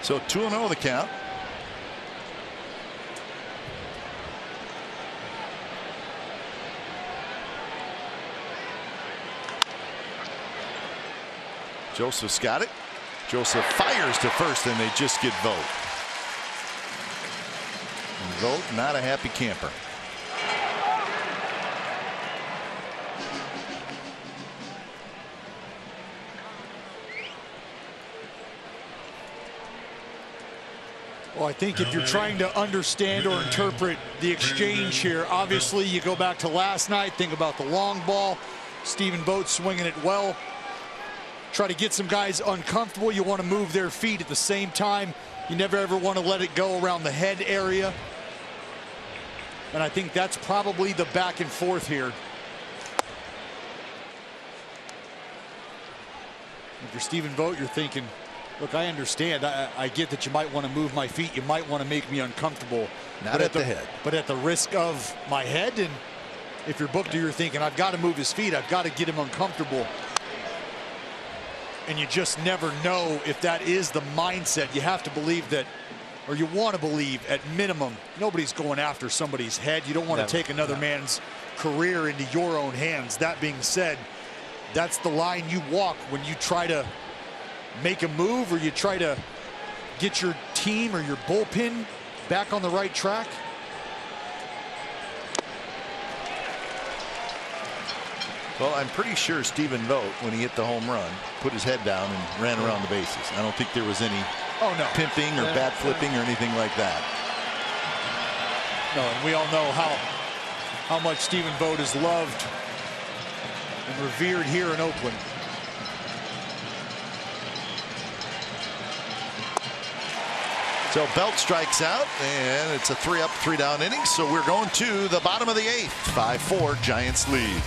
So 2-0 the count. Joseph's got it. Joseph fires to first, and they just get Vogt. And Vogt, not a happy camper. Well, I think if you're trying to understand or interpret the exchange here, obviously you go back to last night, think about the long ball. Stephen Vogt swinging it well. Try to get some guys uncomfortable. You want to move their feet at the same time. You never ever want to let it go around the head area. And I think that's probably the back and forth here. If you're Stephen Vogt, you're thinking, look, I understand. I get that you might want to move my feet. You might want to make me uncomfortable. Not at the head. But at the risk of my head. And if you're Booker, you're thinking, I've got to move his feet. I've got to get him uncomfortable. And you just never know if that is the mindset. You have to believe that, or you want to believe at minimum, nobody's going after somebody's head. You don't want to take another man's career into your own hands. That being said, that's the line you walk when you try to make a move or you try to get your team or your bullpen back on the right track. Well, I'm pretty sure Stephen Vogt, when he hit the home run, put his head down and ran around the bases. I don't think there was any pimping or bat flipping or anything like that. No, and we all know how much Stephen Vogt is loved and revered here in Oakland. So Belt strikes out, and it's a 3-up, 3-down inning. So we're going to the bottom of the 8th. 5-4, Giants lead.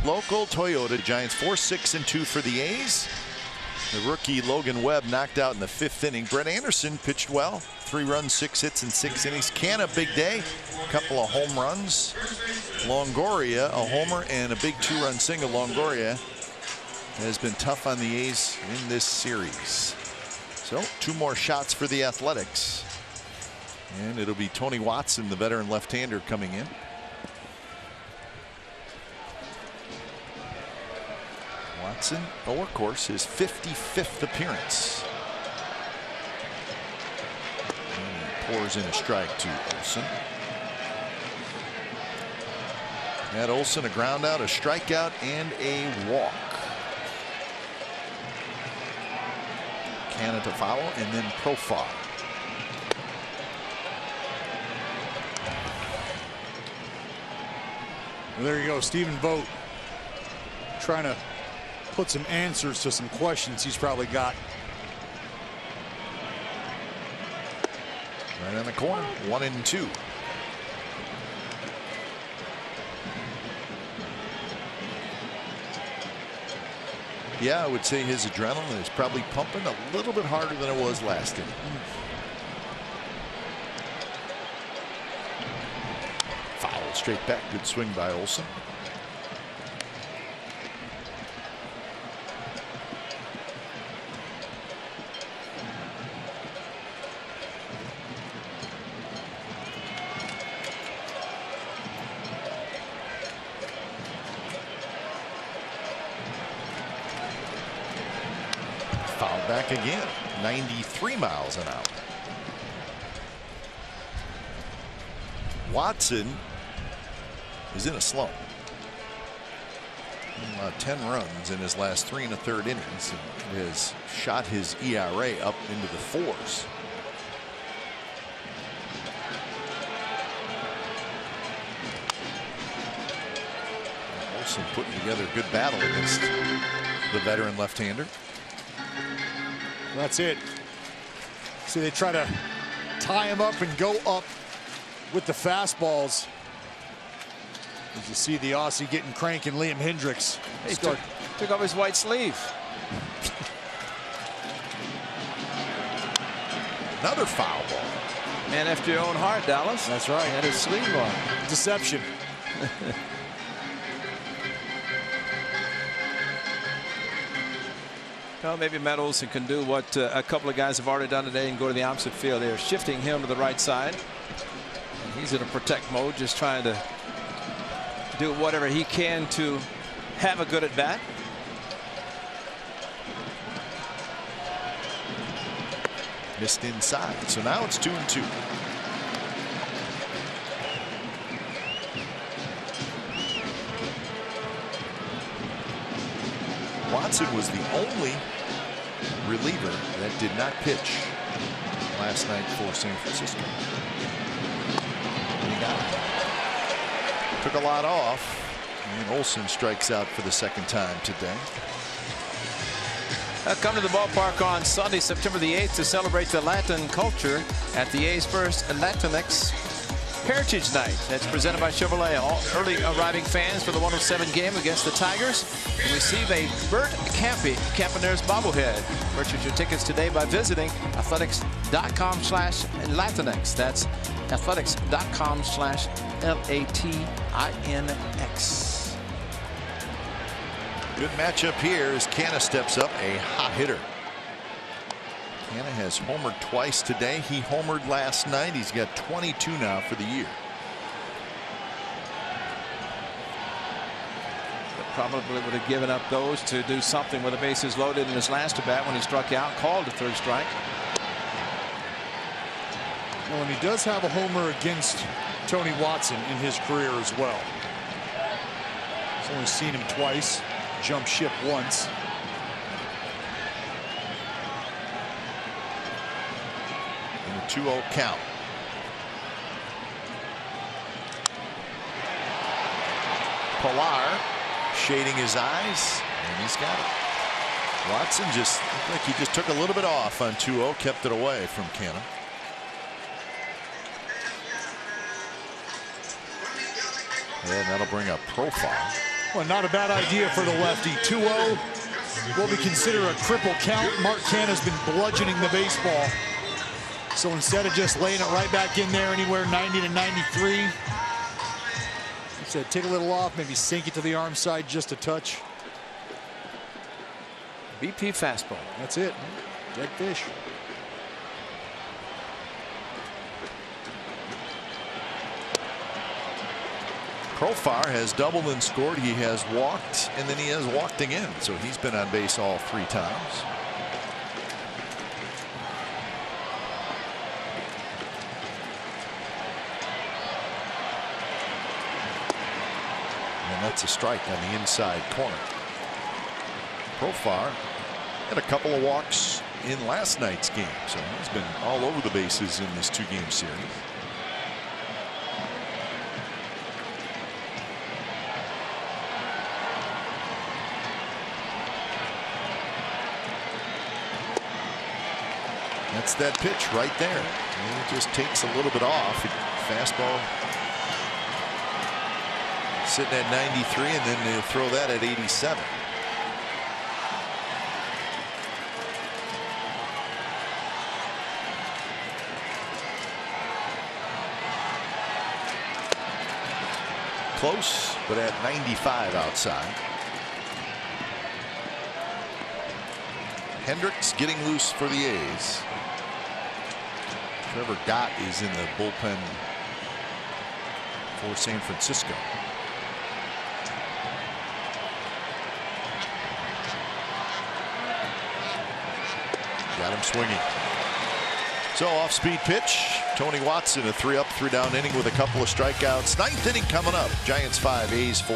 Local Toyota, Giants 4-6-2 for the A's. The rookie Logan Webb knocked out in the 5th inning. Brett Anderson pitched well. 3 runs, 6 hits in 6 innings. Canna, big day. A couple of home runs. Longoria, a homer and a big 2-run single. Longoria has been tough on the A's in this series. So 2 more shots for the Athletics. And it'll be Tony Watson, the veteran left-hander, coming in. Watson, of course, his 55th appearance. And he pours in a strike to Olsen. At Olsen, a ground out, a strikeout, and a walk. Canna to follow, and then Profile. Well, there you go, Stephen Vogt trying to put some answers to some questions he's probably got. Right on the corner, 1-2. Yeah, I would say his adrenaline is probably pumping a little bit harder than it was last inning. Foul straight back. Good swing by Olsen. Back again, 93 miles an hour. Watson is in a slump. 10 runs in his last 3 1/3 innings, and has shot his ERA up into the 4s. Olsen putting together a good battle against the veteran left-hander. That's it. See, they try to tie him up and go up with the fastballs. As you see the Aussie getting cranking Liam Hendricks. He took off his white sleeve. Another foul ball. Man after your own heart, Dallas. That's right. He had his sleeve on. Deception. Well, maybe Matt Olson can do what a couple of guys have already done today and go to the opposite field. They're shifting him to the right side. And he's in a protect mode, just trying to do whatever he can to have a good at bat. Missed inside. So now it's 2-2. Watson was the only reliever that did not pitch last night for San Francisco. And he got it. Took a lot off. And Olsen strikes out for the second time today. Come to the ballpark on Sunday, September the 8th to celebrate the Latin culture at the A's first Latinx Heritage Night. That's presented by Chevrolet. All early arriving fans for the 107 game against the Tigers will receive a Bert Campy Campaneris bobblehead. Purchase your tickets today by visiting athletics.com/Latinx. That's athletics.com/LATINX. Good matchup here as Canna steps up, a hot hitter. Canna has homered twice today. He homered last night. He's got 22 now for the year. But probably would have given up those to do something with the bases loaded in his last at bat when he struck out, called a third strike. Well, and he does have a homer against Tony Watson in his career as well. He's only seen him twice. Jump ship once. And a 2-0 count. Pilar shading his eyes, and he's got it. Watson just looked like he just took a little bit off on 2-0, kept it away from Canna. And that'll bring up Profile. Well, not a bad idea for the lefty. 2-0, what we consider a triple count. Mark Canna's been bludgeoning the baseball. So instead of just laying it right back in there anywhere 90 to 93, he said take a little off, maybe sink it to the arm side just a touch. BP fastball. That's it. Dead fish. Profar has doubled and scored. He has walked, and then he has walked again. So he's been on base all 3 times. And that's a strike on the inside corner. Profar had a couple of walks in last night's game, so he's been all over the bases in this 2-game series. That's that pitch right there. And it just takes a little bit off. Fastball sitting at 93, and then they'll throw that at 87. Close, but at 95 outside. Hendricks getting loose for the A's. Trevor Gott is in the bullpen for San Francisco. Got him swinging. So off-speed pitch. Tony Watson, a 3-up, 3-down inning with a couple of strikeouts. 9th inning coming up. Giants 5, A's 4.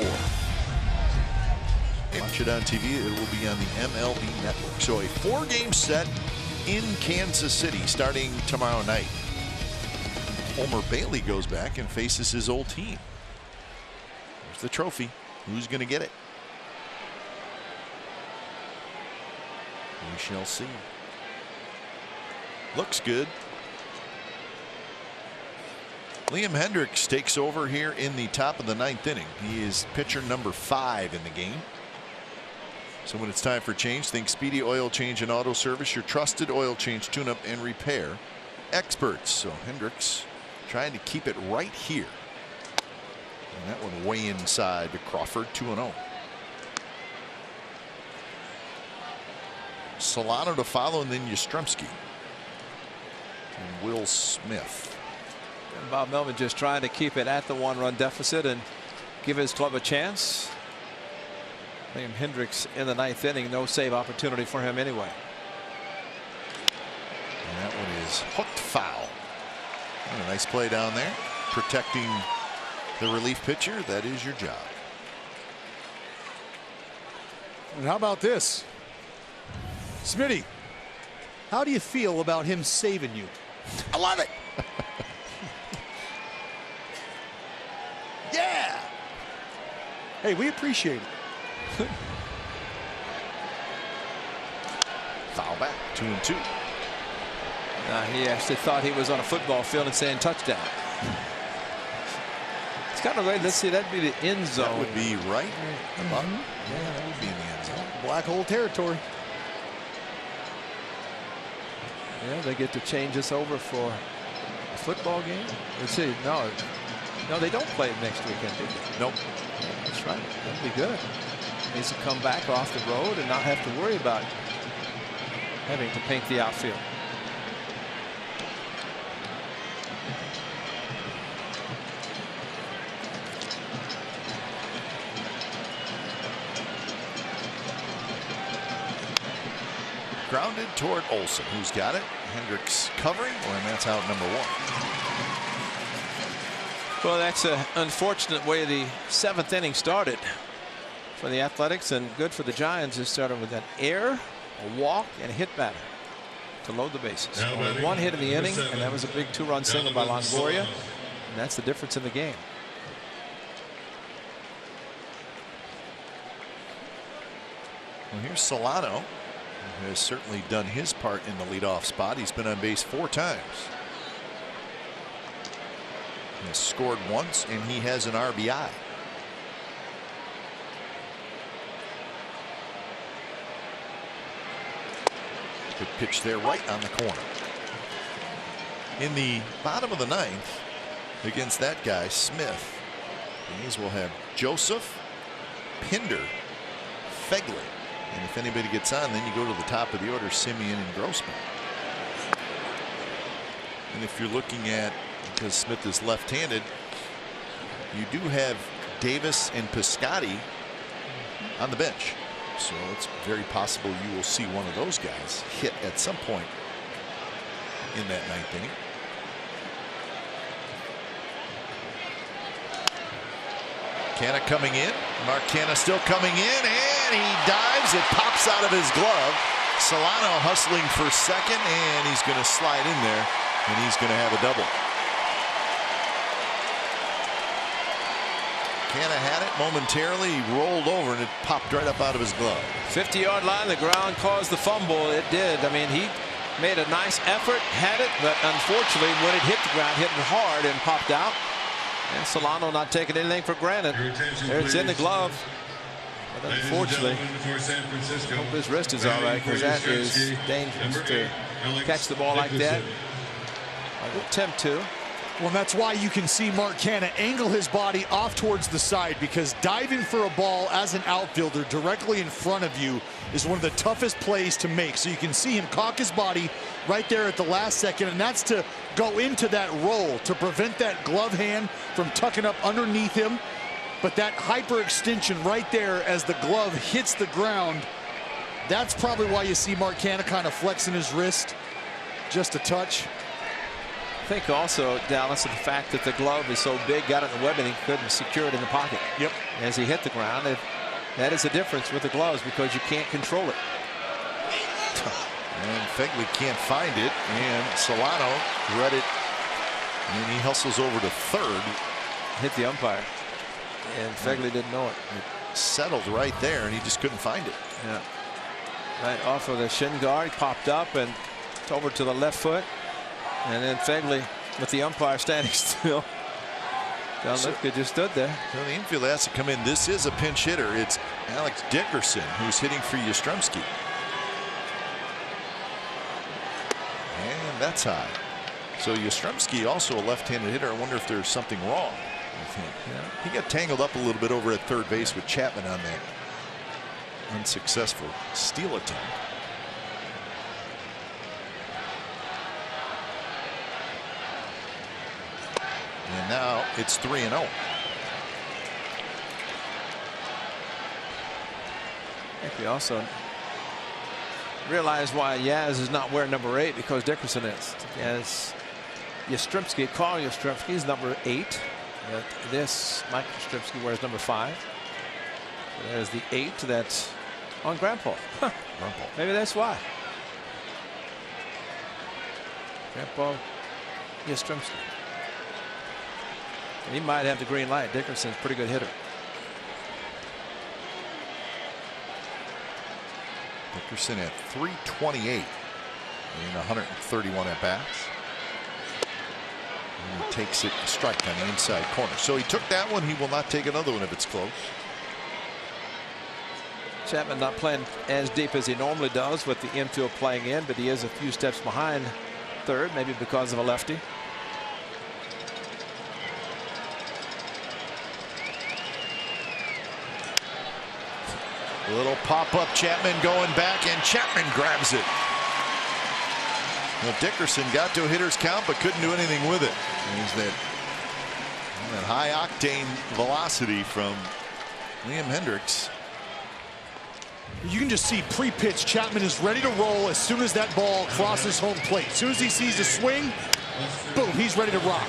Watch it on TV. It will be on the MLB Network. So a 4-game set in Kansas City starting tomorrow night. Homer Bailey goes back and faces his old team. There's the trophy. Who's going to get it? We shall see. Looks good. Liam Hendricks takes over here in the top of the 9th inning. He is pitcher number 5 in the game. So when it's time for change, think Speedy Oil Change and Auto Service, your trusted oil change, tune-up, and repair experts. So Hendricks trying to keep it right here. And that one way inside to Crawford, 2-0. Solano to follow, and then Yastrzemski. And Will Smith. And Bob Melvin just trying to keep it at the 1-run deficit and give his club a chance. Liam Hendricks in the 9th inning. No save opportunity for him anyway. And that one is hooked foul. And a nice play down there, protecting the relief pitcher. That is your job. And how about this? Smitty, how do you feel about him saving you? I love it. Yeah. Hey, we appreciate it. Foul back, 2-2. He actually thought he was on a football field and saying touchdown. It's kind of right. Let's see, that'd be the end zone. That would be right. Yeah, that would be in the end zone. Black hole territory. Yeah, they get to change this over for a football game. Let's see. No, they don't play it next weekend, do they? Nope. That's right. That'd be good. Needs to come back off the road and not have to worry about having to paint the outfield. Grounded toward Olsen, who's got it. Hendricks covering, and that's out number 1. Well, that's an unfortunate way the 7th inning started for the Athletics, and good for the Giants. It started with an error, a walk, and a hit batter to load the bases. Only 1 hit in the inning, and that was a big 2-run single by Longoria, and that's the difference in the game. Well, here's Solano, who has certainly done his part in the leadoff spot. He's been on base 4 times. He has scored once, and he has an RBI. Good pitch there, right on the corner. In the bottom of the 9th, against that guy, Smith, the A's will have Joseph, Pinder, Fegley. And if anybody gets on, then you go to the top of the order, Simeon and Grossman. And if you're looking at, because Smith is left-handed, you do have Davis and Piscotty on the bench. So it's very possible you will see one of those guys hit at some point in that 9th inning. Canna coming in. Mark Canna still coming in, and he dives. It pops out of his glove. Solano hustling for second, and he's going to slide in there, and he's going to have a double. Canna had it momentarily. He rolled over, and it popped right up out of his glove. 50-yard line, the ground caused the fumble. It did. I mean, he made a nice effort, had it, but unfortunately, when it hit the ground, hit it hard and popped out. And Solano not taking anything for granted. There it's in the glove. But unfortunately, I hope his wrist is all right, because that is dangerous to catch the ball like that. I'll attempt to. Well, that's why you can see Mark Canna angle his body off towards the side, because diving for a ball as an outfielder directly in front of you is one of the toughest plays to make. So you can see him cock his body right there at the last second, and that's to go into that roll to prevent that glove hand from tucking up underneath him. But that hyperextension right there as the glove hits the ground, that's probably why you see Mark Canna kind of flexing his wrist just a touch. I think also, Dallas, the fact that the glove is so big, got it in the web, and he couldn't secure it in the pocket. Yep. As he hit the ground, that is the difference with the gloves, because you can't control it. And Fegley can't find it, and Solano read it, and he hustles over to third. Hit the umpire, and Fegley didn't know it. It settled right there, and he just couldn't find it. Yeah. Right off of the shin guard, popped up and over to the left foot. And then Fegley, with the umpire standing still. John Lithgow just stood there. So the infield has to come in. This is a pinch hitter. It's Alex Dickerson who's hitting for Yastrzemski. And that's high. So Yastrzemski, also a left-handed hitter. I wonder if there's something wrong with him. Yeah. He got tangled up a little bit over at third base with Chapman on that unsuccessful steal attempt. And now it's 3-0. think we also realize why Yaz is not wearing number 8, because Dickerson is. As Yastrzemski, Carl Yastrzemski is number 8. But this Mike Yastrzemski wears number 5. So there's the 8 that's on Grandpa. Huh. Maybe that's why. Grandpa Yastrzemski. He might have the green light. Dickerson's a pretty good hitter. Dickerson at 328 in 131 at bats. And he takes it a strike on the inside corner. So he took that one. He will not take another one if it's close. Chapman not playing as deep as he normally does with the infield playing in, but he is a few steps behind third, maybe because of a lefty. A little pop-up, Chapman going back, and Chapman grabs it. Well, Dickerson got to a hitter's count but couldn't do anything with it. There's that high-octane velocity from Liam Hendricks. You can just see pre-pitch Chapman is ready to roll as soon as that ball crosses home plate. As soon as he sees the swing, boom, he's ready to rock.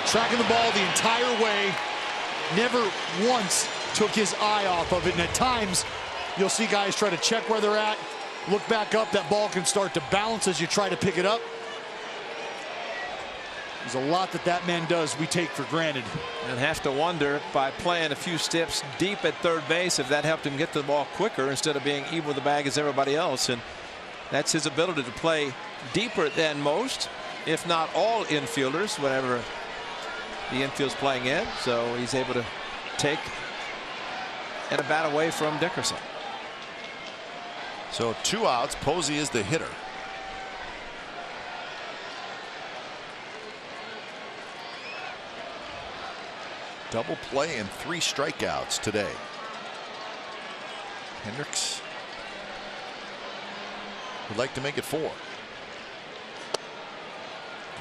Tracking the ball the entire way, never once took his eye off of it. And at times you'll see guys try to check where they're at, look back up. That ball can start to bounce as you try to pick it up. There's a lot that man does we take for granted. And have to wonder, by playing a few steps deep at third base, if that helped him get to the ball quicker instead of being even with the bag as everybody else. And that's his ability to play deeper than most, if not all infielders, whenever the infield's playing in. So he's able to take and a bat away from Dickerson. So 2 outs. Posey is the hitter. Double play and 3 strikeouts today. Hendricks would like to make it 4.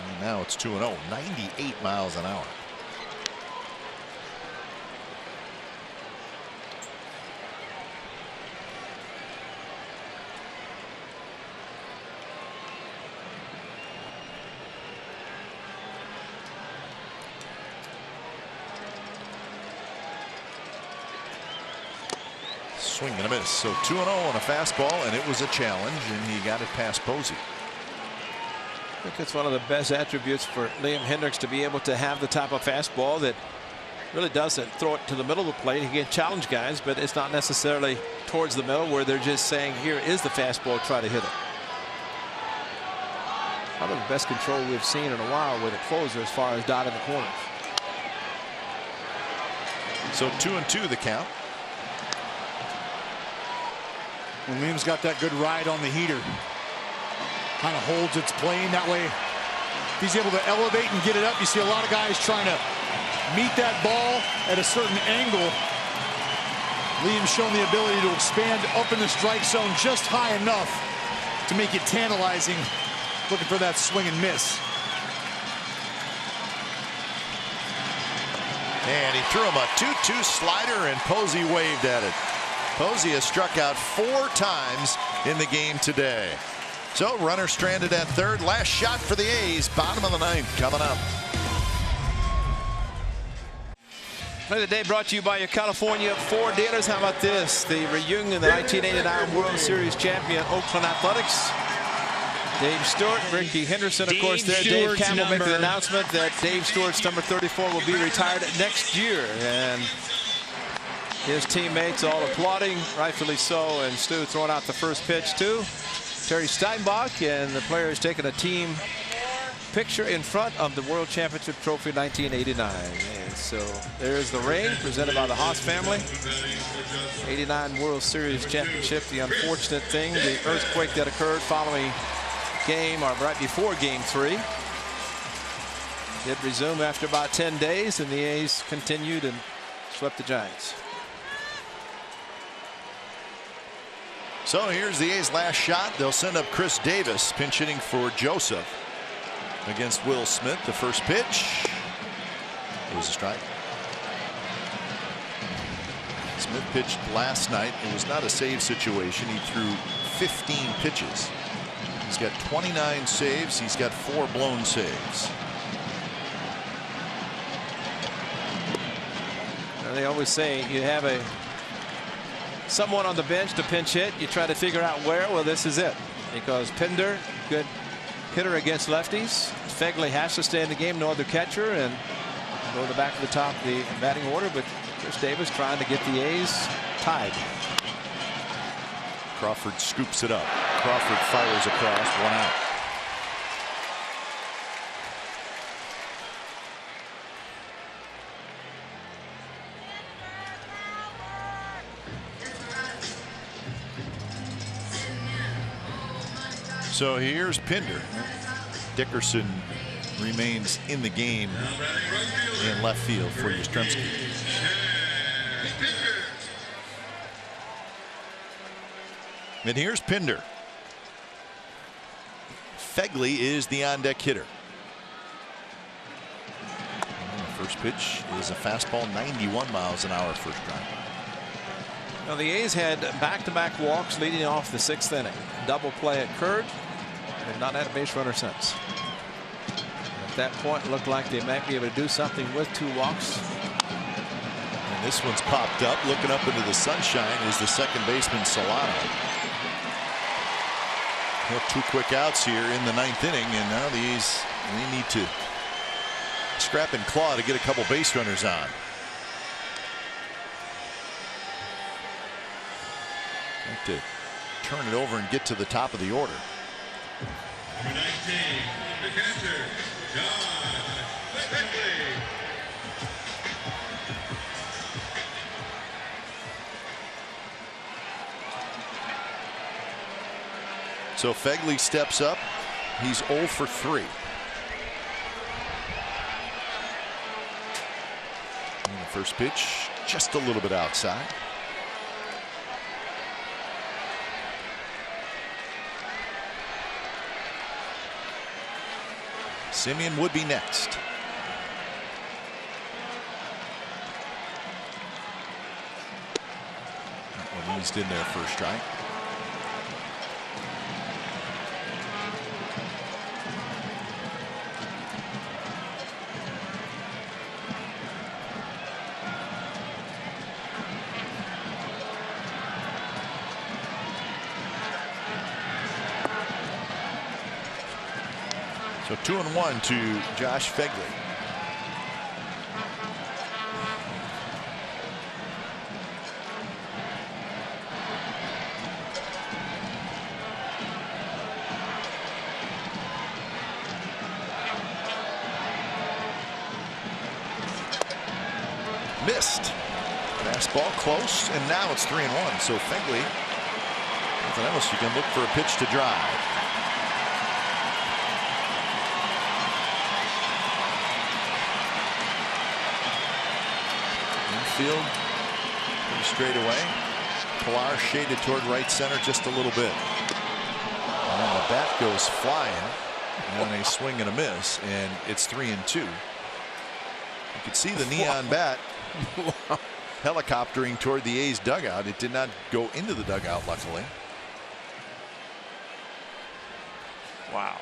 And now it's 2-0. 98 miles an hour. Swing and a miss. So 2-0 on a fastball, and it was a challenge, and he got it past Posey. I think it's one of the best attributes for Liam Hendricks, to be able to have the type of fastball that really doesn't throw it to the middle of the plate. He can challenge guys, but it's not necessarily towards the middle where they're just saying, here is the fastball, try to hit it. Probably the best control we've seen in a while with a closer as far as dotting the corners. So 2-2 the count. When Liam's got that good ride on the heater, kind of holds its plane that way. If he's able to elevate and get it up, you see a lot of guys trying to meet that ball at a certain angle. Liam's shown the ability to expand up in the strike zone just high enough to make it tantalizing, looking for that swing and miss. And he threw him a 2-2 slider, and Posey waved at it. Posey has struck out 4 times in the game today. So runner stranded at third. Last shot for the A's. Bottom of the 9th coming up. Play of the day brought to you by your California Ford dealers. How about this? The reunion of the 1989 World Series champion Oakland Athletics. Dave Stewart, Ricky Henderson, of course, there. Dave Campbell making the announcement that Dave Stewart's number 34 will be retired next year. And his teammates all applauding, rightfully so, and Stu throwing out the first pitch too. Terry Steinbach and the players taking a team picture in front of the World Championship Trophy 1989. And so there's the ring presented by the Haas family. 89 World Series Championship. The unfortunate thing, the earthquake that occurred following game, or right before Game 3, did resume after about 10 days, and the A's continued and swept the Giants. So here's the A's last shot. They'll send up Chris Davis, pinch hitting for Joseph against Will Smith. The first pitch, it was a strike. Smith pitched last night. It was not a save situation. He threw 15 pitches. He's got 29 saves. He's got 4 blown saves. They always say you have someone on the bench to pinch hit. You try to figure out where. Well, this is it, because Pinder, good hitter against lefties. Fegley has to stay in the game, no other catcher, and go to the back of the top of the batting order. But Chris Davis trying to get the A's tied. Crawford scoops it up. Crawford fires across, 1 out. So here's Pinder. Dickerson remains in the game in left field for Yastrzemski. And here's Pinder. Fegley is the on-deck hitter. And the first pitch is a fastball, 91 miles an hour first drive. Now the A's had back-to-back walks leading off the 6th inning. Double play occurred. They've not had a base runner since. At that point, it looked like they might be able to do something with 2 walks. And this one's popped up. Looking up into the sunshine is the second baseman, Solano. 2 quick outs here in the 9th inning, and now the A's, they need to scrap and claw to get a couple base runners on. Have to turn it over and get to the top of the order. Number 19, the catcher, Josh Fegley. So Fegley steps up. He's 0 for 3. And the first pitch just a little bit outside. Simeon would be next. That one eased in there for a strike. So 2-1 to Josh Fegley. Missed. Fastball close, and now it's 3-1. So Fegley, nothing else, you can look for a pitch to drive. Field pretty straight away. Pilar shaded toward right center just a little bit. And then the bat goes flying. And then a swing and a miss. And it's 3-2. You could see the neon bat helicoptering toward the A's dugout. It did not go into the dugout, luckily. Wow.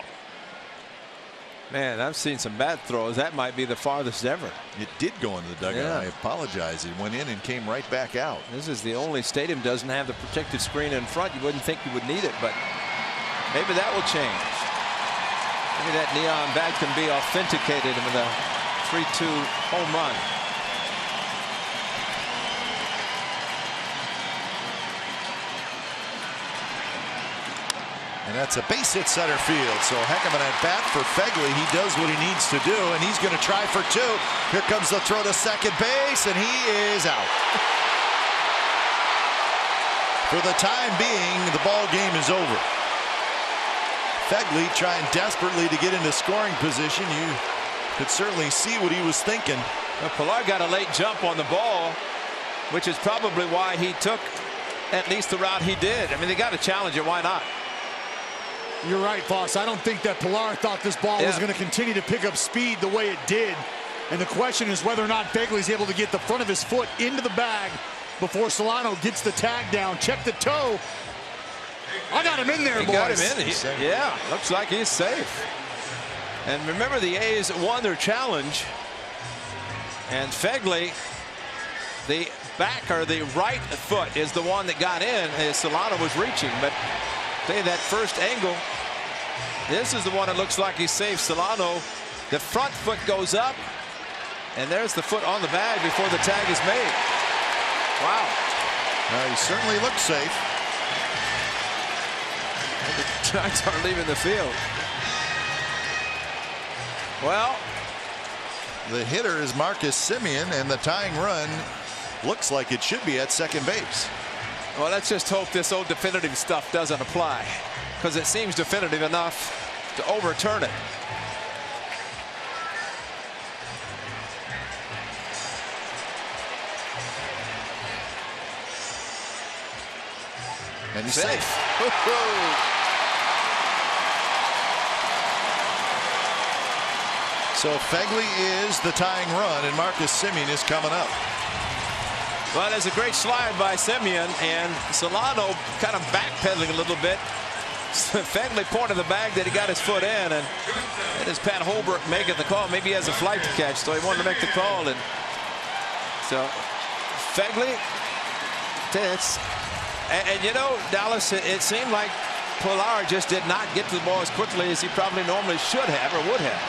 Man, I've seen some bat throws. That might be the farthest ever. It did go into the dugout. Yeah. I apologize. It went in and came right back out. This is the only stadium doesn't have the protective screen in front. You wouldn't think you would need it, but maybe that will change. Maybe that neon bat can be authenticated with a 3-2 home run. And that's a base hit center field. So heck of an at bat for Fegley. He does what he needs to do, and he's going to try for 2. Here comes the throw to second base, and he is out. For the time being, the ball game is over. Fegley trying desperately to get into scoring position. You could certainly see what he was thinking. Well, Pilar got a late jump on the ball, which is probably why he took at least the route he did. I mean, they got to challenge it. Why not? You're right, Foss. I don't think that Pilar thought this ball was going to continue to pick up speed the way it did. And the question is whether or not Fegley's able to get the front of his foot into the bag before Solano gets the tag down. Check the toe. I got him in there, He boys. got him in. Yeah, looks like he's safe. And remember, the A's won their challenge. And Fegley, the back or the right foot is the one that got in as Solano was reaching. But that first angle, this is the one that looks like he's safe. Solano, the front foot goes up, and there's the foot on the bag before the tag is made. Wow. He certainly looks safe. The Giants are leaving the field. Well, the hitter is Marcus Semien, and the tying run looks like it should be at second base. Well, let's just hope this old definitive stuff doesn't apply, because it seems definitive enough to overturn it. And he's safe. So Fegley is the tying run, and Marcus Semien is coming up. Well, there's a great slide by Semien, and Solano kind of backpedaling a little bit. Fegley pointed the bag that he got his foot in, and it is Pat Holbrook making the call. Maybe he has a flight to catch, so he wanted to make the call. And so Fegley, and you know, Dallas, it seemed like Pilar just did not get to the ball as quickly as he probably normally should have or would have.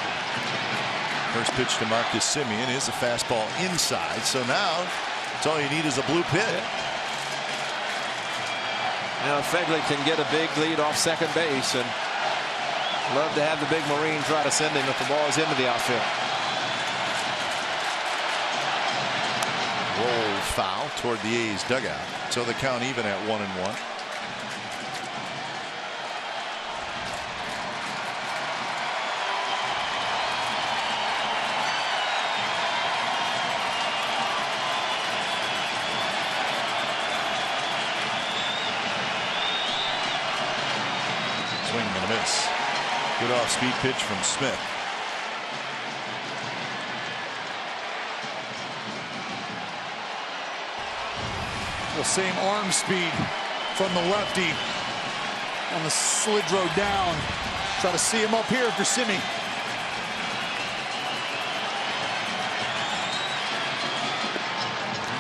First pitch to Marcus Semien is a fastball inside. So now it's all you need is a blue pit. Now Fegley can get a big lead off second base, and love to have the big Marine try to send him if the ball is into the outfield. Roll foul toward the A's dugout. So the count even at 1-1. Swing and a miss. Good off-speed pitch from Smith. The same arm speed from the lefty on the slid row down. Try to see him up here for Simi.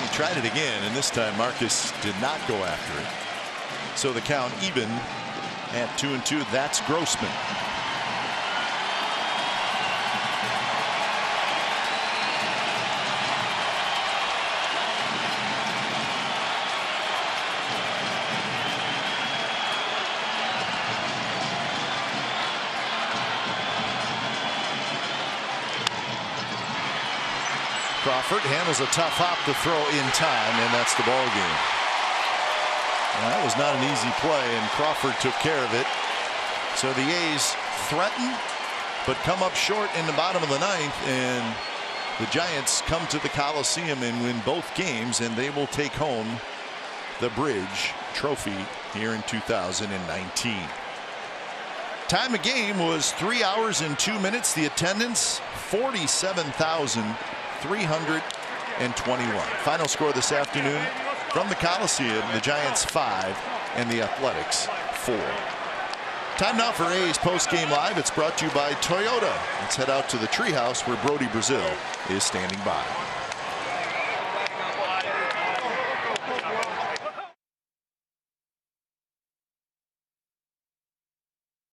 He tried it again, and this time Marcus did not go after it. So the count even at 2-2. That's Grossman. Crawford handles a tough hop to throw in time, and that's the ball game. Well, that was not an easy play, and Crawford took care of it. So the A's threaten, but come up short in the bottom of the ninth, and the Giants come to the Coliseum and win both games, and they will take home the Bridge Trophy here in 2019. Time of game was 3 hours and 2 minutes. The attendance 47,321. Final score this afternoon from the Coliseum: the Giants 5 and the Athletics 4. Time now for A's Post-Game Live. It's brought to you by Toyota. Let's head out to the treehouse where Brody Brazil is standing by.